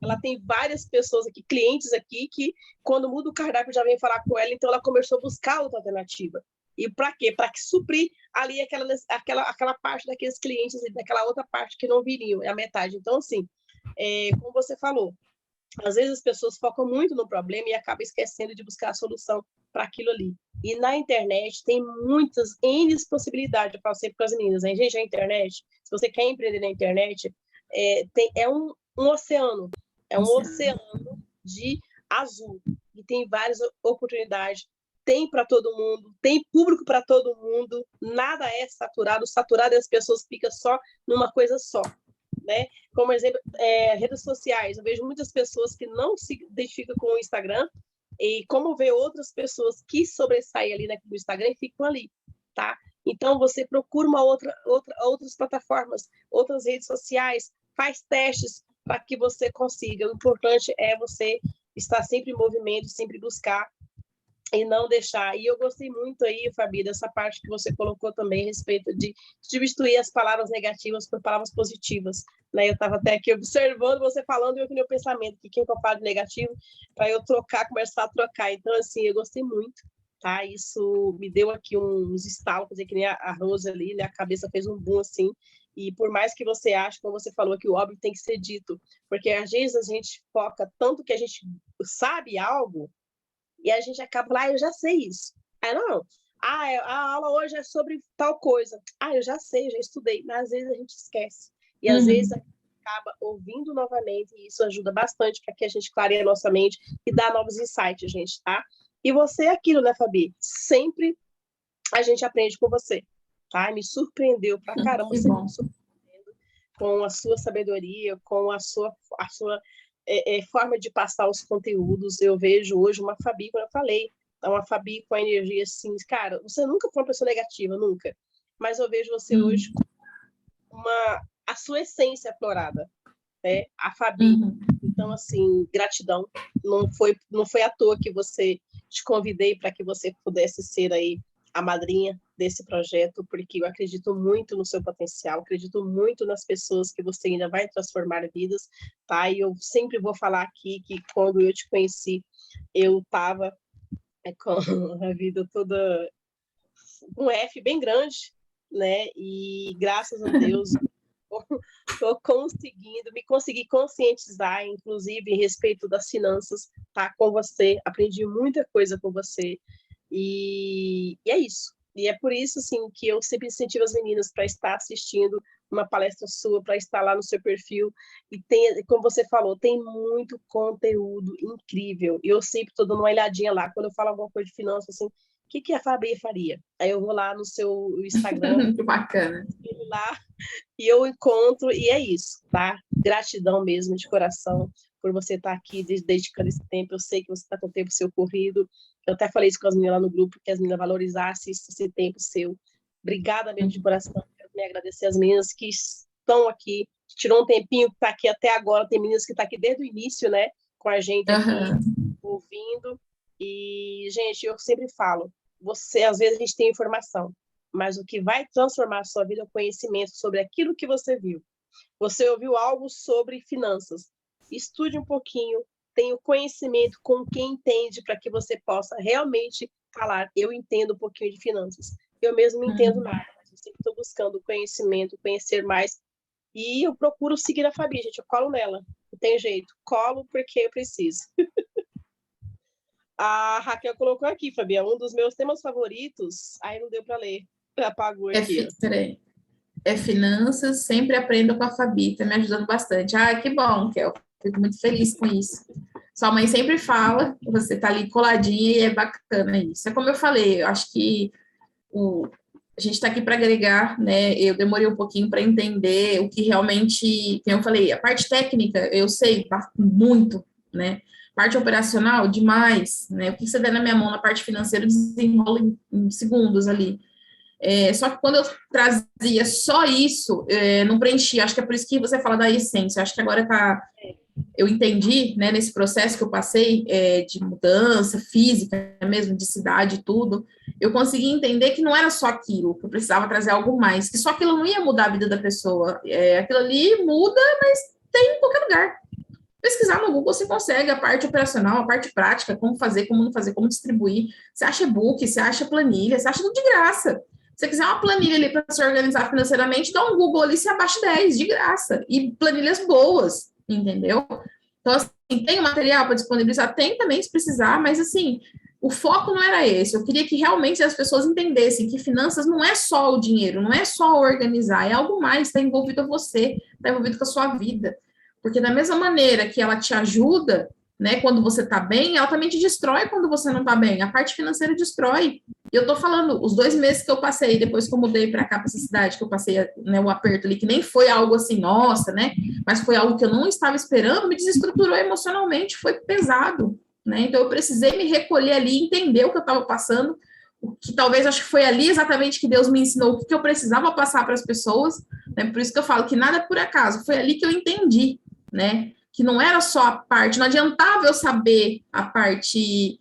Ela tem várias pessoas aqui, clientes aqui, que quando muda o cardápio já vem falar com ela, então ela começou a buscar outra alternativa. E para quê? Para suprir ali aquela parte daqueles clientes e daquela outra parte que não viriam, é a metade. Então, assim, como você falou, às vezes as pessoas focam muito no problema e acabam esquecendo de buscar a solução para aquilo ali. E na internet tem muitas N possibilidades, eu falo sempre com as meninas, né? Gente, a internet, se você quer empreender na internet, é um oceano, oceano de azul, e tem várias oportunidades, tem para todo mundo, tem público para todo mundo, nada é saturado, as pessoas ficam só numa coisa só. né? Como exemplo, redes sociais. Eu vejo muitas pessoas que não se identificam com o Instagram e como ver outras pessoas que sobressaem ali no Instagram e ficam ali, tá? Então, você procura outras plataformas, outras redes sociais, faz testes para que você consiga. O importante é você estar sempre em movimento, sempre buscar e não deixar. E eu gostei muito aí, Fabi, dessa parte que você colocou também a respeito de substituir as palavras negativas por palavras positivas, né? Eu estava até aqui observando você falando e eu vi meu pensamento, que quem eu falo de negativo, para eu começar a trocar. Então, assim, eu gostei muito, tá? Isso me deu aqui uns estalos, quer dizer, que nem a Rose ali, né? A cabeça fez um boom, assim, e por mais que você ache, como você falou, que o óbvio tem que ser dito, porque às vezes a gente foca tanto que a gente sabe algo, e a gente acaba lá, eu já sei isso. Aí, não, a aula hoje é sobre tal coisa. Eu já sei, já estudei. Mas às vezes a gente esquece. E às vezes a gente acaba ouvindo novamente, e isso ajuda bastante para que a gente clareie a nossa mente e dá novos insights, gente, tá? E você é aquilo, né, Fabi? Sempre a gente aprende com você, tá? Me surpreendeu pra caramba, você me surpreendeu com a sua sabedoria, com a sua forma de passar os conteúdos. Eu vejo hoje uma Fabi, como eu falei, uma Fabi com a energia assim, cara, você nunca foi uma pessoa negativa, nunca, mas eu vejo você hoje com a sua essência aflorada, né? A Fabi. Então, assim, gratidão. Não foi à toa que te convidei para que você pudesse ser aí a madrinha desse projeto, porque eu acredito muito no seu potencial, acredito muito nas pessoas que você ainda vai transformar vidas, tá? E eu sempre vou falar aqui que quando eu te conheci, eu estava com a vida toda um F bem grande, né? E graças a Deus estou me consegui conscientizar, inclusive, em respeito das finanças, tá? Com você, aprendi muita coisa com você, e é isso. E é por isso, assim, que eu sempre incentivo as meninas para estar assistindo uma palestra sua, para estar lá no seu perfil. E tem, como você falou, tem muito conteúdo incrível. E eu sempre estou dando uma olhadinha lá. Quando eu falo alguma coisa de finanças, assim, o que a Fabi faria? Aí eu vou lá no seu Instagram. Que bacana. Lá, e eu encontro, e é isso, tá? Gratidão mesmo, de coração, por você estar aqui dedicando esse tempo. Eu sei que você está com o tempo seu corrido. Eu até falei isso com as meninas lá no grupo, que as meninas valorizassem esse tempo seu. Obrigada mesmo de coração. Quero me agradecer às meninas que estão aqui, que tirou um tempinho, que está aqui até agora. Tem meninas que estão aqui desde o início, né? Com a gente aqui, ouvindo. E, gente, eu sempre falo, às vezes a gente tem informação, mas o que vai transformar a sua vida é o conhecimento sobre aquilo que você viu. Você ouviu algo sobre finanças, estude um pouquinho, tenha o conhecimento com quem entende, para que você possa realmente falar, eu entendo um pouquinho de finanças. Eu mesmo não entendo nada, mas eu sempre estou buscando conhecimento, conhecer mais, e eu procuro seguir a Fabi, gente, eu colo nela, não tem jeito, colo porque eu preciso. A Raquel colocou aqui, Fabi, um dos meus temas favoritos, aí não deu para ler. Apagou aqui. É finanças, sempre aprendo com a Fabi, tá me ajudando bastante. Que bom, Kel, fico muito feliz com isso. Sua mãe sempre fala, você tá ali coladinha e é bacana isso. É como eu falei, eu acho que a gente está aqui para agregar, né? Eu demorei um pouquinho para entender o que realmente, como eu falei, a parte técnica eu sei muito, né? Parte operacional, demais, né? O que você der na minha mão na parte financeira, eu desenrolo em segundos ali. Só que quando eu trazia só isso, não preenchia. Acho que é por isso que você fala da essência. Acho que agora eu entendi, né, nesse processo que eu passei de mudança física, mesmo de cidade e tudo, eu consegui entender que não era só aquilo, que eu precisava trazer algo mais, que só aquilo não ia mudar a vida da pessoa. Aquilo ali muda, mas tem em qualquer lugar. Pesquisar no Google você consegue a parte operacional, a parte prática, como fazer, como não fazer, como distribuir. Você acha e-book, você acha planilha, você acha tudo de graça. Se você quiser uma planilha ali para se organizar financeiramente, dá um Google ali, você abaixa 10, de graça. E planilhas boas, entendeu? Então, assim, tem material para disponibilizar? Tem também, se precisar, mas, assim, o foco não era esse. Eu queria que realmente as pessoas entendessem que finanças não é só o dinheiro, não é só organizar, é algo mais, está envolvido a você, está envolvido com a sua vida. Porque da mesma maneira que ela te ajuda, né, quando você está bem, ela também te destrói quando você não está bem. A parte financeira destrói. eu tô falando, os 2 meses que eu passei, depois que eu mudei para cá, para essa cidade, que eu passei, né, o aperto ali, que nem foi algo assim, nossa, né? Mas foi algo que eu não estava esperando, me desestruturou emocionalmente, foi pesado, né? Então eu precisei me recolher ali, entender o que eu estava passando, o que talvez acho que foi ali exatamente que Deus me ensinou o que eu precisava passar para as pessoas, né? Por isso que eu falo que nada é por acaso, foi ali que eu entendi, né? Que não era só a parte, não adiantava eu saber a parte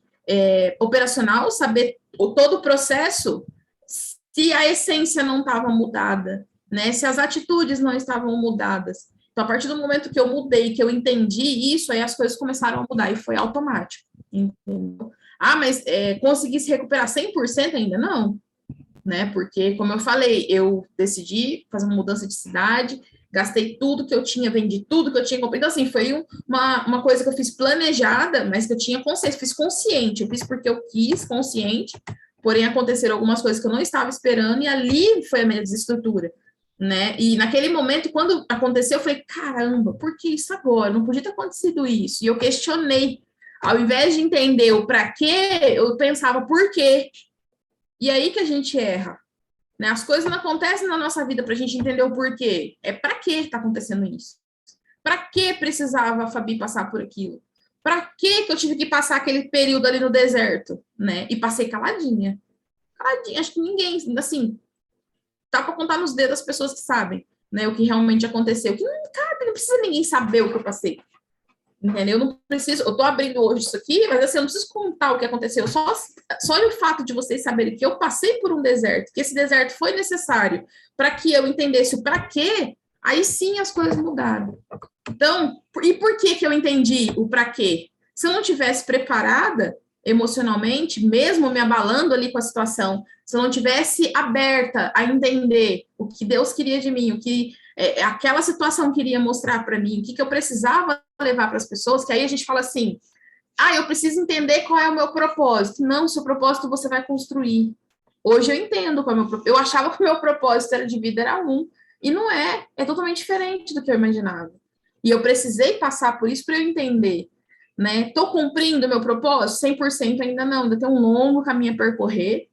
operacional, saber todo o processo, se a essência não estava mudada, né? Se as atitudes não estavam mudadas. Então, a partir do momento que eu mudei, que eu entendi isso, aí as coisas começaram a mudar e foi automático. Entendeu? Ah, mas consegui se recuperar 100% ainda? Não, né? Porque, como eu falei, eu decidi fazer uma mudança de cidade, gastei tudo que eu tinha, vendi tudo que eu tinha comprado. Então, assim, foi uma coisa que eu fiz planejada, mas que eu tinha consciência, fiz consciente, eu fiz porque eu quis, consciente, porém aconteceram algumas coisas que eu não estava esperando, e ali foi a minha desestrutura, né? E naquele momento, quando aconteceu, eu falei, caramba, por que isso agora? Não podia ter acontecido isso. E eu questionei. Ao invés de entender o para quê, eu pensava por quê. E aí que a gente erra. Né? As coisas não acontecem na nossa vida para a gente entender o porquê. É para que está acontecendo isso? Para que precisava a Fabi passar por aquilo? Para que eu tive que passar aquele período ali no deserto? Né? E passei caladinha. Caladinha. Acho que ninguém, assim, tá para contar nos dedos as pessoas que sabem, né? O que realmente aconteceu. Que, cara, não precisa ninguém saber o que eu passei. Entendeu? Eu não preciso, eu tô abrindo hoje isso aqui, mas assim, eu não preciso contar o que aconteceu, só o fato de vocês saberem que eu passei por um deserto, que esse deserto foi necessário para que eu entendesse o para quê, aí sim as coisas mudaram. Então, e por que eu entendi o para quê? Se eu não tivesse preparada emocionalmente, mesmo me abalando ali com a situação, se eu não tivesse aberta a entender o que Deus queria de mim, o que aquela situação queria mostrar para mim, o que eu precisava levar para as pessoas, que aí a gente fala assim, eu preciso entender qual é o meu propósito. Não, seu propósito você vai construir. Hoje eu entendo qual é o meu propósito. Eu achava que o meu propósito de vida era um, e não é totalmente diferente do que eu imaginava. E eu precisei passar por isso para eu entender, né? Estou cumprindo o meu propósito? 100% ainda não, ainda tem um longo caminho a percorrer,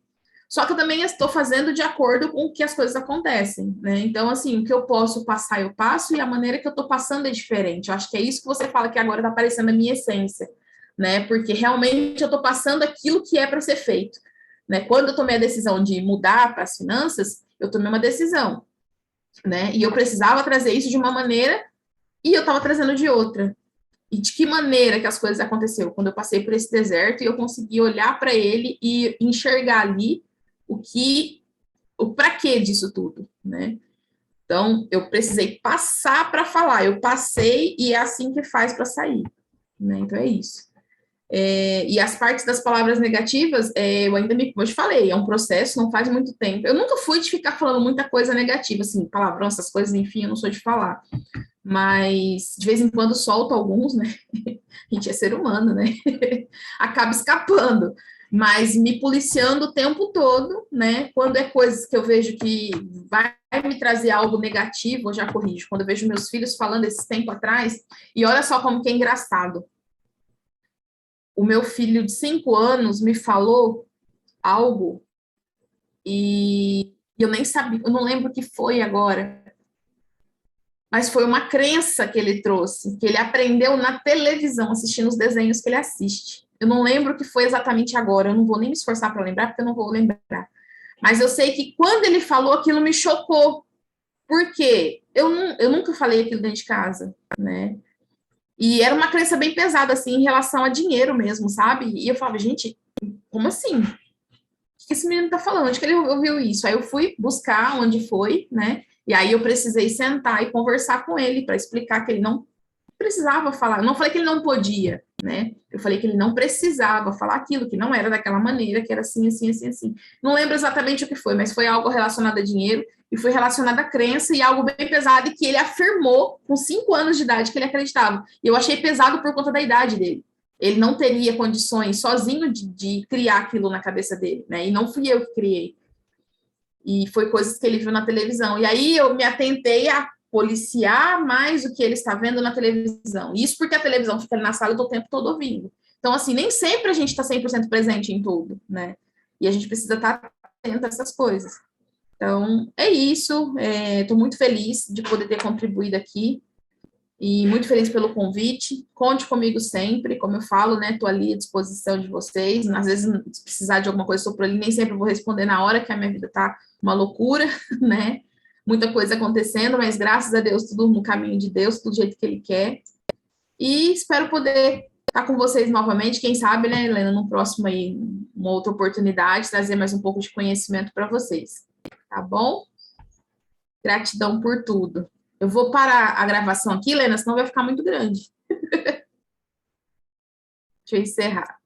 só que eu também estou fazendo de acordo com o que as coisas acontecem, né? Então, assim, o que eu posso passar, eu passo, e a maneira que eu estou passando é diferente. Eu acho que é isso que você fala que agora está aparecendo a minha essência, né? Porque realmente eu estou passando aquilo que é para ser feito, né? Quando eu tomei a decisão de mudar para as finanças, eu tomei uma decisão, né? E eu precisava trazer isso de uma maneira e eu estava trazendo de outra. E de que maneira que as coisas aconteceram? Quando eu passei por esse deserto e eu consegui olhar para ele e enxergar ali o para quê disso tudo, né? Então, eu precisei passar para falar, eu passei e é assim que faz para sair, né? Então, é isso. E as partes das palavras negativas, eu ainda como eu te falei, é um processo, não faz muito tempo. Eu nunca fui de ficar falando muita coisa negativa, assim, palavrão, essas coisas, enfim, eu não sou de falar. Mas, de vez em quando, solto alguns, né? A gente é ser humano, né? Acaba escapando. Mas me policiando o tempo todo, né? Quando é coisas que eu vejo que vai me trazer algo negativo, eu já corrijo. Quando eu vejo meus filhos falando esse tempo atrás, e olha só como que é engraçado. O meu filho de 5 anos me falou algo e eu nem sabia, eu não lembro o que foi agora, mas foi uma crença que ele trouxe, que ele aprendeu na televisão, assistindo os desenhos que ele assiste. Eu não lembro o que foi exatamente agora, eu não vou nem me esforçar para lembrar, porque eu não vou lembrar. Mas eu sei que quando ele falou, aquilo me chocou. Por quê? Eu nunca falei aquilo dentro de casa, né? E era uma crença bem pesada, assim, em relação a dinheiro mesmo, sabe? E eu falava, gente, como assim? O que esse menino tá falando? Onde que ele ouviu isso? Aí eu fui buscar onde foi, né? E aí eu precisei sentar e conversar com ele para explicar que ele não precisava falar. Eu não falei que ele não podia, né? Eu falei que ele não precisava falar aquilo, que não era daquela maneira, que era assim, assim, assim, assim. Não lembro exatamente o que foi, mas foi algo relacionado a dinheiro e foi relacionado à crença e algo bem pesado e que ele afirmou com 5 anos de idade que ele acreditava. E eu achei pesado por conta da idade dele. Ele não teria condições sozinho de criar aquilo na cabeça dele, né? E não fui eu que criei. E foi coisas que ele viu na televisão. E aí eu me atentei a policiar mais o que ele está vendo na televisão. Isso porque a televisão fica na sala o tempo todo ouvindo. Então, assim, nem sempre a gente está 100% presente em tudo, né? E a gente precisa estar atento a essas coisas. Então, é isso. Estou muito feliz de poder ter contribuído aqui. E muito feliz pelo convite. Conte comigo sempre, como eu falo, né? Estou ali à disposição de vocês. Às vezes, se precisar de alguma coisa, estou por ali. Nem sempre eu vou responder na hora, que a minha vida está uma loucura, né? Muita coisa acontecendo, mas graças a Deus, tudo no caminho de Deus, tudo do jeito que Ele quer. E espero poder estar com vocês novamente, quem sabe, né, Helena, no próximo aí, uma outra oportunidade, trazer mais um pouco de conhecimento para vocês. Tá bom? Gratidão por tudo. Eu vou parar a gravação aqui, Helena, senão vai ficar muito grande. Deixa eu encerrar.